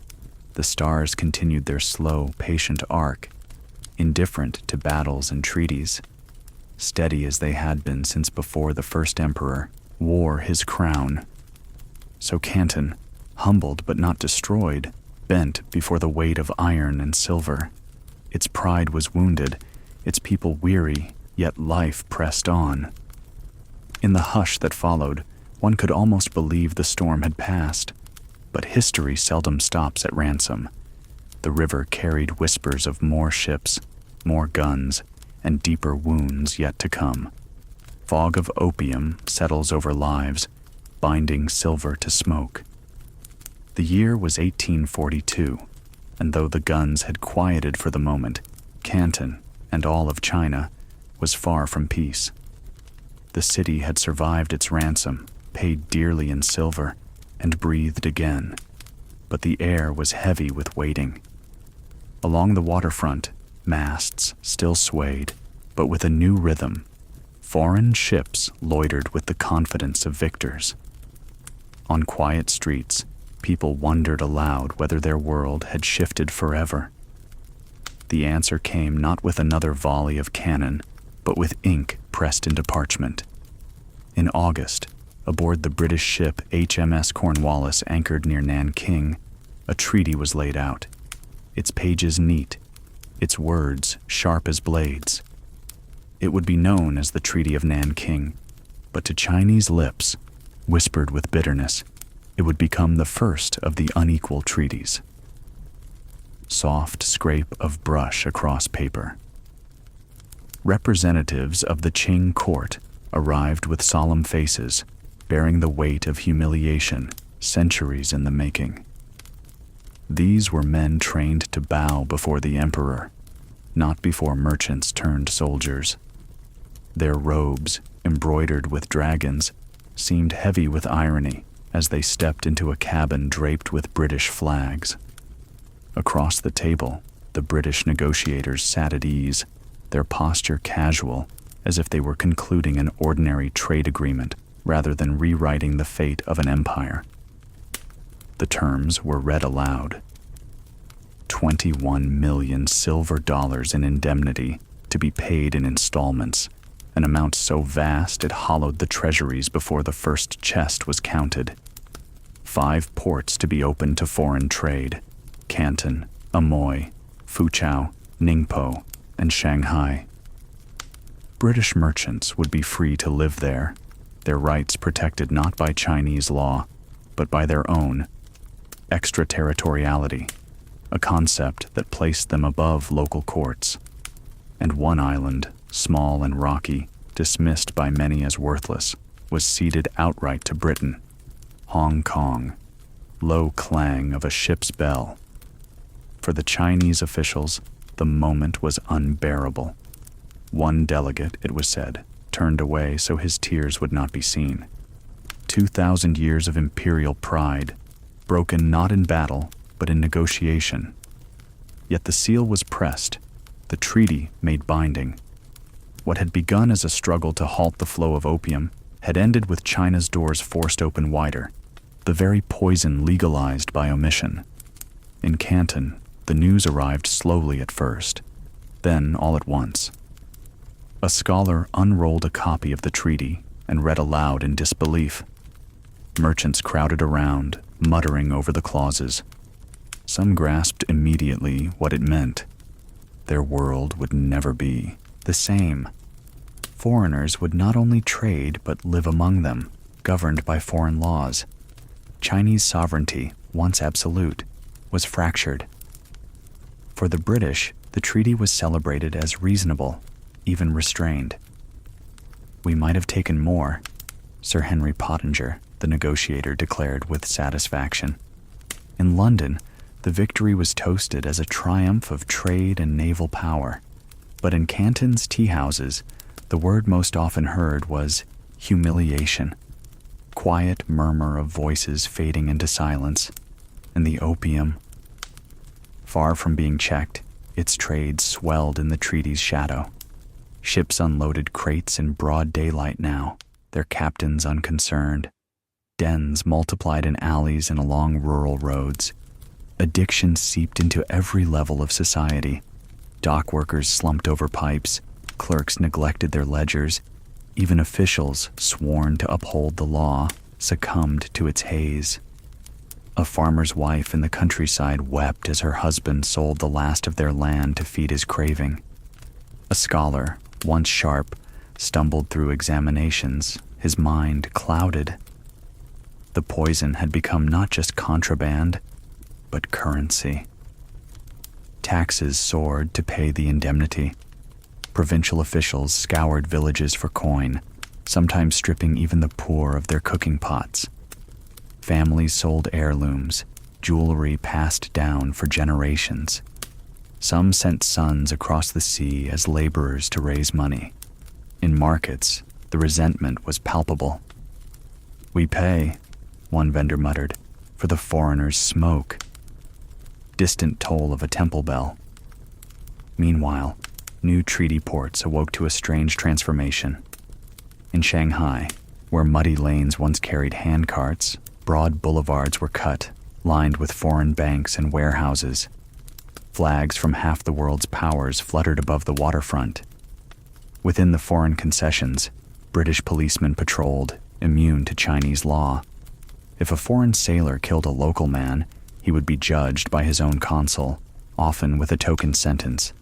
A: the stars continued their slow, patient arc, indifferent to battles and treaties, steady as they had been since before the first emperor wore his crown. So Canton, humbled but not destroyed, bent before the weight of iron and silver. Its pride was wounded, its people weary, yet life pressed on. In the hush that followed, one could almost believe the storm had passed. But history seldom stops at ransom. The river carried whispers of more ships, more guns, and deeper wounds yet to come. Fog of opium settles over lives, binding silver to smoke. The year was 1842, and though the guns had quieted for the moment, Canton, and all of China, was far from peace. The city had survived its ransom, paid dearly in silver, and breathed again, but the air was heavy with waiting. Along the waterfront, masts still swayed, but with a new rhythm. Foreign ships loitered with the confidence of victors. On quiet streets, people wondered aloud whether their world had shifted forever. The answer came not with another volley of cannon, but with ink pressed into parchment. In August, aboard the British ship HMS Cornwallis anchored near Nanking, a treaty was laid out, its pages neat, its words sharp as blades. It would be known as the Treaty of Nanking, but to Chinese lips, whispered with bitterness, it would become the first of the unequal treaties. Soft scrape of brush across paper. Representatives of the Qing court arrived with solemn faces, bearing the weight of humiliation, centuries in the making. These were men trained to bow before the emperor, not before merchants turned soldiers. Their robes, embroidered with dragons, seemed heavy with irony as they stepped into a cabin draped with British flags. Across the table, the British negotiators sat at ease, their posture casual, as if they were concluding an ordinary trade agreement rather than rewriting the fate of an empire. The terms were read aloud. 21 million silver dollars in indemnity to be paid in installments, an amount so vast it hollowed the treasuries before the first chest was counted. 5 ports to be opened to foreign trade: Canton, Amoy, Foochow, Ningpo, and Shanghai. British merchants would be free to live there, their rights protected not by Chinese law, but by their own. Extraterritoriality, a concept that placed them above local courts. And one island, small and rocky, dismissed by many as worthless, was ceded outright to Britain: Hong Kong. Low clang of a ship's bell. For the Chinese officials, the moment was unbearable. One delegate, it was said, turned away so his tears would not be seen. 2,000 years of imperial pride, broken not in battle, but in negotiation. Yet the seal was pressed, the treaty made binding. What had begun as a struggle to halt the flow of opium had ended with China's doors forced open wider, the very poison legalized by omission. In Canton, the news arrived slowly at first, then all at once. A scholar unrolled a copy of the treaty and read aloud in disbelief. Merchants crowded around, muttering over the clauses. Some grasped immediately what it meant. Their world would never be the same. Foreigners would not only trade but live among them, governed by foreign laws. Chinese sovereignty, once absolute, was fractured. For the British, the treaty was celebrated as reasonable, even restrained. "We might have taken more," Sir Henry Pottinger, the negotiator, declared with satisfaction. In London, the victory was toasted as a triumph of trade and naval power. But in Canton's tea-houses, the word most often heard was humiliation. Quiet murmur of voices fading into silence, and the opium. Far from being checked, its trade swelled in the treaty's shadow. Ships unloaded crates in broad daylight now, their captains unconcerned. Dens multiplied in alleys and along rural roads. Addiction seeped into every level of society. Dock workers slumped over pipes, clerks neglected their ledgers. Even officials, sworn to uphold the law, succumbed to its haze. A farmer's wife in the countryside wept as her husband sold the last of their land to feed his craving. A scholar, once sharp, stumbled through examinations, his mind clouded. The poison had become not just contraband, but currency. Taxes soared to pay the indemnity. Provincial officials scoured villages for coin, sometimes stripping even the poor of their cooking pots. Families sold heirlooms, jewelry passed down for generations. Some sent sons across the sea as laborers to raise money. In markets, the resentment was palpable. "We pay," one vendor muttered, "for the foreigner's smoke." Distant toll of a temple bell. Meanwhile, new treaty ports awoke to a strange transformation. In Shanghai, where muddy lanes once carried handcarts, broad boulevards were cut, lined with foreign banks and warehouses. Flags from half the world's powers fluttered above the waterfront. Within the foreign concessions, British policemen patrolled, immune to Chinese law. If a foreign sailor killed a local man, he would be judged by his own consul, often with a token sentence.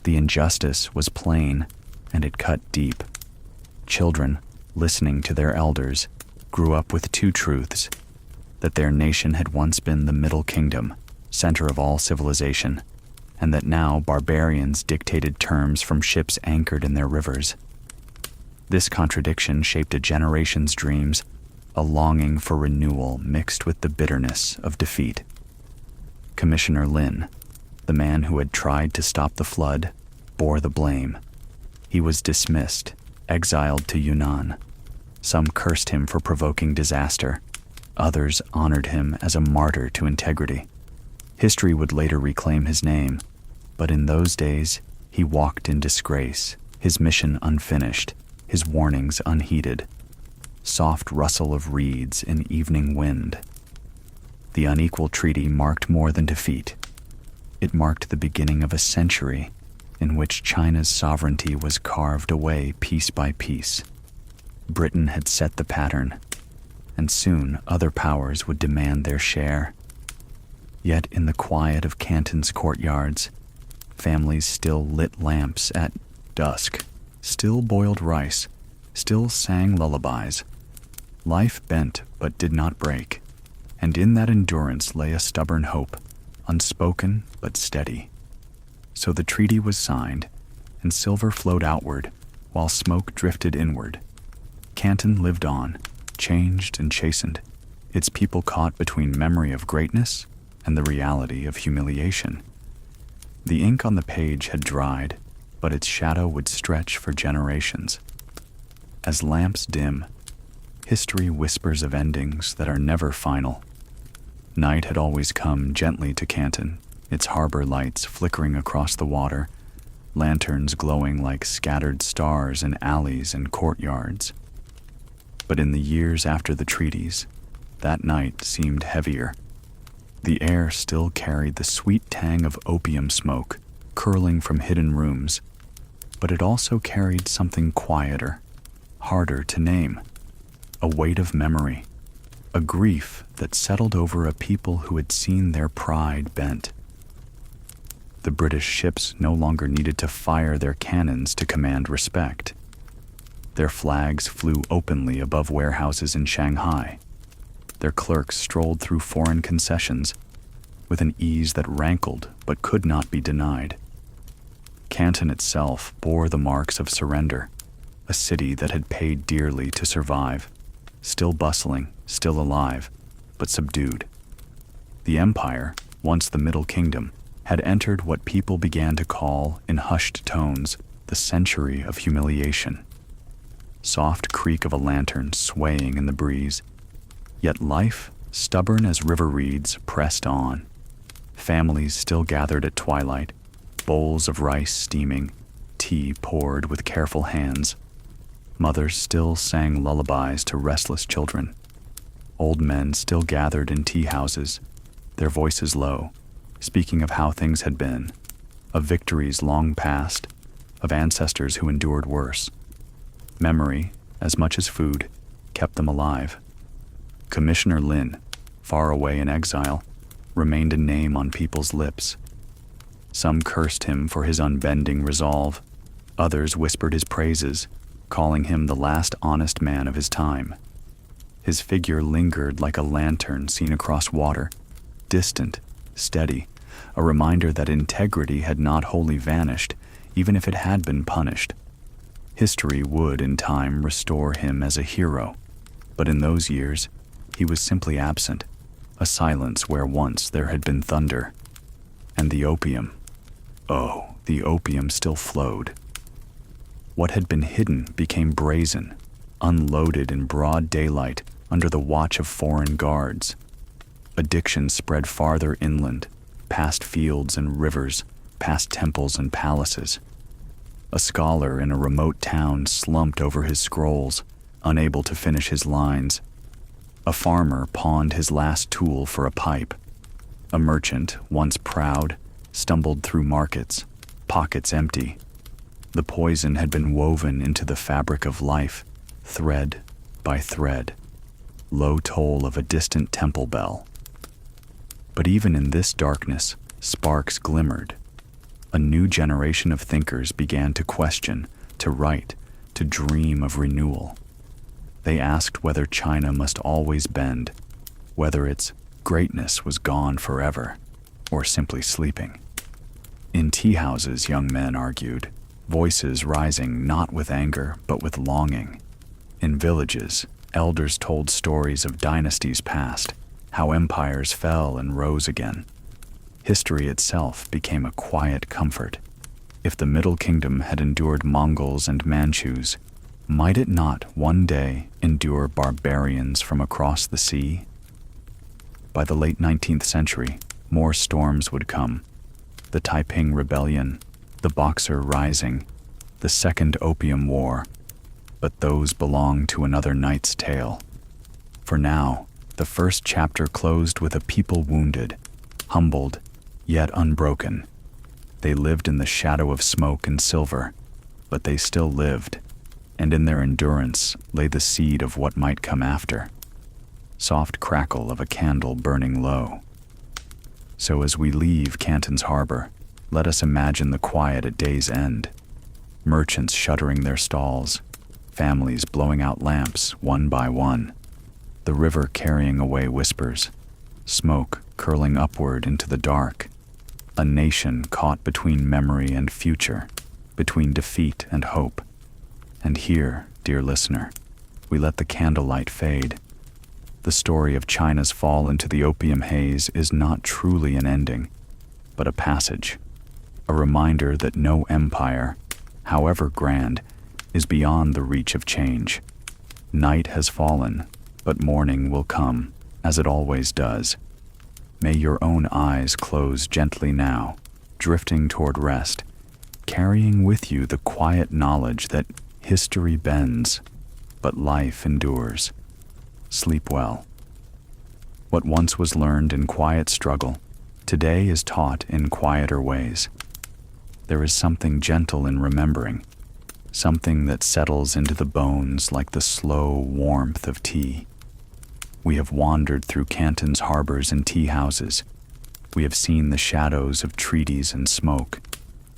A: The injustice was plain, and it cut deep. Children, listening to their elders, grew up with two truths: that their nation had once been the Middle Kingdom, center of all civilization, and that now barbarians dictated terms from ships anchored in their rivers. This contradiction shaped a generation's dreams, a longing for renewal mixed with the bitterness of defeat. Commissioner Lin, the man who had tried to stop the flood, bore the blame. He was dismissed, exiled to Yunnan. Some cursed him for provoking disaster. Others honored him as a martyr to integrity. History would later reclaim his name, but in those days, he walked in disgrace, his mission unfinished, his warnings unheeded. Soft rustle of reeds in evening wind. The unequal treaty marked more than defeat. It marked the beginning of a century in which China's sovereignty was carved away piece by piece. Britain had set the pattern, and soon other powers would demand their share. Yet in the quiet of Canton's courtyards, families still lit lamps at dusk, still boiled rice, still sang lullabies. Life bent but did not break, and in that endurance lay a stubborn hope, unspoken but steady. So the treaty was signed, and silver flowed outward, while smoke drifted inward. Canton lived on, changed and chastened, its people caught between memory of greatness and the reality of humiliation. The ink on the page had dried, but its shadow would stretch for generations. As lamps dim, history whispers of endings that are never final. Night had always come gently to Canton, its harbor lights flickering across the water, lanterns glowing like scattered stars in alleys and courtyards. But in the years after the treaties, that night seemed heavier. The air still carried the sweet tang of opium smoke curling from hidden rooms, but it also carried something quieter, harder to name, a weight of memory, a grief that settled over a people who had seen their pride bent. The British ships no longer needed to fire their cannons to command respect. Their flags flew openly above warehouses in Shanghai. Their clerks strolled through foreign concessions with an ease that rankled but could not be denied. Canton itself bore the marks of surrender, a city that had paid dearly to survive, still bustling, still alive, but subdued. The empire, once the Middle Kingdom, had entered what people began to call, in hushed tones, the century of humiliation. Soft creak of a lantern swaying in the breeze, yet life, stubborn as river reeds, pressed on. Families still gathered at twilight, bowls of rice steaming, tea poured with careful hands. Mothers still sang lullabies to restless children. Old men still gathered in tea houses, their voices low, speaking of how things had been, of victories long past, of ancestors who endured worse. Memory, as much as food, kept them alive. Commissioner Lin, far away in exile, remained a name on people's lips. Some cursed him for his unbending resolve. Others whispered his praises, calling him the last honest man of his time. His figure lingered like a lantern seen across water, distant, steady, a reminder that integrity had not wholly vanished, even if it had been punished. History would, in time, restore him as a hero, but in those years, he was simply absent, a silence where once there had been thunder. And the opium, oh, the opium still flowed. What had been hidden became brazen, unloaded in broad daylight under the watch of foreign guards. Addiction spread farther inland, past fields and rivers, past temples and palaces. A scholar in a remote town slumped over his scrolls, unable to finish his lines. A farmer pawned his last tool for a pipe. A merchant, once proud, stumbled through markets, pockets empty. The poison had been woven into the fabric of life, thread by thread. Low toll of a distant temple bell. But even in this darkness, sparks glimmered. A new generation of thinkers began to question, to write, to dream of renewal. They asked whether China must always bend, whether its greatness was gone forever, or simply sleeping. In tea houses, young men argued, voices rising not with anger but with longing. In villages, elders told stories of dynasties past, how empires fell and rose again. History itself became a quiet comfort. If the Middle Kingdom had endured Mongols and Manchus, might it not one day endure barbarians from across the sea? By the late 19th century, more storms would come. The Taiping Rebellion, the Boxer Rising, the Second Opium War, but those belong to another night's tale. For now, The first chapter closed with a people wounded, humbled, yet unbroken. They lived in the shadow of smoke and silver, but they still lived, and in their endurance lay the seed of what might come after. Soft crackle of a candle burning low. So as we leave Canton's harbor, let us imagine the quiet at day's end. Merchants shuttering their stalls, families blowing out lamps one by one, the river carrying away whispers, smoke curling upward into the dark, a nation caught between memory and future, between defeat and hope. And here, dear listener, we let the candlelight fade. The story of China's fall into the opium haze is not truly an ending, but a passage, a reminder that no empire, however grand, is beyond the reach of change. Night has fallen, but morning will come, as it always does. May your own eyes close gently now, drifting toward rest, carrying with you the quiet knowledge that history bends, but life endures. Sleep well. What once was learned in quiet struggle, today is taught in quieter ways. There is something gentle in remembering, something that settles into the bones like the slow warmth of tea. We have wandered through Canton's harbors and tea houses. We have seen the shadows of treaties and smoke,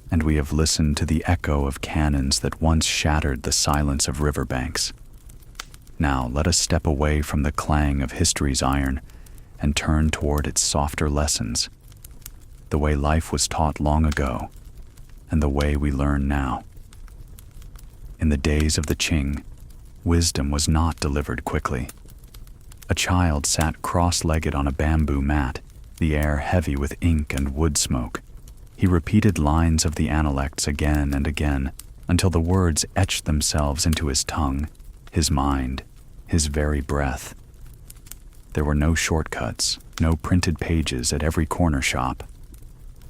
A: and we have listened to the echo of cannons that once shattered the silence of riverbanks. Now let us step away from the clang of history's iron and turn toward its softer lessons, the way life was taught long ago, and the way we learn now. In the days of the Qing, wisdom was not delivered quickly. A child sat cross-legged on a bamboo mat, the air heavy with ink and wood smoke. He repeated lines of the analects again and again until the words etched themselves into his tongue, his mind, his very breath. There were no shortcuts, no printed pages at every corner shop.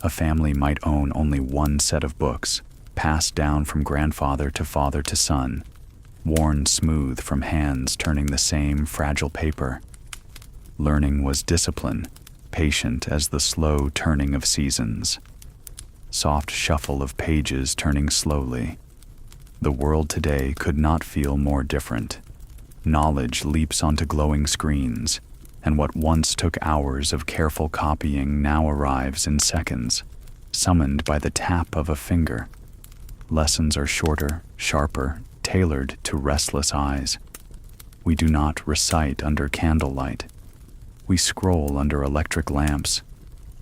A: A family might own only one set of books, passed down from grandfather to father to son, worn smooth from hands turning the same fragile paper. Learning was discipline, patient as the slow turning of seasons. Soft shuffle of pages turning slowly. The world today could not feel more different. Knowledge leaps onto glowing screens, and what once took hours of careful copying now arrives in seconds, summoned by the tap of a finger. Lessons are shorter, sharper, tailored to restless eyes. We do not recite under candlelight. We scroll under electric lamps,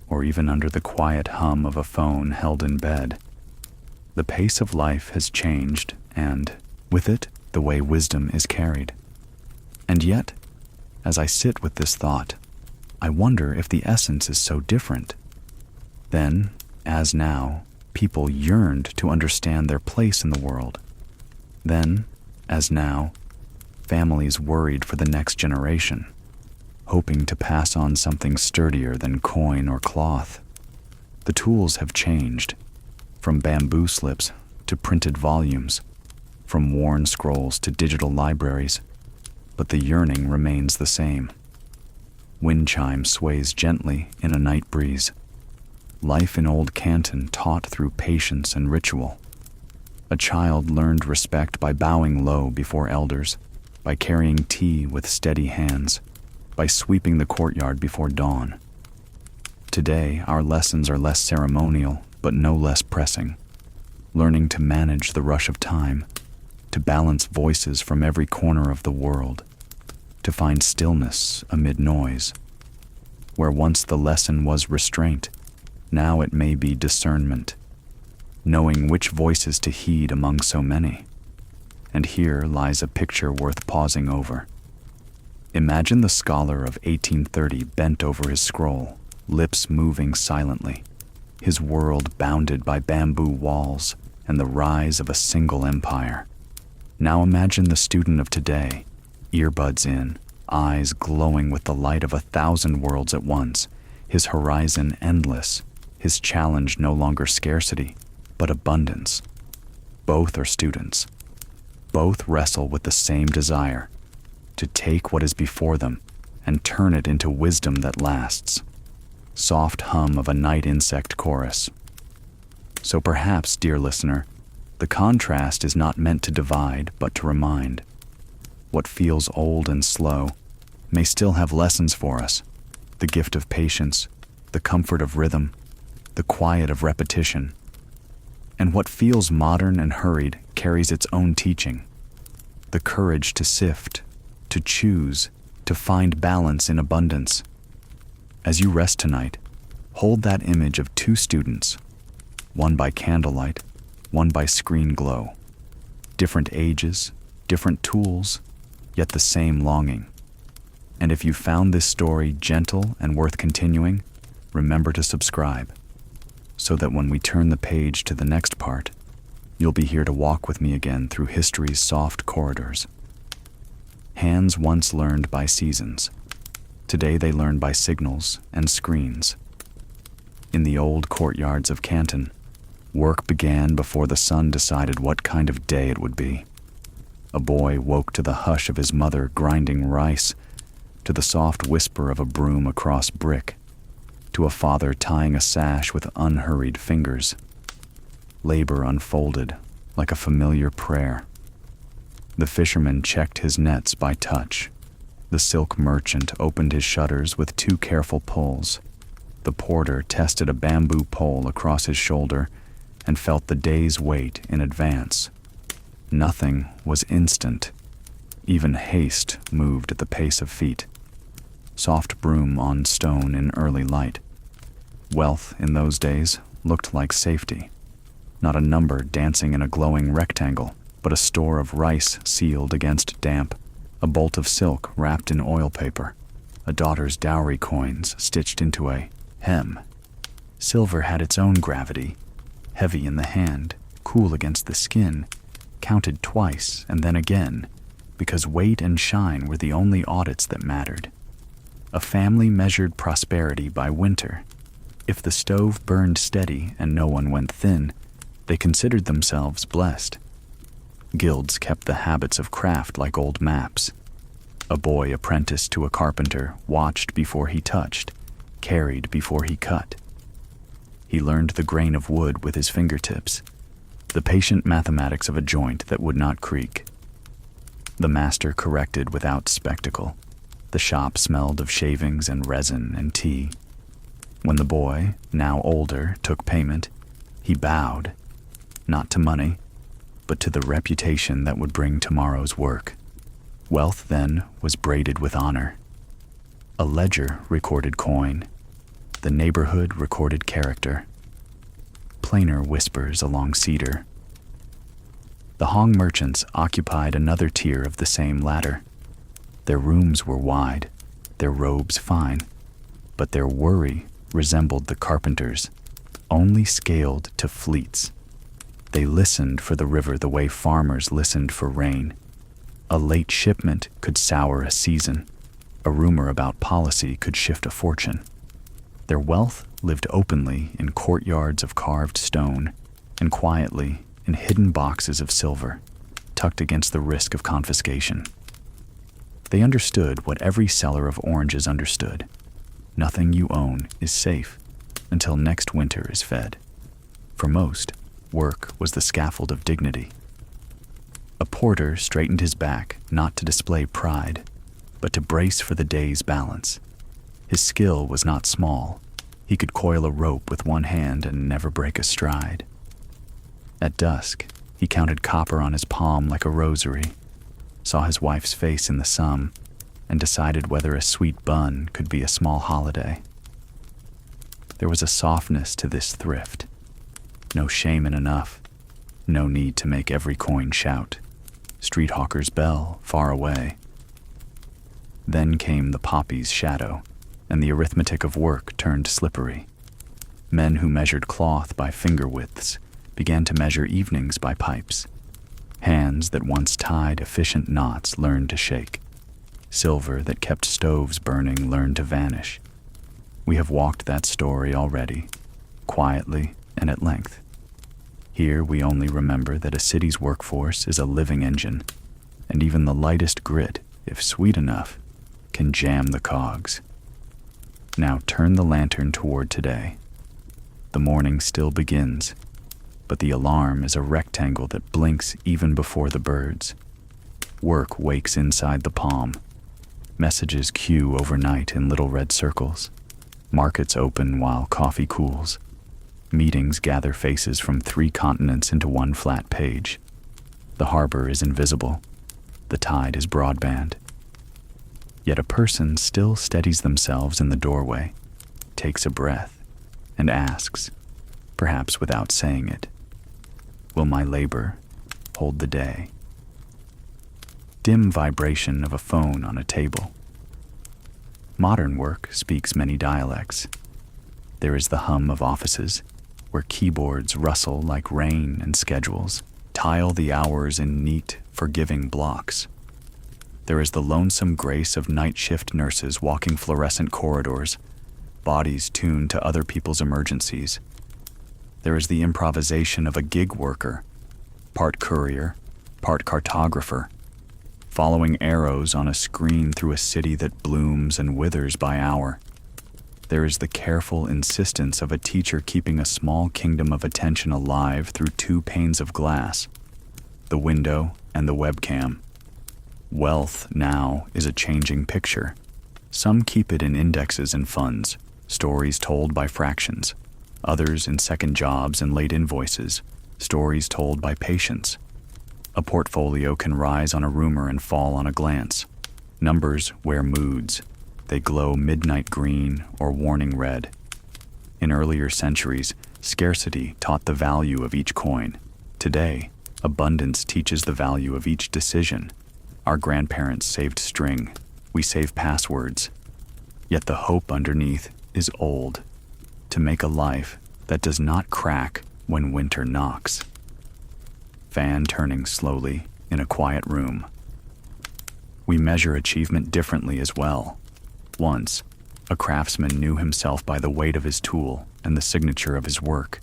A: or even under the quiet hum of a phone held in bed. The pace of life has changed, and, with it, the way wisdom is carried. And yet, as I sit with this thought, I wonder if the essence is so different. Then, as now, people yearned to understand their place in the world. Then, as now, families worried for the next generation, hoping to pass on something sturdier than coin or cloth. The tools have changed, from bamboo slips to printed volumes, from worn scrolls to digital libraries, but the yearning remains the same. Wind chime sways gently in a night breeze. Life in old Canton taught through patience and ritual. A child learned respect by bowing low before elders, by carrying tea with steady hands, by sweeping the courtyard before dawn. Today, our lessons are less ceremonial, but no less pressing. Learning to manage the rush of time, to balance voices from every corner of the world, to find stillness amid noise. Where once the lesson was restraint, now it may be discernment, knowing which voices to heed among so many. And here lies a picture worth pausing over. Imagine the scholar of 1830 bent over his scroll, lips moving silently, his world bounded by bamboo walls and the rise of a single empire. Now imagine the student of today, earbuds in, eyes glowing with the light of 1,000 worlds at once, his horizon endless, his challenge no longer scarcity, but abundance. Both are students. Both wrestle with the same desire, to take what is before them and turn it into wisdom that lasts. Soft hum of a night insect chorus. So perhaps, dear listener, the contrast is not meant to divide, but to remind. What feels old and slow may still have lessons for us. The gift of patience, the comfort of rhythm, the quiet of repetition. And what feels modern and hurried carries its own teaching. The courage to sift, to choose, to find balance in abundance. As you rest tonight, hold that image of two students, one by candlelight, one by screen glow. Different ages, different tools, yet the same longing. And if you found this story gentle and worth continuing, remember to subscribe, so that when we turn the page to the next part, you'll be here to walk with me again through history's soft corridors. Hands once learned by seasons. Today they learn by signals and screens. In the old courtyards of Canton, work began before the sun decided what kind of day it would be. A boy woke to the hush of his mother grinding rice, to the soft whisper of a broom across brick, to a father tying a sash with unhurried fingers. Labor unfolded like a familiar prayer. The fisherman checked his nets by touch. The silk merchant opened his shutters with 2 careful pulls. The porter tested a bamboo pole across his shoulder and felt the day's weight in advance. Nothing was instant. Even haste moved at the pace of feet. Soft broom on stone in early light. Wealth in those days looked like safety. Not a number dancing in a glowing rectangle, but a store of rice sealed against damp, a bolt of silk wrapped in oil paper, a daughter's dowry coins stitched into a hem. Silver had its own gravity, heavy in the hand, cool against the skin, counted twice and then again, because weight and shine were the only audits that mattered. A family measured prosperity by winter. If the stove burned steady and no one went thin, they considered themselves blessed. Guilds kept the habits of craft like old maps. A boy apprenticed to a carpenter watched before he touched, carried before he cut. He learned the grain of wood with his fingertips, the patient mathematics of a joint that would not creak. The master corrected without spectacle. The shop smelled of shavings and resin and tea. When the boy, now older, took payment, he bowed, not to money, but to the reputation that would bring tomorrow's work. Wealth then was braided with honor. A ledger recorded coin. The neighborhood recorded character. Plainer whispers along cedar. The Hong merchants occupied another tier of the same ladder. Their rooms were wide, their robes fine, but their worry resembled the carpenter's, only scaled to fleets. They listened for the river the way farmers listened for rain. A late shipment could sour a season. A rumor about policy could shift a fortune. Their wealth lived openly in courtyards of carved stone and quietly in hidden boxes of silver, tucked against the risk of confiscation. They understood what every seller of oranges understood. Nothing you own is safe until next winter is fed. For most, work was the scaffold of dignity. A porter straightened his back not to display pride, but to brace for the day's balance. His skill was not small. He could coil a rope with one hand and never break a stride. At dusk, he counted copper on his palm like a rosary, saw his wife's face in the sum, and decided whether a sweet bun could be a small holiday. There was a softness to this thrift. No shame in enough. No need to make every coin shout. Street hawker's bell far away. Then came the poppy's shadow, and the arithmetic of work turned slippery. Men who measured cloth by finger widths began to measure evenings by pipes. Hands that once tied efficient knots learned to shake. Silver that kept stoves burning learned to vanish. We have walked that story already, quietly and at length. Here we only remember that a city's workforce is a living engine, and even the lightest grit, if sweet enough, can jam the cogs. Now turn the lantern toward today. The morning still begins, but the alarm is a rectangle that blinks even before the birds. Work wakes inside the palm. Messages queue overnight in little red circles. Markets open while coffee cools. Meetings gather faces from 3 continents into one flat page. The harbor is invisible. The tide is broadband. Yet a person still steadies themselves in the doorway, takes a breath, and asks, perhaps without saying it, will my labor hold the day? Dim vibration of a phone on a table. Modern work speaks many dialects. There is the hum of offices, where keyboards rustle like rain and schedules tile the hours in neat, forgiving blocks. There is the lonesome grace of night shift nurses walking fluorescent corridors, bodies tuned to other people's emergencies. There is the improvisation of a gig worker, part courier, part cartographer, following arrows on a screen through a city that blooms and withers by hour. There is the careful insistence of a teacher keeping a small kingdom of attention alive through 2 panes of glass, the window and the webcam. Wealth now is a changing picture. Some keep it in indexes and funds, stories told by fractions. Others in second jobs and late invoices, stories told by patience. A portfolio can rise on a rumor and fall on a glance. Numbers wear moods. They glow midnight green or warning red. In earlier centuries, scarcity taught the value of each coin. Today, abundance teaches the value of each decision. Our grandparents saved string. We save passwords. Yet the hope underneath is old. To make a life that does not crack when winter knocks. Fan turning slowly in a quiet room. We measure achievement differently as well. Once, a craftsman knew himself by the weight of his tool and the signature of his work.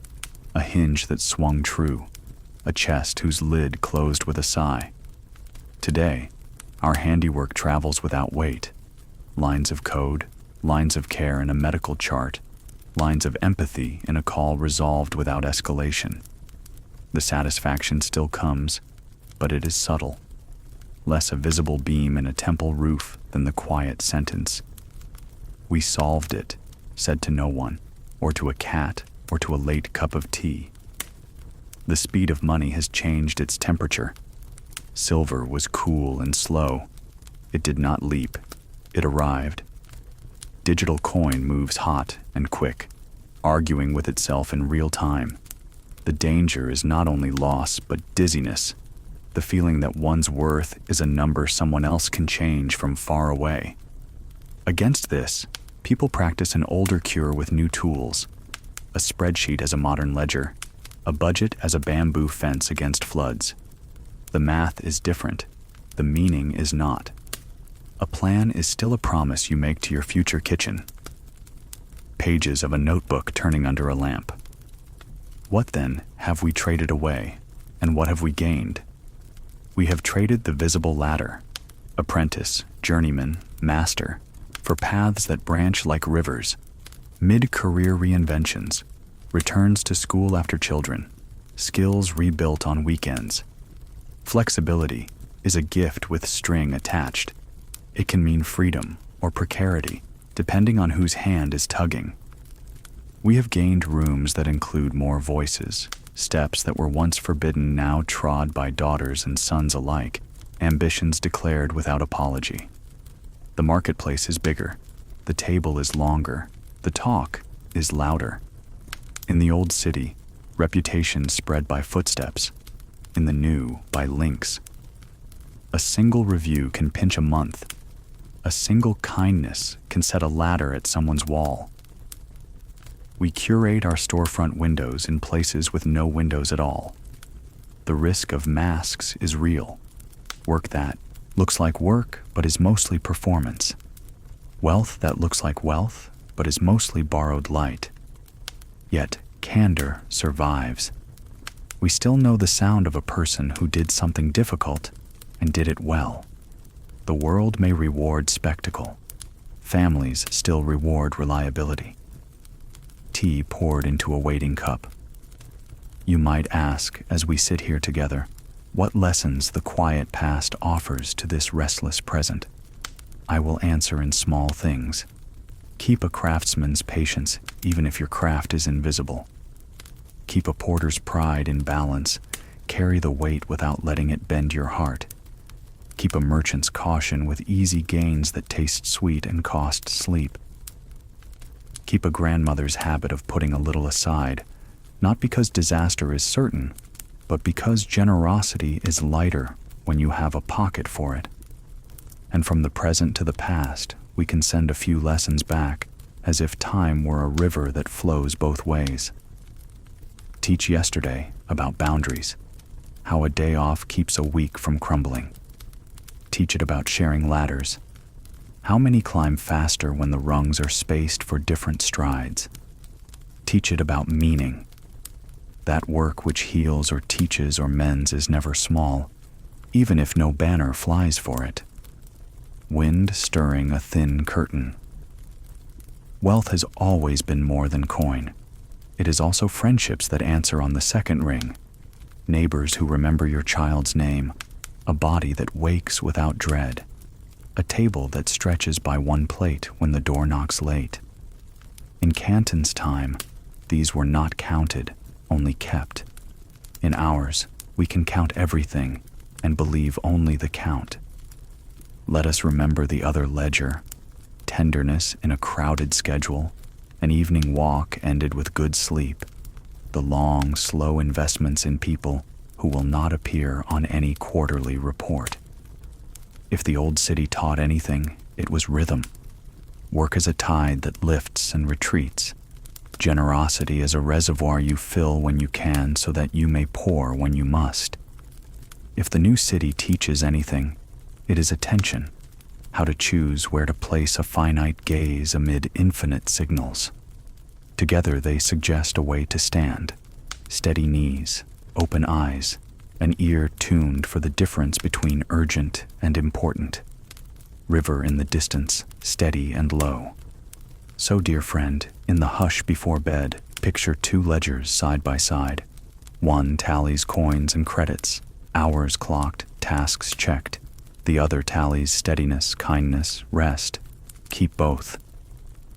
A: A hinge that swung true. A chest whose lid closed with a sigh. Today, our handiwork travels without weight. Lines of code, lines of care in a medical chart, lines of empathy in a call resolved without escalation. The satisfaction still comes, but it is subtle. Less a visible beam in a temple roof than the quiet sentence. We solved it, said to no one, or to a cat, or to a late cup of tea. The speed of money has changed its temperature. Silver was cool and slow. It did not leap. It arrived. Digital coin moves hot and quick, arguing with itself in real time. The danger is not only loss, but dizziness. The feeling that one's worth is a number someone else can change from far away. Against this, people practice an older cure with new tools. A spreadsheet as a modern ledger. A budget as a bamboo fence against floods. The math is different. The meaning is not. A plan is still a promise you make to your future kitchen. Pages of a notebook turning under a lamp. What then have we traded away, and what have we gained? We have traded the visible ladder, apprentice, journeyman, master, for paths that branch like rivers, mid-career reinventions, returns to school after children, skills rebuilt on weekends. Flexibility is a gift with string attached. It can mean freedom or precarity, depending on whose hand is tugging. We have gained rooms that include more voices, steps that were once forbidden now trod by daughters and sons alike, ambitions declared without apology. The marketplace is bigger, the table is longer, the talk is louder. In the old city, reputation spread by footsteps. In the new, by links. A single review can pinch a month. A single kindness can set a ladder at someone's wall. We curate our storefront windows in places with no windows at all. The risk of masks is real. Work that looks like work but is mostly performance. Wealth that looks like wealth but is mostly borrowed light. Yet candor survives. We still know the sound of a person who did something difficult and did it well. The world may reward spectacle, families still reward reliability. Tea poured into a waiting cup. You might ask, as we sit here together, what lessons the quiet past offers to this restless present. I will answer in small things. Keep a craftsman's patience, even if your craft is invisible. Keep a porter's pride in balance. Carry the weight without letting it bend your heart. Keep a merchant's caution with easy gains that taste sweet and cost sleep. Keep a grandmother's habit of putting a little aside, not because disaster is certain, but because generosity is lighter when you have a pocket for it. And from the present to the past, we can send a few lessons back, as if time were a river that flows both ways. Teach yesterday about boundaries, how a day off keeps a week from crumbling. Teach it about sharing ladders. How many climb faster when the rungs are spaced for different strides? Teach it about meaning. That work which heals or teaches or mends is never small, even if no banner flies for it. Wind stirring a thin curtain. Wealth has always been more than coin. It is also friendships that answer on the second ring, neighbors who remember your child's name, a body that wakes without dread, a table that stretches by one plate when the door knocks late. In Canton's time, these were not counted, only kept. In ours, we can count everything and believe only the count. Let us remember the other ledger, tenderness in a crowded schedule, an evening walk ended with good sleep, the long, slow investments in people who will not appear on any quarterly report. If the old city taught anything, it was rhythm. Work as a tide that lifts and retreats. Generosity as a reservoir you fill when you can so that you may pour when you must. If the new city teaches anything, it is attention, how to choose where to place a finite gaze amid infinite signals. Together they suggest a way to stand, steady knees, open eyes, an ear tuned for the difference between urgent and important. River in the distance, steady and low. So, dear friend, in the hush before bed, picture two ledgers side by side. One tallies coins and credits, hours clocked, tasks checked. The other tallies steadiness, kindness, rest. Keep both.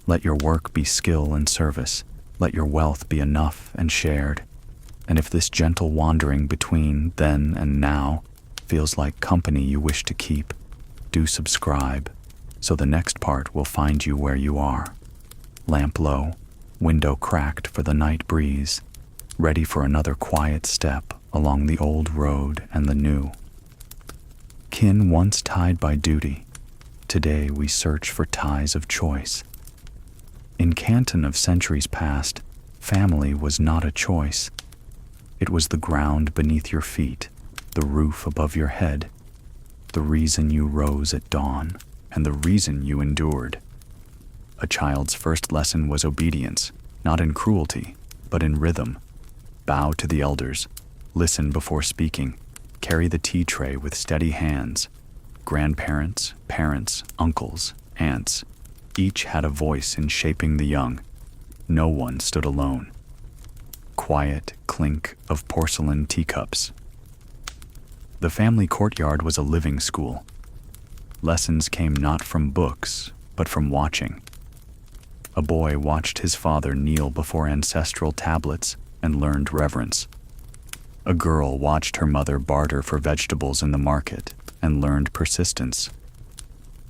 A: Let your work be skill and service. Let your wealth be enough and shared. And if this gentle wandering between then and now feels like company you wish to keep, do subscribe, so the next part will find you where you are. Lamp low, window cracked for the night breeze, ready for another quiet step along the old road and the new. Kin once tied by duty, today we search for ties of choice. In Canton of centuries past, family was not a choice. It was the ground beneath your feet, the roof above your head, the reason you rose at dawn, and the reason you endured. A child's first lesson was obedience, not in cruelty, but in rhythm. Bow to the elders, listen before speaking, carry the tea tray with steady hands. Grandparents, parents, uncles, aunts, each had a voice in shaping the young. No one stood alone. Quiet clink of porcelain teacups. The family courtyard was a living school. Lessons came not from books, but from watching. A boy watched his father kneel before ancestral tablets and learned reverence. A girl watched her mother barter for vegetables in the market and learned persistence.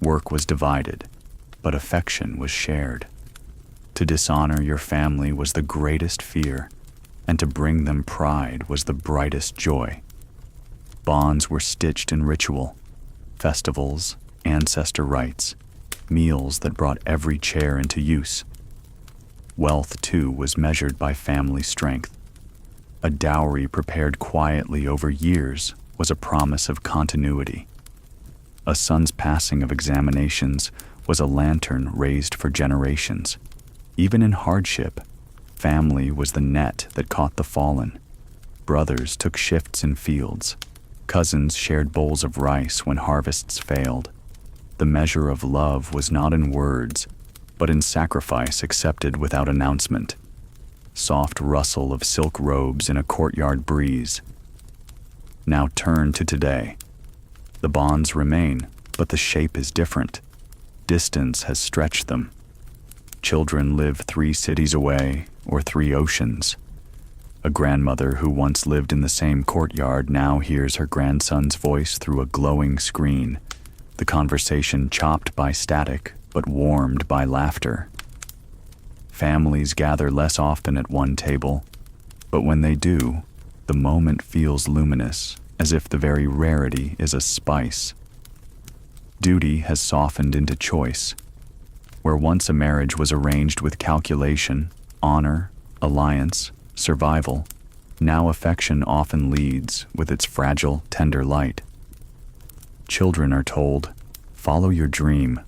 A: Work was divided, but affection was shared. To dishonor your family was the greatest fear, and to bring them pride was the brightest joy. Bonds were stitched in ritual, festivals, ancestor rites, meals that brought every chair into use. Wealth, too, was measured by family strength. A dowry prepared quietly over years was a promise of continuity. A son's passing of examinations was a lantern raised for generations. Even in hardship, family was the net that caught the fallen. Brothers took shifts in fields. Cousins shared bowls of rice when harvests failed. The measure of love was not in words, but in sacrifice accepted without announcement. Soft rustle of silk robes in a courtyard breeze. Now turn to today. The bonds remain, but the shape is different. Distance has stretched them. Children live 3 cities away or 3 oceans. A grandmother who once lived in the same courtyard now hears her grandson's voice through a glowing screen, the conversation chopped by static but warmed by laughter. Families gather less often at one table, but when they do, the moment feels luminous, as if the very rarity is a spice. Duty has softened into choice. Where once a marriage was arranged with calculation, honor, alliance, survival, now affection often leads with its fragile, tender light. Children are told, "Follow your dream,"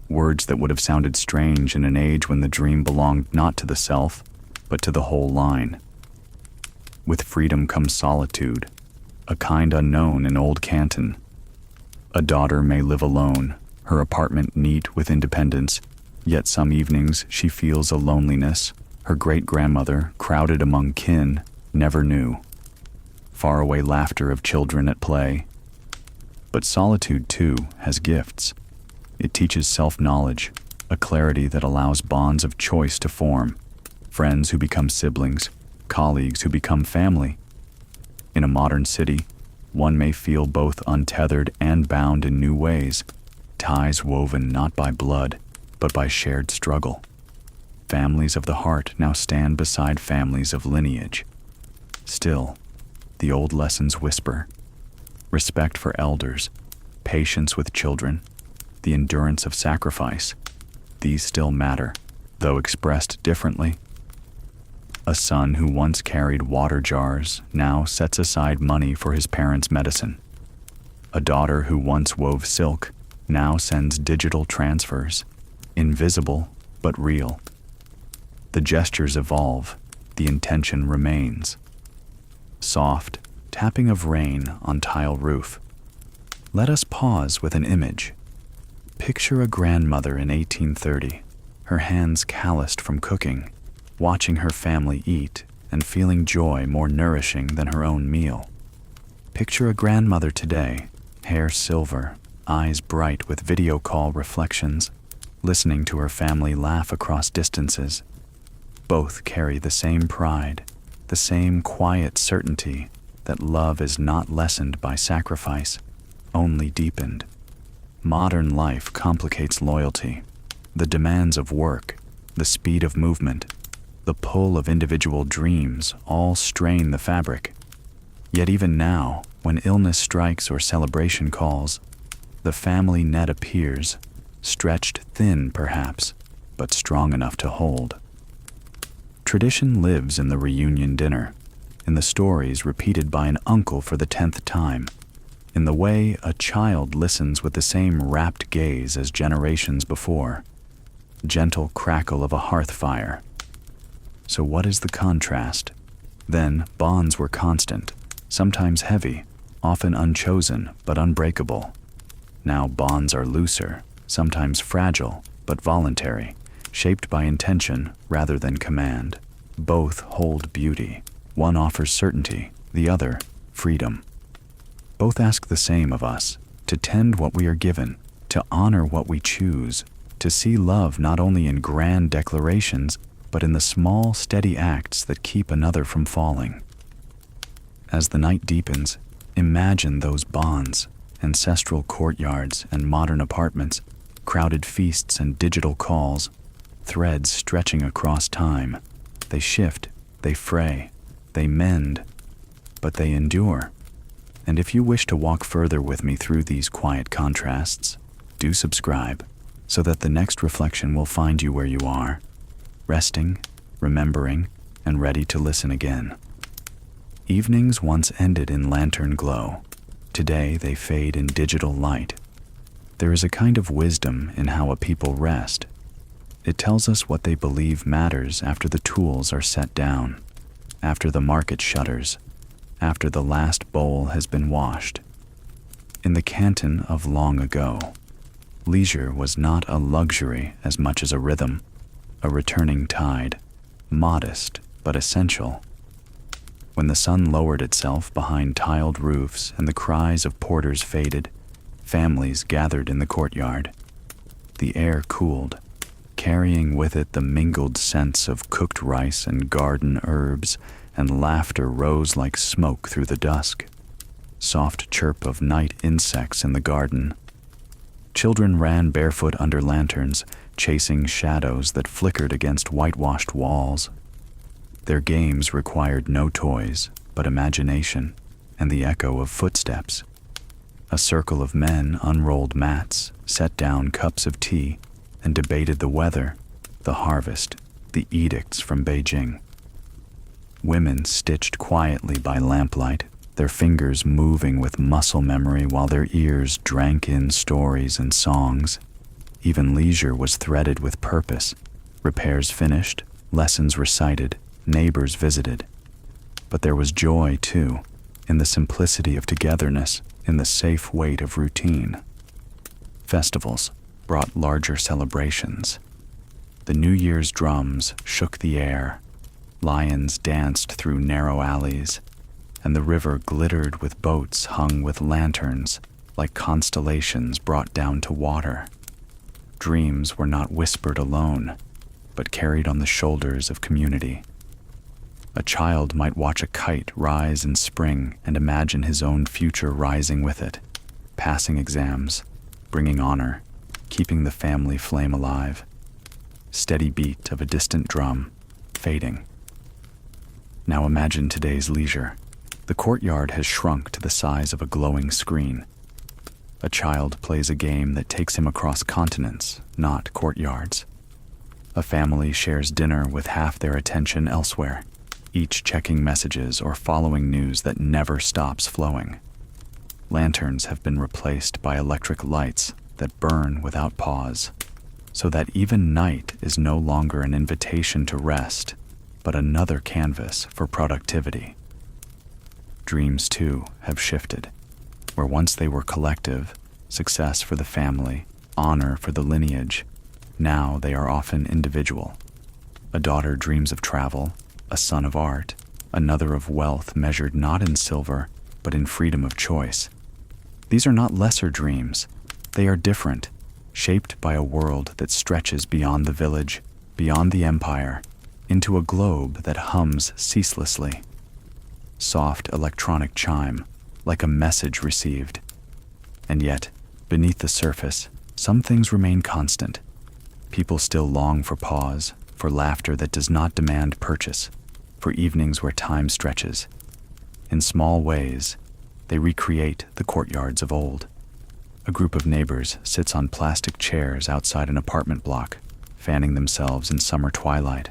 A: words that would have sounded strange in an age when the dream belonged not to the self, but to the whole line. With freedom comes solitude, a kind unknown in Old Canton. A daughter may live alone, her apartment neat with independence, yet some evenings she feels a loneliness her great-grandmother, crowded among kin, never knew. Faraway laughter of children at play. But solitude, too, has gifts. It teaches self-knowledge, a clarity that allows bonds of choice to form, friends who become siblings, colleagues who become family. In a modern city, one may feel both untethered and bound in new ways, ties woven not by blood, but by shared struggle. Families of the heart now stand beside families of lineage. Still, the old lessons whisper: respect for elders, patience with children, the endurance of sacrifice. These still matter, though expressed differently. A son who once carried water jars now sets aside money for his parents' medicine. A daughter who once wove silk now sends digital transfers, invisible but real. The gestures evolve, the intention remains. Soft tapping of rain on tile roof. Let us pause with an image. Picture a grandmother in 1830, her hands calloused from cooking, watching her family eat and feeling joy more nourishing than her own meal. Picture a grandmother today, hair silver, eyes bright with video call reflections, listening to her family laugh across distances. Both carry the same pride, the same quiet certainty that love is not lessened by sacrifice, only deepened. Modern life complicates loyalty. The demands of work, the speed of movement, the pull of individual dreams all strain the fabric. Yet even now, when illness strikes or celebration calls, the family net appears, stretched thin perhaps, but strong enough to hold. Tradition lives in the reunion dinner, in the stories repeated by an uncle for the 10th time, in the way a child listens with the same rapt gaze as generations before, gentle crackle of a hearth fire. So what is the contrast? Then bonds were constant, sometimes heavy, often unchosen but unbreakable. Now bonds are looser, sometimes fragile but voluntary, shaped by intention rather than command. Both hold beauty. One offers certainty, the other, freedom. Both ask the same of us, to tend what we are given, to honor what we choose, to see love not only in grand declarations, but in the small, steady acts that keep another from falling. As the night deepens, imagine those bonds, ancestral courtyards and modern apartments, crowded feasts and digital calls, threads stretching across time. They shift, they fray, they mend, but they endure. And if you wish to walk further with me through these quiet contrasts, do subscribe, so that the next reflection will find you where you are, resting, remembering, and ready to listen again. Evenings once ended in lantern glow. Today they fade in digital light. There is a kind of wisdom in how a people rest. It tells us what they believe matters after the tools are set down, after the market shutters, after the last bowl has been washed. In the Canton of long ago, Leisure was not a luxury as much as a rhythm, a returning tide, modest but essential. When the sun lowered itself behind tiled roofs and the cries of porters faded, families gathered in the courtyard. The air cooled, carrying with it the mingled scents of cooked rice and garden herbs, and laughter rose like smoke through the dusk. Soft chirp of night insects in the garden. Children ran barefoot under lanterns, chasing shadows that flickered against whitewashed walls. Their games required no toys, but imagination and the echo of footsteps. A circle of men unrolled mats, set down cups of tea, and debated the weather, the harvest, the edicts from Beijing. Women stitched quietly by lamplight, their fingers moving with muscle memory while their ears drank in stories and songs. Even leisure was threaded with purpose, repairs finished, lessons recited, neighbors visited. But there was joy, too, in the simplicity of togetherness, in the safe weight of routine. Festivals brought larger celebrations. The New Year's drums shook the air, lions danced through narrow alleys, and the river glittered with boats hung with lanterns like constellations brought down to water. Dreams were not whispered alone, but carried on the shoulders of community. A child might watch a kite rise in spring and imagine his own future rising with it, passing exams, bringing honor, keeping the family flame alive. Steady beat of a distant drum, fading. Now imagine today's leisure. The courtyard has shrunk to the size of a glowing screen. A child plays a game that takes him across continents, not courtyards. A family shares dinner with half their attention elsewhere, each checking messages or following news that never stops flowing. Lanterns have been replaced by electric lights that burn without pause, so that even night is no longer an invitation to rest, but another canvas for productivity. Dreams, too, have shifted. Where once they were collective, success for the family, honor for the lineage, now they are often individual. A daughter dreams of travel, a son of art, another of wealth measured not in silver, but in freedom of choice. These are not lesser dreams. They are different, shaped by a world that stretches beyond the village, beyond the empire, into a globe that hums ceaselessly. Soft electronic chime, like a message received. And yet, beneath the surface, some things remain constant. People still long for pause, for laughter that does not demand purchase, for evenings where time stretches. In small ways, they recreate the courtyards of old. A group of neighbors sits on plastic chairs outside an apartment block, fanning themselves in summer twilight.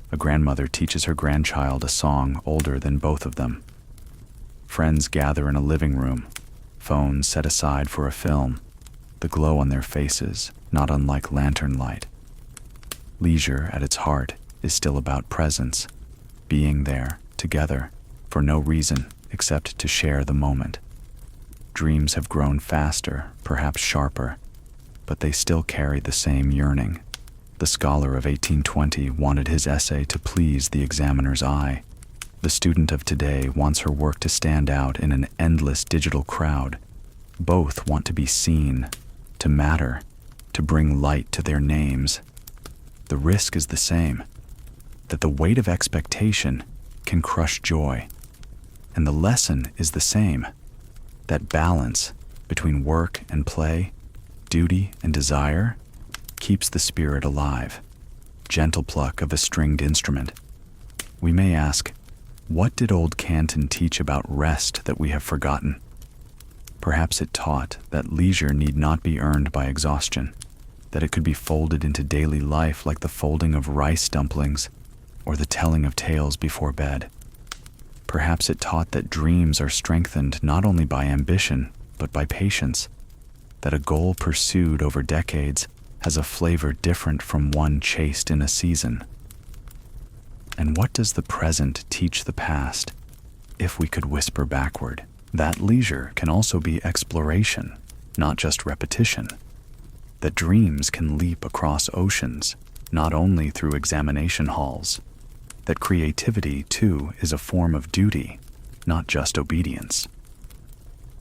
A: A grandmother teaches her grandchild a song older than both of them. Friends gather in a living room, phones set aside for a film, the glow on their faces not unlike lantern light. Leisure at its heart is still about presence, being there, together, for no reason except to share the moment. Dreams have grown faster, perhaps sharper, but they still carry the same yearning. The scholar of 1820 wanted his essay to please the examiner's eye. The student of today wants her work to stand out in an endless digital crowd. Both want to be seen, to matter, to bring light to their names. The risk is the same, that the weight of expectation can crush joy. And the lesson is the same, that balance between work and play, duty and desire, keeps the spirit alive. Gentle pluck of a stringed instrument. We may ask, what did old Canton teach about rest that we have forgotten? Perhaps it taught that leisure need not be earned by exhaustion, that it could be folded into daily life like the folding of rice dumplings or the telling of tales before bed. Perhaps it taught that dreams are strengthened not only by ambition, but by patience, that a goal pursued over decades has a flavor different from one chased in a season. And what does the present teach the past? If we could whisper backward, that leisure can also be exploration, not just repetition. that dreams can leap across oceans, not only through examination halls, that creativity, too, is a form of duty, not just obedience.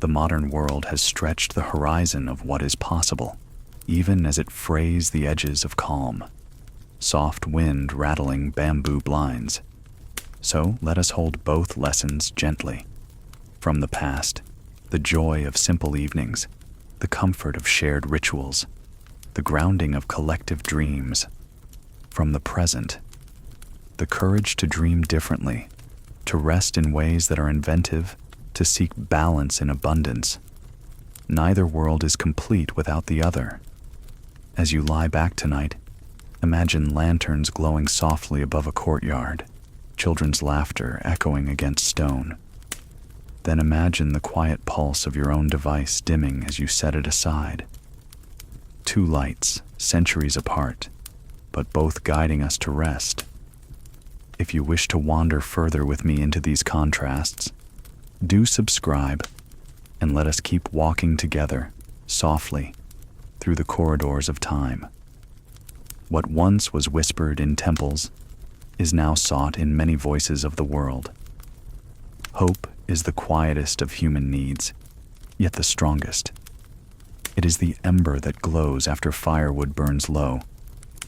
A: The modern world has stretched the horizon of what is possible, even as it frays the edges of calm, soft wind rattling bamboo blinds. So let us hold both lessons gently. From the past, the joy of simple evenings, the comfort of shared rituals, the grounding of collective dreams. From the present, the courage to dream differently, to rest in ways that are inventive, to seek balance in abundance. Neither world is complete without the other. As you lie back tonight, imagine lanterns glowing softly above a courtyard, children's laughter echoing against stone. Then imagine the quiet pulse of your own device dimming as you set it aside. Two lights, centuries apart, but both guiding us to rest. If you wish to wander further with me into these contrasts, do subscribe and let us keep walking together, softly, through the corridors of time. What once was whispered in temples is now sought in many voices of the world. Hope is the quietest of human needs, yet the strongest. It is the ember that glows after firewood burns low,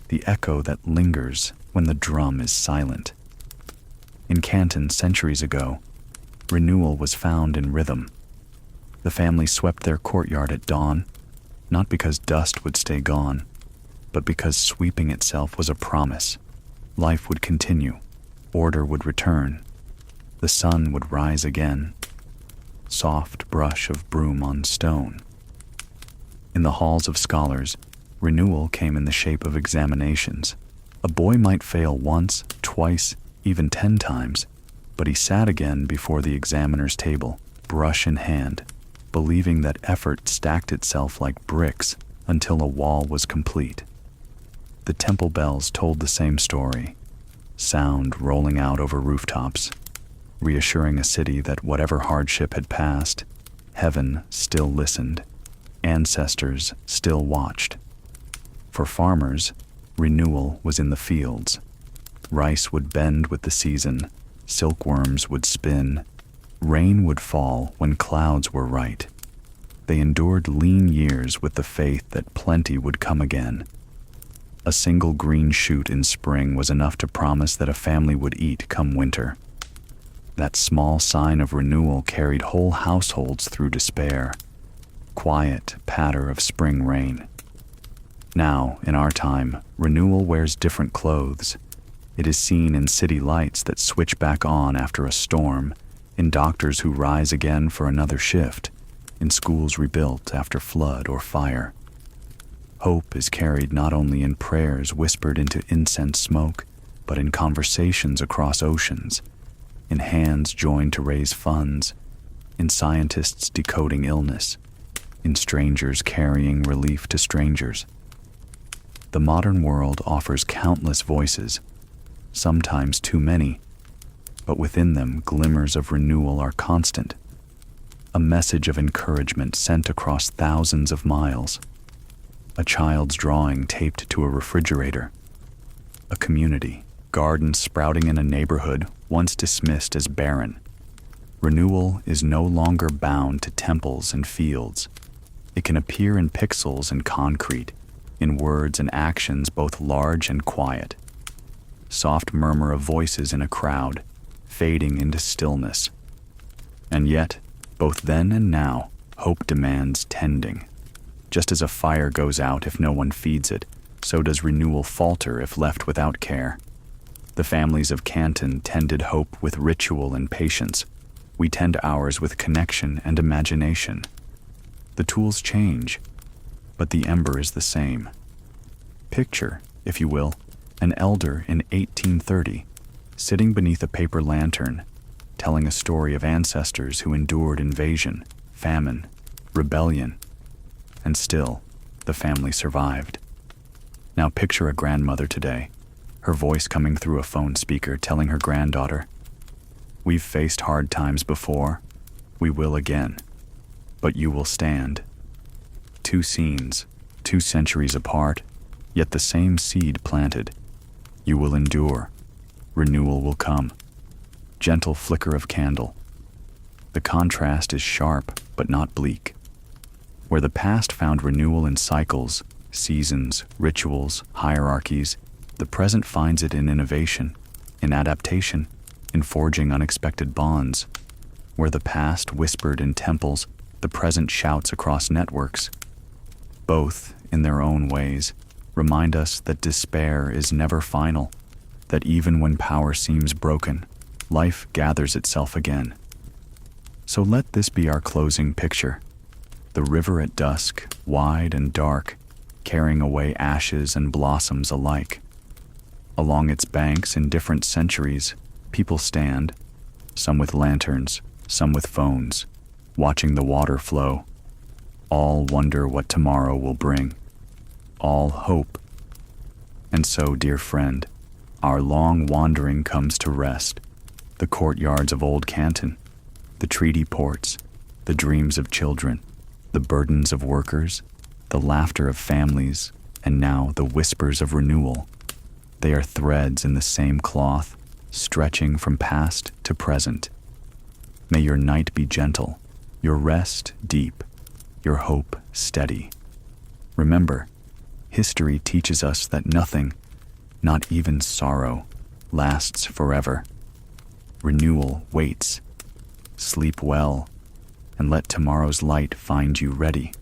A: the echo that lingers when the drum is silent. In Canton centuries ago, renewal was found in rhythm. The family swept their courtyard at dawn, not because dust would stay gone, but because sweeping itself was a promise. Life would continue, order would return, the sun would rise again. Soft brush of broom on stone. In the halls of scholars, renewal came in the shape of examinations. A boy might fail once, twice, even 10 times, but he sat again before the examiner's table, brush in hand, believing that effort stacked itself like bricks until a wall was complete. The temple bells told the same story, sound rolling out over rooftops, reassuring a city that whatever hardship had passed, heaven still listened, ancestors still watched. For farmers, renewal was in the fields. Rice would bend with the season, silkworms would spin, rain would fall when clouds were right. They endured lean years with the faith that plenty would come again. A single green shoot in spring was enough to promise that a family would eat come winter. That small sign of renewal carried whole households through despair. Quiet patter of spring rain. Now, in our time, renewal wears different clothes. It is seen in city lights that switch back on after a storm, in doctors who rise again for another shift, in schools rebuilt after flood or fire. Hope is carried not only in prayers whispered into incense smoke, but in conversations across oceans, in hands joined to raise funds, in scientists decoding illness, in strangers carrying relief to strangers. The modern world offers countless voices, sometimes too many, but within them glimmers of renewal are constant, a message of encouragement sent across thousands of miles, a child's drawing taped to a refrigerator, a community, garden sprouting in a neighborhood once dismissed as barren. Renewal is no longer bound to temples and fields. It can appear in pixels and concrete, in words and actions both large and quiet. Soft murmur of voices in a crowd, fading into stillness. And yet, both then and now, hope demands tending. Just as a fire goes out if no one feeds it, so does renewal falter if left without care. The families of Canton tended hope with ritual and patience. We tend ours with connection and imagination. The tools change, but the ember is the same. Picture, if you will, an elder in 1830, sitting beneath a paper lantern, telling a story of ancestors who endured invasion, famine, rebellion, and still, the family survived. Now picture a grandmother today, her voice coming through a phone speaker telling her granddaughter, "We've faced hard times before, we will again, but you will stand." Two scenes, 2 centuries apart, yet the same seed planted. You will endure. Renewal will come. Gentle flicker of candle. The contrast is sharp, but not bleak. Where the past found renewal in cycles, seasons, rituals, hierarchies, the present finds it in innovation, in adaptation, in forging unexpected bonds. Where the past whispered in temples, the present shouts across networks. Both, in their own ways, remind us that despair is never final, that even when power seems broken, life gathers itself again. So let this be our closing picture. The river at dusk, wide and dark, carrying away ashes and blossoms alike. Along its banks in different centuries, people stand, some with lanterns, some with phones, watching the water flow. All wonder what tomorrow will bring. All hope. And so, dear friend, our long wandering comes to rest. The courtyards of old Canton, the treaty ports, the dreams of children, the burdens of workers, the laughter of families, and now the whispers of renewal. They are threads in the same cloth, stretching from past to present. May your night be gentle, your rest deep, your hope steady. Remember, history teaches us that nothing, not even sorrow, lasts forever. Renewal waits. Sleep well, and let tomorrow's light find you ready.